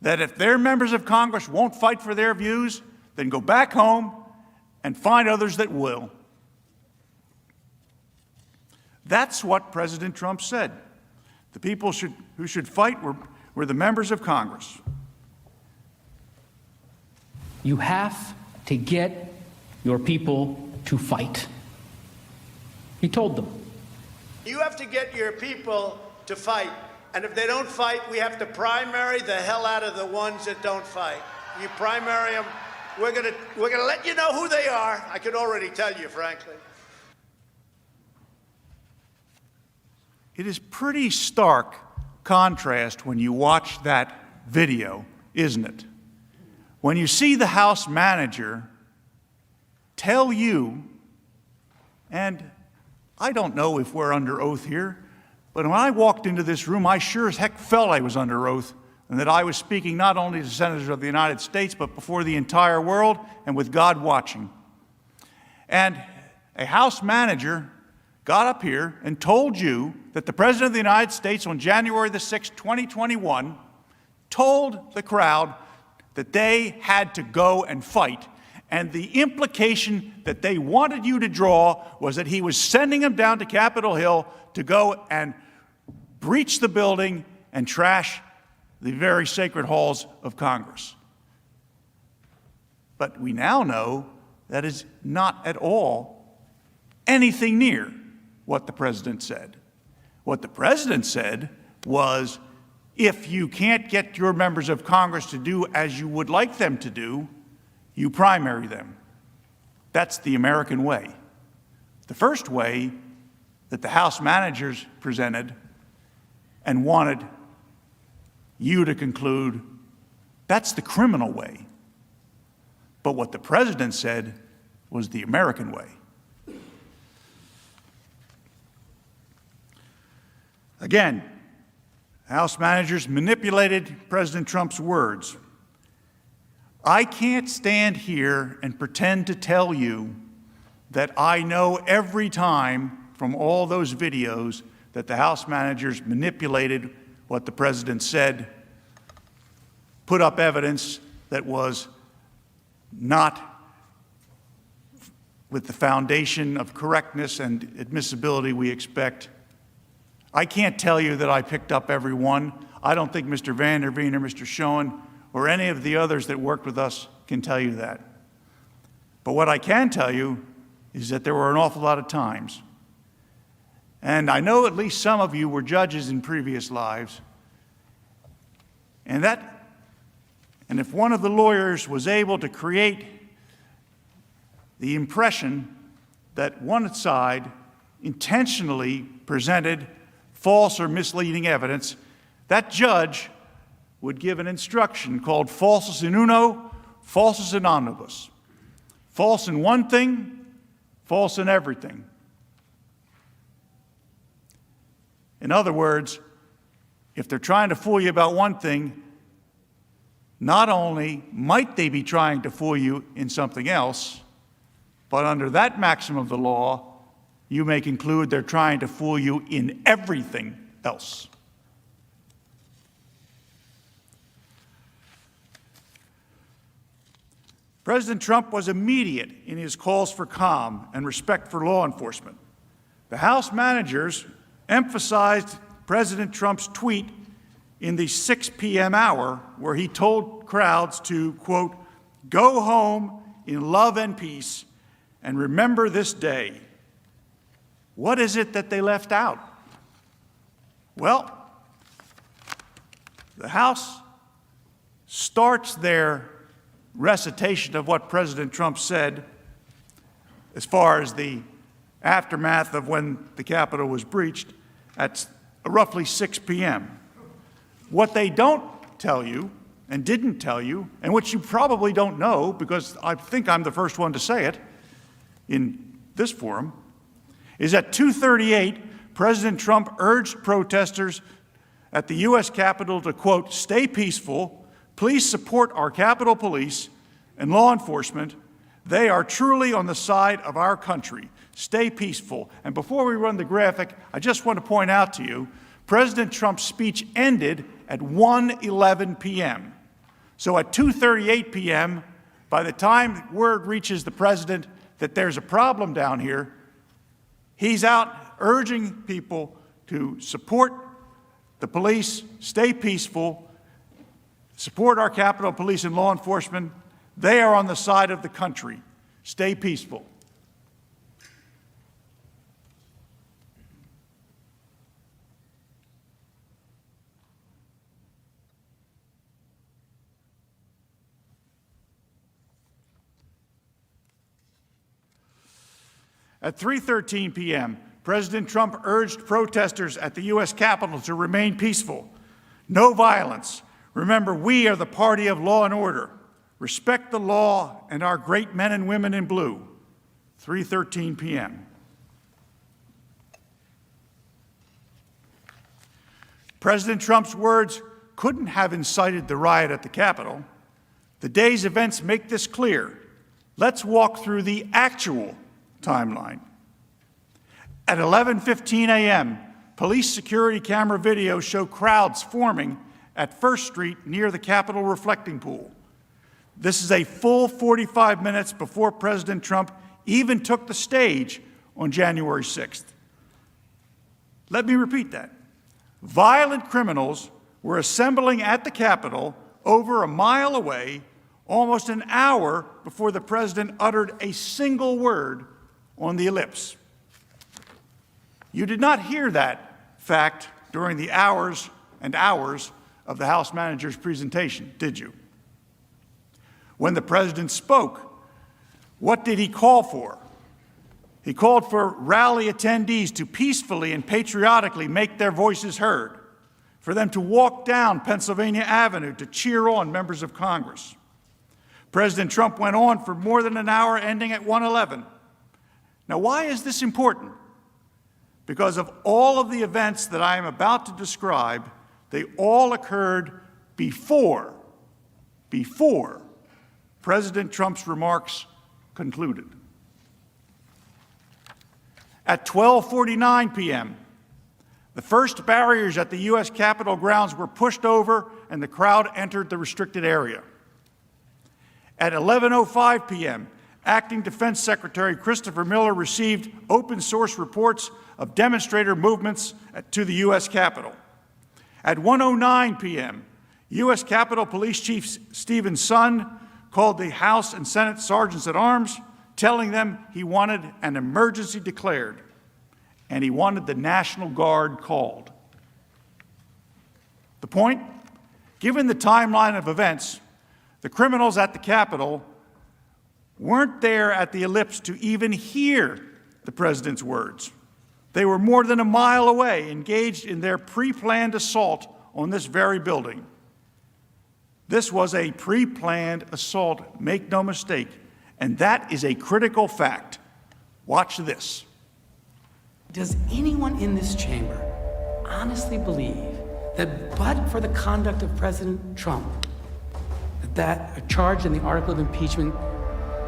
that if their members of Congress won't fight for their views, then go back home and find others that will. That's what President Trump said. The people who should fight were the members of Congress. You have to get your people to fight. He told them. You have to get your people to fight. And if they don't fight, we have to primary the hell out of the ones that don't fight. You primary them, we're gonna let you know who they are. I could already tell you, frankly. It is pretty stark contrast when you watch that video, isn't it? When you see the House manager tell you, and I don't know if we're under oath here, but when I walked into this room, I sure as heck felt I was under oath and that I was speaking not only to senators of the United States, but before the entire world and with God watching. And a House manager got up here and told you that the President of the United States on January the 6th, 2021, told the crowd that they had to go and fight. And the implication that they wanted you to draw was that he was sending them down to Capitol Hill to go and breach the building and trash the very sacred halls of Congress. But we now know that is not at all anything near what the president said. What the president said was, if you can't get your members of Congress to do as you would like them to do, you primary them. That's the American way. The first way that the House managers presented and wanted you to conclude, that's the criminal way. But what the president said was the American way. Again, House managers manipulated President Trump's words. I can't stand here and pretend to tell you that I know every time from all those videos that the House managers manipulated what the president said, put up evidence that was not with the foundation of correctness and admissibility we expect. I can't tell you that I picked up every one. I don't think Mr. Van der Veen or Mr. Schoen or any of the others that worked with us can tell you that. But what I can tell you is that there were an awful lot of times, and I know at least some of you were judges in previous lives, and if one of the lawyers was able to create the impression that one side intentionally presented false or misleading evidence, that judge would give an instruction called falsus in uno, falsus in omnibus. False in one thing, false in everything. In other words, if they're trying to fool you about one thing, not only might they be trying to fool you in something else, but under that maxim of the law, you may conclude they're trying to fool you in everything else. President Trump was immediate in his calls for calm and respect for law enforcement. The House managers emphasized President Trump's tweet in the 6 p.m. hour where he told crowds to, quote, go home in love and peace and remember this day. What is it that they left out? Well, the House starts their recitation of what President Trump said as far as the aftermath of when the Capitol was breached at roughly 6 p.m. What they don't tell you and didn't tell you, and which you probably don't know because I think I'm the first one to say it in this forum, is at 2:38, President Trump urged protesters at the U.S. Capitol to, quote, stay peaceful, please support our Capitol Police and law enforcement. They are truly on the side of our country. Stay peaceful. And before we run the graphic, I just want to point out to you, President Trump's speech ended at 1:11 p.m. So at 2:38 p.m., by the time word reaches the president that there's a problem down here, he's out urging people to support the police, stay peaceful, support our Capitol Police and law enforcement. They are on the side of the country. Stay peaceful. At 3:13 p.m., President Trump urged protesters at the U.S. Capitol to remain peaceful. No violence. Remember, we are the party of law and order. Respect the law and our great men and women in blue. 3:13 p.m. President Trump's words couldn't have incited the riot at the Capitol. The day's events make this clear. Let's walk through the actual timeline. At 11:15 a.m., police security camera videos show crowds forming at First Street near the Capitol reflecting pool. This is a full 45 minutes before President Trump even took the stage on January 6th. Let me repeat that. Violent criminals were assembling at the Capitol over a mile away almost an hour before the president uttered a single word on the ellipse. You did not hear that fact during the hours and hours of the House manager's presentation, did you? When the president spoke, what did he call for? He called for rally attendees to peacefully and patriotically make their voices heard, for them to walk down Pennsylvania Avenue to cheer on members of Congress. President Trump went on for more than an hour, ending at 1:11. Now, why is this important? Because of all of the events that I am about to describe, they all occurred before President Trump's remarks concluded. At 12:49 p.m., the first barriers at the U.S. Capitol grounds were pushed over and the crowd entered the restricted area. At 11:05 p.m., Acting Defense Secretary Christopher Miller received open source reports of demonstrator movements to the U.S. Capitol. At 1:09 p.m., U.S. Capitol Police Chief Stephen Sund called the House and Senate Sergeants at Arms, telling them he wanted an emergency declared and he wanted the National Guard called. The point? Given the timeline of events, the criminals at the Capitol weren't there at the ellipse to even hear the president's words. They were more than a mile away, engaged in their pre-planned assault on this very building. This was a pre-planned assault, make no mistake, and that is a critical fact. Watch this. Does anyone in this chamber honestly believe that but for the conduct of President Trump, that a charge in the article of impeachment,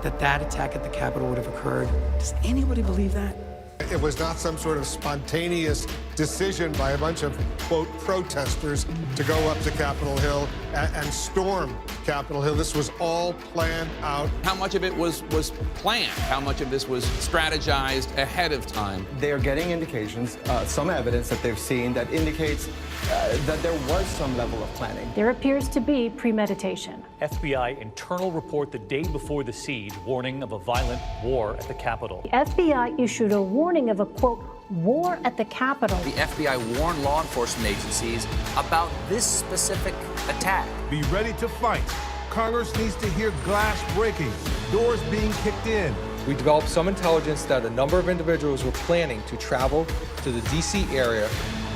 that attack at the Capitol would have occurred? Does anybody believe that? It was not some sort of spontaneous decision by a bunch of, quote, protesters to go up to Capitol Hill and storm Capitol Hill. This was all planned out. How much of it was planned? How much of this was strategized ahead of time? They are getting indications, some evidence that they've seen that indicates that there was some level of planning. There appears to be premeditation. FBI internal report the day before the siege, warning of a violent war at the Capitol. The FBI issued a warning of a, quote, war at the Capitol. The FBI warned law enforcement agencies about this specific attack. Be ready to fight. Congress needs to hear glass breaking, doors being kicked in. We developed some intelligence that a number of individuals were planning to travel to the D.C. area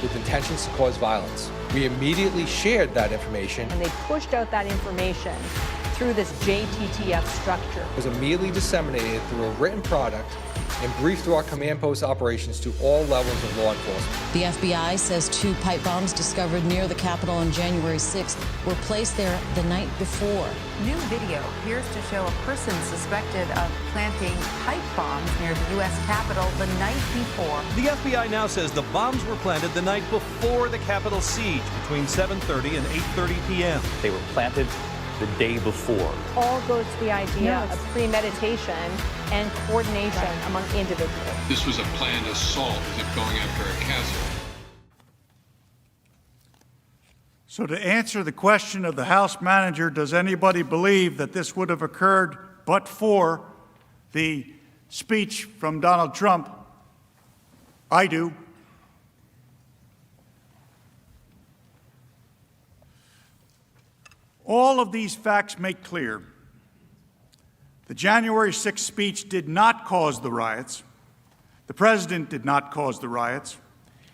with intentions to cause violence. We immediately shared that information. And they pushed out that information through this JTTF structure. It was immediately disseminated through a written product and briefed through our command post operations to all levels of law enforcement. The FBI says 2 pipe bombs discovered near the Capitol on January 6th were placed there the night before. New video appears to show a person suspected of planting pipe bombs near the U.S. Capitol the night before. The FBI now says the bombs were planted the night before the Capitol siege between 7:30 and 8:30 p.m. They were planted the day before. All goes to the idea of premeditation and coordination among individuals. This was a planned assault going after a castle. So to answer the question of the House manager, does anybody believe that this would have occurred but for the speech from Donald Trump? I do. All of these facts make clear the January 6th speech did not cause the riots. The president did not cause the riots.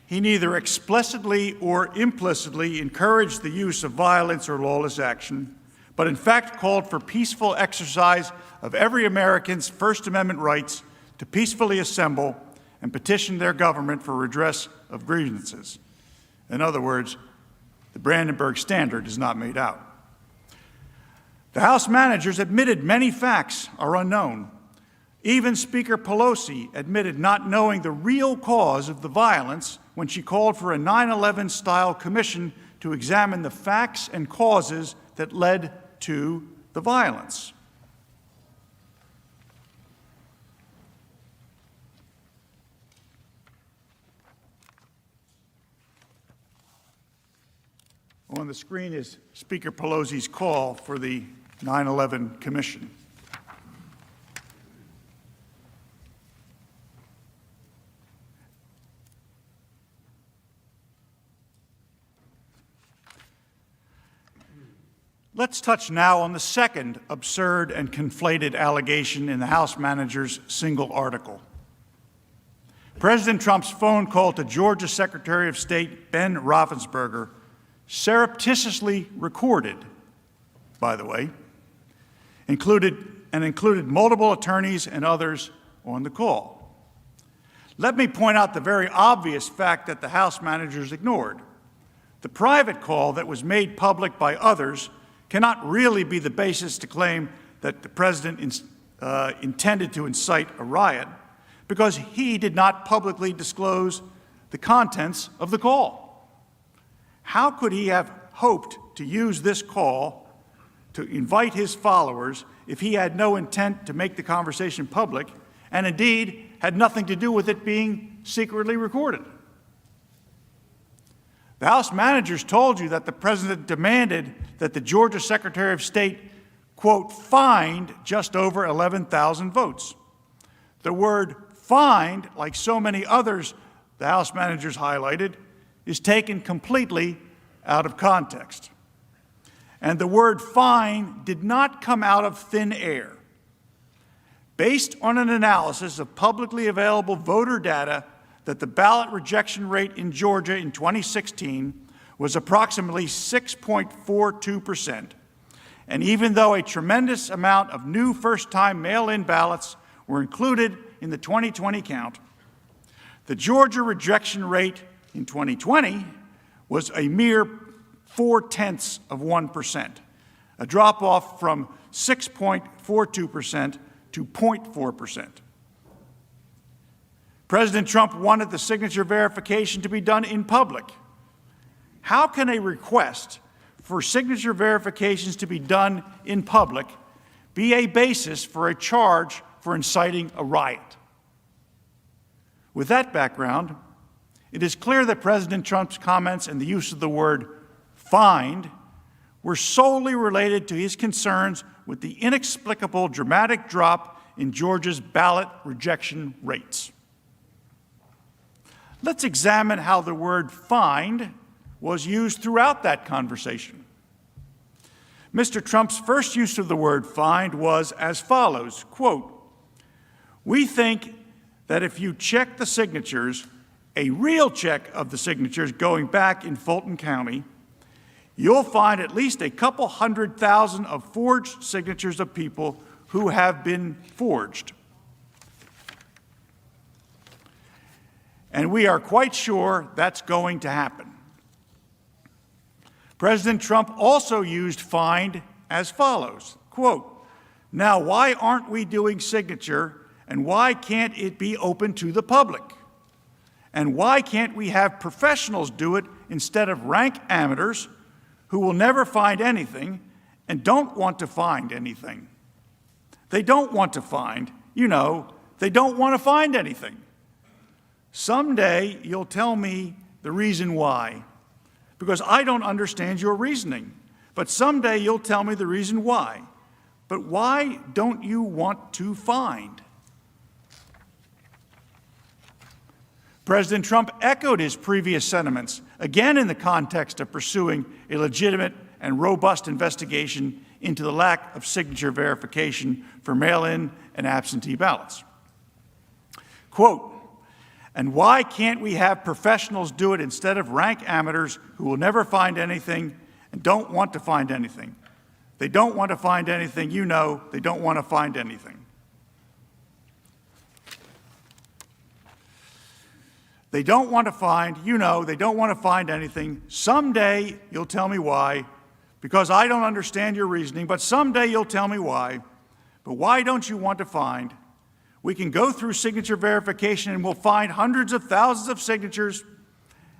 He neither explicitly or implicitly encouraged the use of violence or lawless action, but in fact called for peaceful exercise of every American's First Amendment rights to peacefully assemble and petition their government for redress of grievances. In other words, the Brandenburg Standard is not made out. The House managers admitted many facts are unknown. Even Speaker Pelosi admitted not knowing the real cause of the violence when she called for a 9/11-style commission to examine the facts and causes that led to the violence. On the screen is Speaker Pelosi's call for the 9/11 Commission. Let's touch now on the second absurd and conflated allegation in the House manager's single article. President Trump's phone call to Georgia Secretary of State Ben Roethlisberger, surreptitiously recorded, by the way, included multiple attorneys and others on the call. Let me point out the very obvious fact that the House managers ignored. The private call that was made public by others cannot really be the basis to claim that the president intended to incite a riot, because he did not publicly disclose the contents of the call. How could he have hoped to use this call to invite his followers if he had no intent to make the conversation public and indeed had nothing to do with it being secretly recorded? The House managers told you that the president demanded that the Georgia Secretary of State, quote, find just over 11,000 votes. The word find, like so many others the House managers highlighted, is taken completely out of context. And the word find did not come out of thin air. Based on an analysis of publicly available voter data that the ballot rejection rate in Georgia in 2016 was approximately 6.42%. And even though a tremendous amount of new first-time mail-in ballots were included in the 2020 count, the Georgia rejection rate in 2020 was a mere 0.4%, a drop-off from 6.42% to 0.4%. President Trump wanted the signature verification to be done in public. How can a request for signature verifications to be done in public be a basis for a charge for inciting a riot? With that background, it is clear that President Trump's comments and the use of the word find were solely related to his concerns with the inexplicable dramatic drop in Georgia's ballot rejection rates. Let's examine how the word find was used throughout that conversation. Mr. Trump's first use of the word find was as follows, quote, we think that if you check the signatures, a real check of the signatures going back in Fulton County, you'll find at least a couple 100,000 of forged signatures of people who have been forged. And we are quite sure that's going to happen. President Trump also used find as follows, quote, now why aren't we doing signature and why can't it be open to the public? And why can't we have professionals do it instead of rank amateurs who will never find anything and don't want to find anything? They don't want to find, they don't want to find anything. Someday you'll tell me the reason why, because I don't understand your reasoning. But someday you'll tell me the reason why. But why don't you want to find? President Trump echoed his previous sentiments, again in the context of pursuing a legitimate and robust investigation into the lack of signature verification for mail-in and absentee ballots. Quote, And why can't we have professionals do it instead of rank amateurs who will never find anything and don't want to find anything? They don't want to find anything, you know, they don't want to find anything. They don't want to find, you know, they don't want to find anything. Someday you'll tell me why, because I don't understand your reasoning, but someday you'll tell me why. But why don't you want to find? We can go through signature verification and we'll find hundreds of thousands of signatures,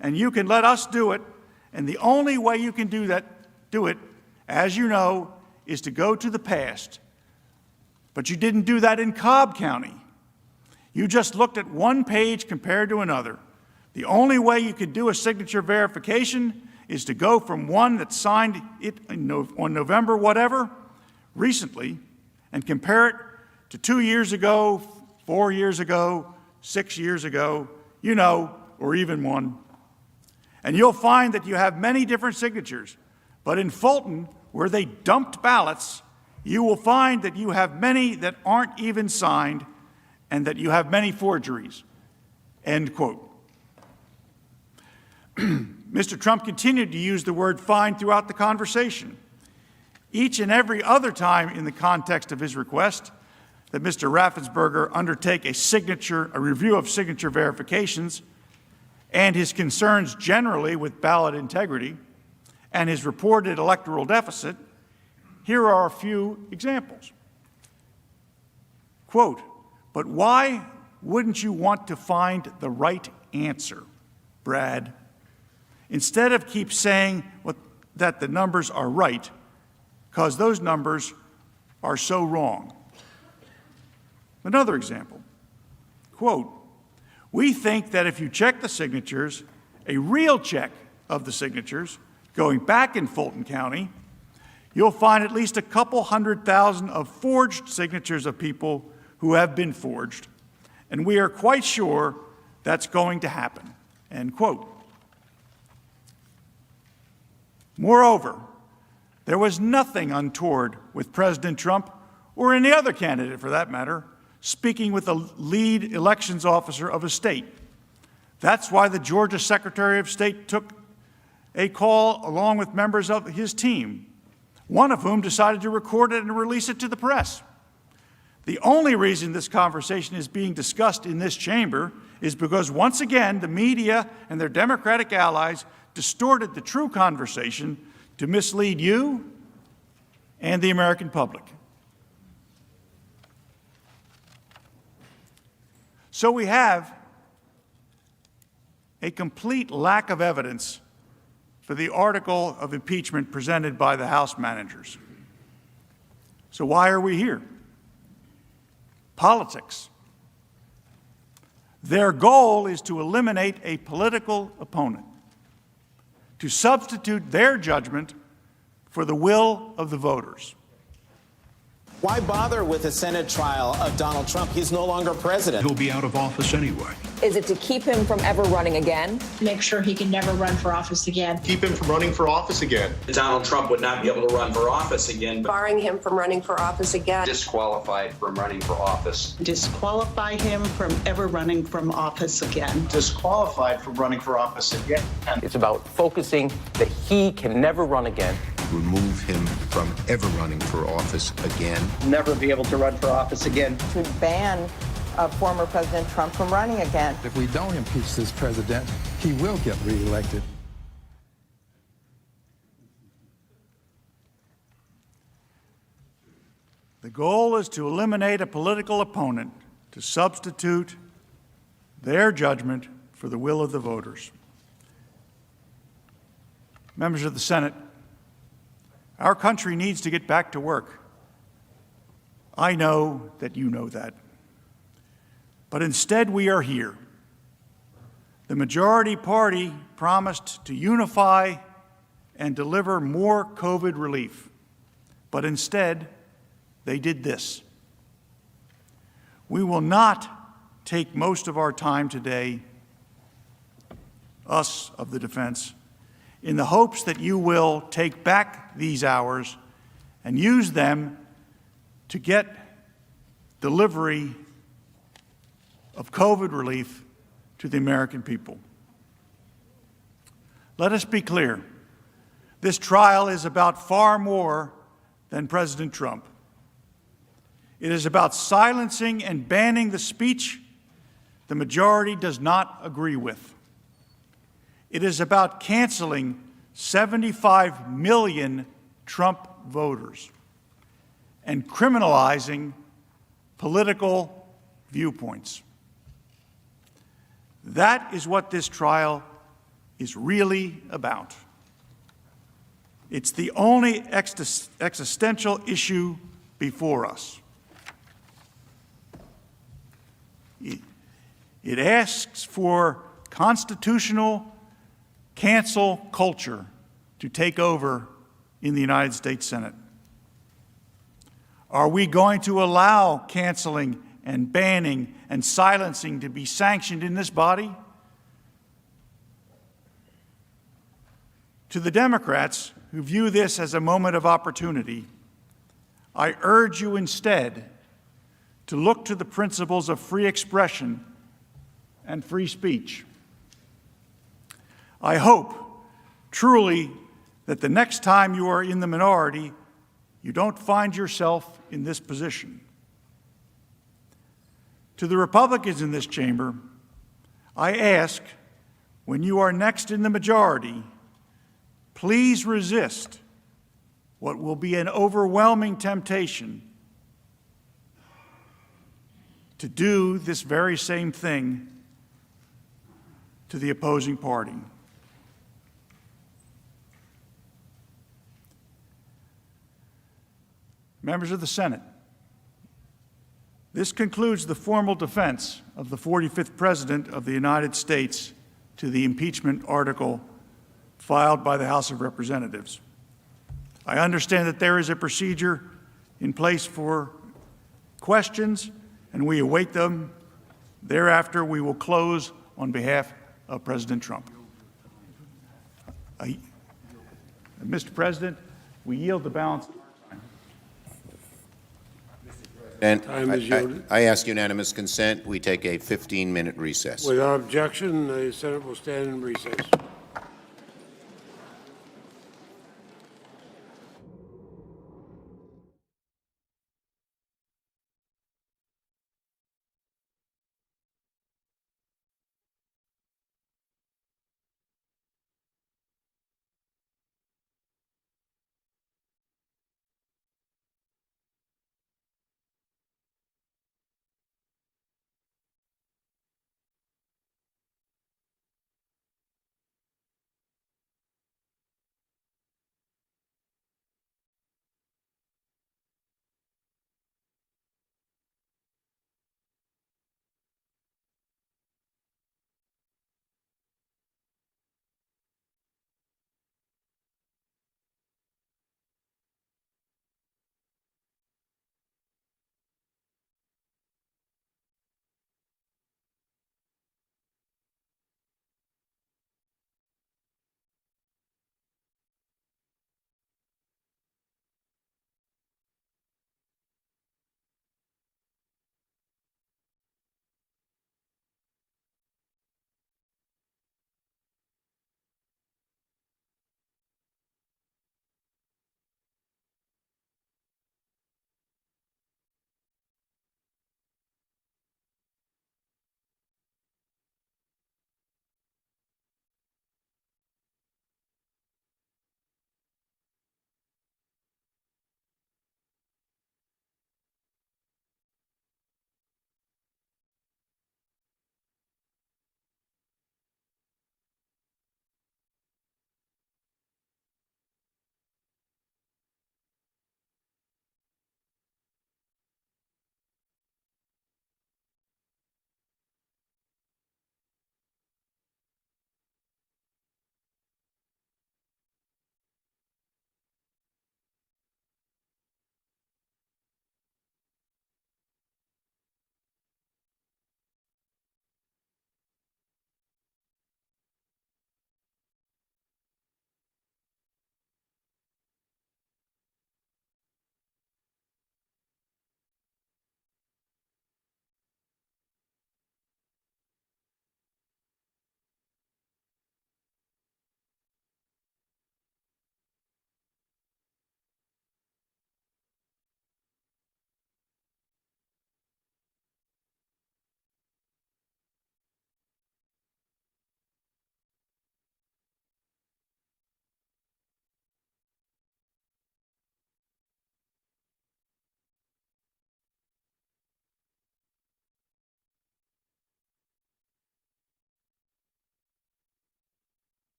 and you can let us do it. And the only way you can do it, as you know, is to go to the past. But you didn't do that in Cobb County. You just looked at one page compared to another. The only way you could do a signature verification is to go from one that signed it on November whatever, recently, and compare it to 2 years ago, 4 years ago, 6 years ago, you know, or even one. And you'll find that you have many different signatures. But in Fulton, where they dumped ballots, you will find that you have many that aren't even signed and that you have many forgeries. End quote. Mr. Trump continued to use the word find throughout the conversation. Each and every other time in the context of his request that Mr. Raffensperger undertake a review of signature verifications and his concerns generally with ballot integrity and his reported electoral deficit, here are a few examples. Quote, but why wouldn't you want to find the right answer, Brad? Instead of keep saying that the numbers are right, because those numbers are so wrong. Another example, quote, we think that if you check the signatures, a real check of the signatures, going back in Fulton County, you'll find at least a couple 100,000 of forged signatures of people who have been forged, and we are quite sure that's going to happen, end quote. Moreover, there was nothing untoward with President Trump, or any other candidate for that matter, speaking with the lead elections officer of a state. That's why the Georgia Secretary of State took a call along with members of his team, one of whom decided to record it and release it to the press. The only reason this conversation is being discussed in this chamber is because, once again, the media and their Democratic allies distorted the true conversation to mislead you and the American public. So we have a complete lack of evidence for the article of impeachment presented by the House managers. So why are we here? Politics. Their goal is to eliminate a political opponent, to substitute their judgment for the will of the voters. Why bother with a Senate trial of Donald Trump? He's no longer president. He'll be out of office anyway. Is it to keep him from ever running again? Make sure he can never run for office again. Keep him from running for office again. Donald Trump would not be able to run for office again. Barring him from running for office again. Disqualified from running for office. Disqualify him from ever running from office again. Disqualified from running for office again. It's about focusing that he can never run again. Remove him from ever running for office again. Never be able to run for office again. To ban former President Trump from running again. If we don't impeach this president, he will get reelected. The goal is to eliminate a political opponent, to substitute their judgment for the will of the voters. Members of the Senate, our country needs to get back to work. I know that you know that. But instead, we are here. The majority party promised to unify and deliver more COVID relief. But instead, they did this. We will not take most of our time today, us of the defense, in the hopes that you will take back these hours and use them to get delivery of COVID relief to the American people. Let us be clear. This trial is about far more than President Trump. It is about silencing and banning the speech the majority does not agree with. It is about canceling 75 million Trump voters and criminalizing political viewpoints. That is what this trial is really about. It's the only existential issue before us. It asks for constitutional cancel culture to take over in the United States Senate. Are we going to allow canceling and banning and silencing to be sanctioned in this body? To the Democrats who view this as a moment of opportunity, I urge you instead to look to the principles of free expression and free speech. I hope, truly, that the next time you are in the minority, you don't find yourself in this position. To the Republicans in this chamber, I ask, when you are next in the majority, please resist what will be an overwhelming temptation to do this very same thing to the opposing party. Members of the Senate, this concludes the formal defense of the 45th President of the United States to the impeachment article filed by the House of Representatives. I understand that there is a procedure in place for questions, and we await them. Thereafter, we will close on behalf of President Trump. Mr. President, we yield the balance of our time. And I ask unanimous consent. We take a 15-minute recess. Without objection, the Senate will stand in recess.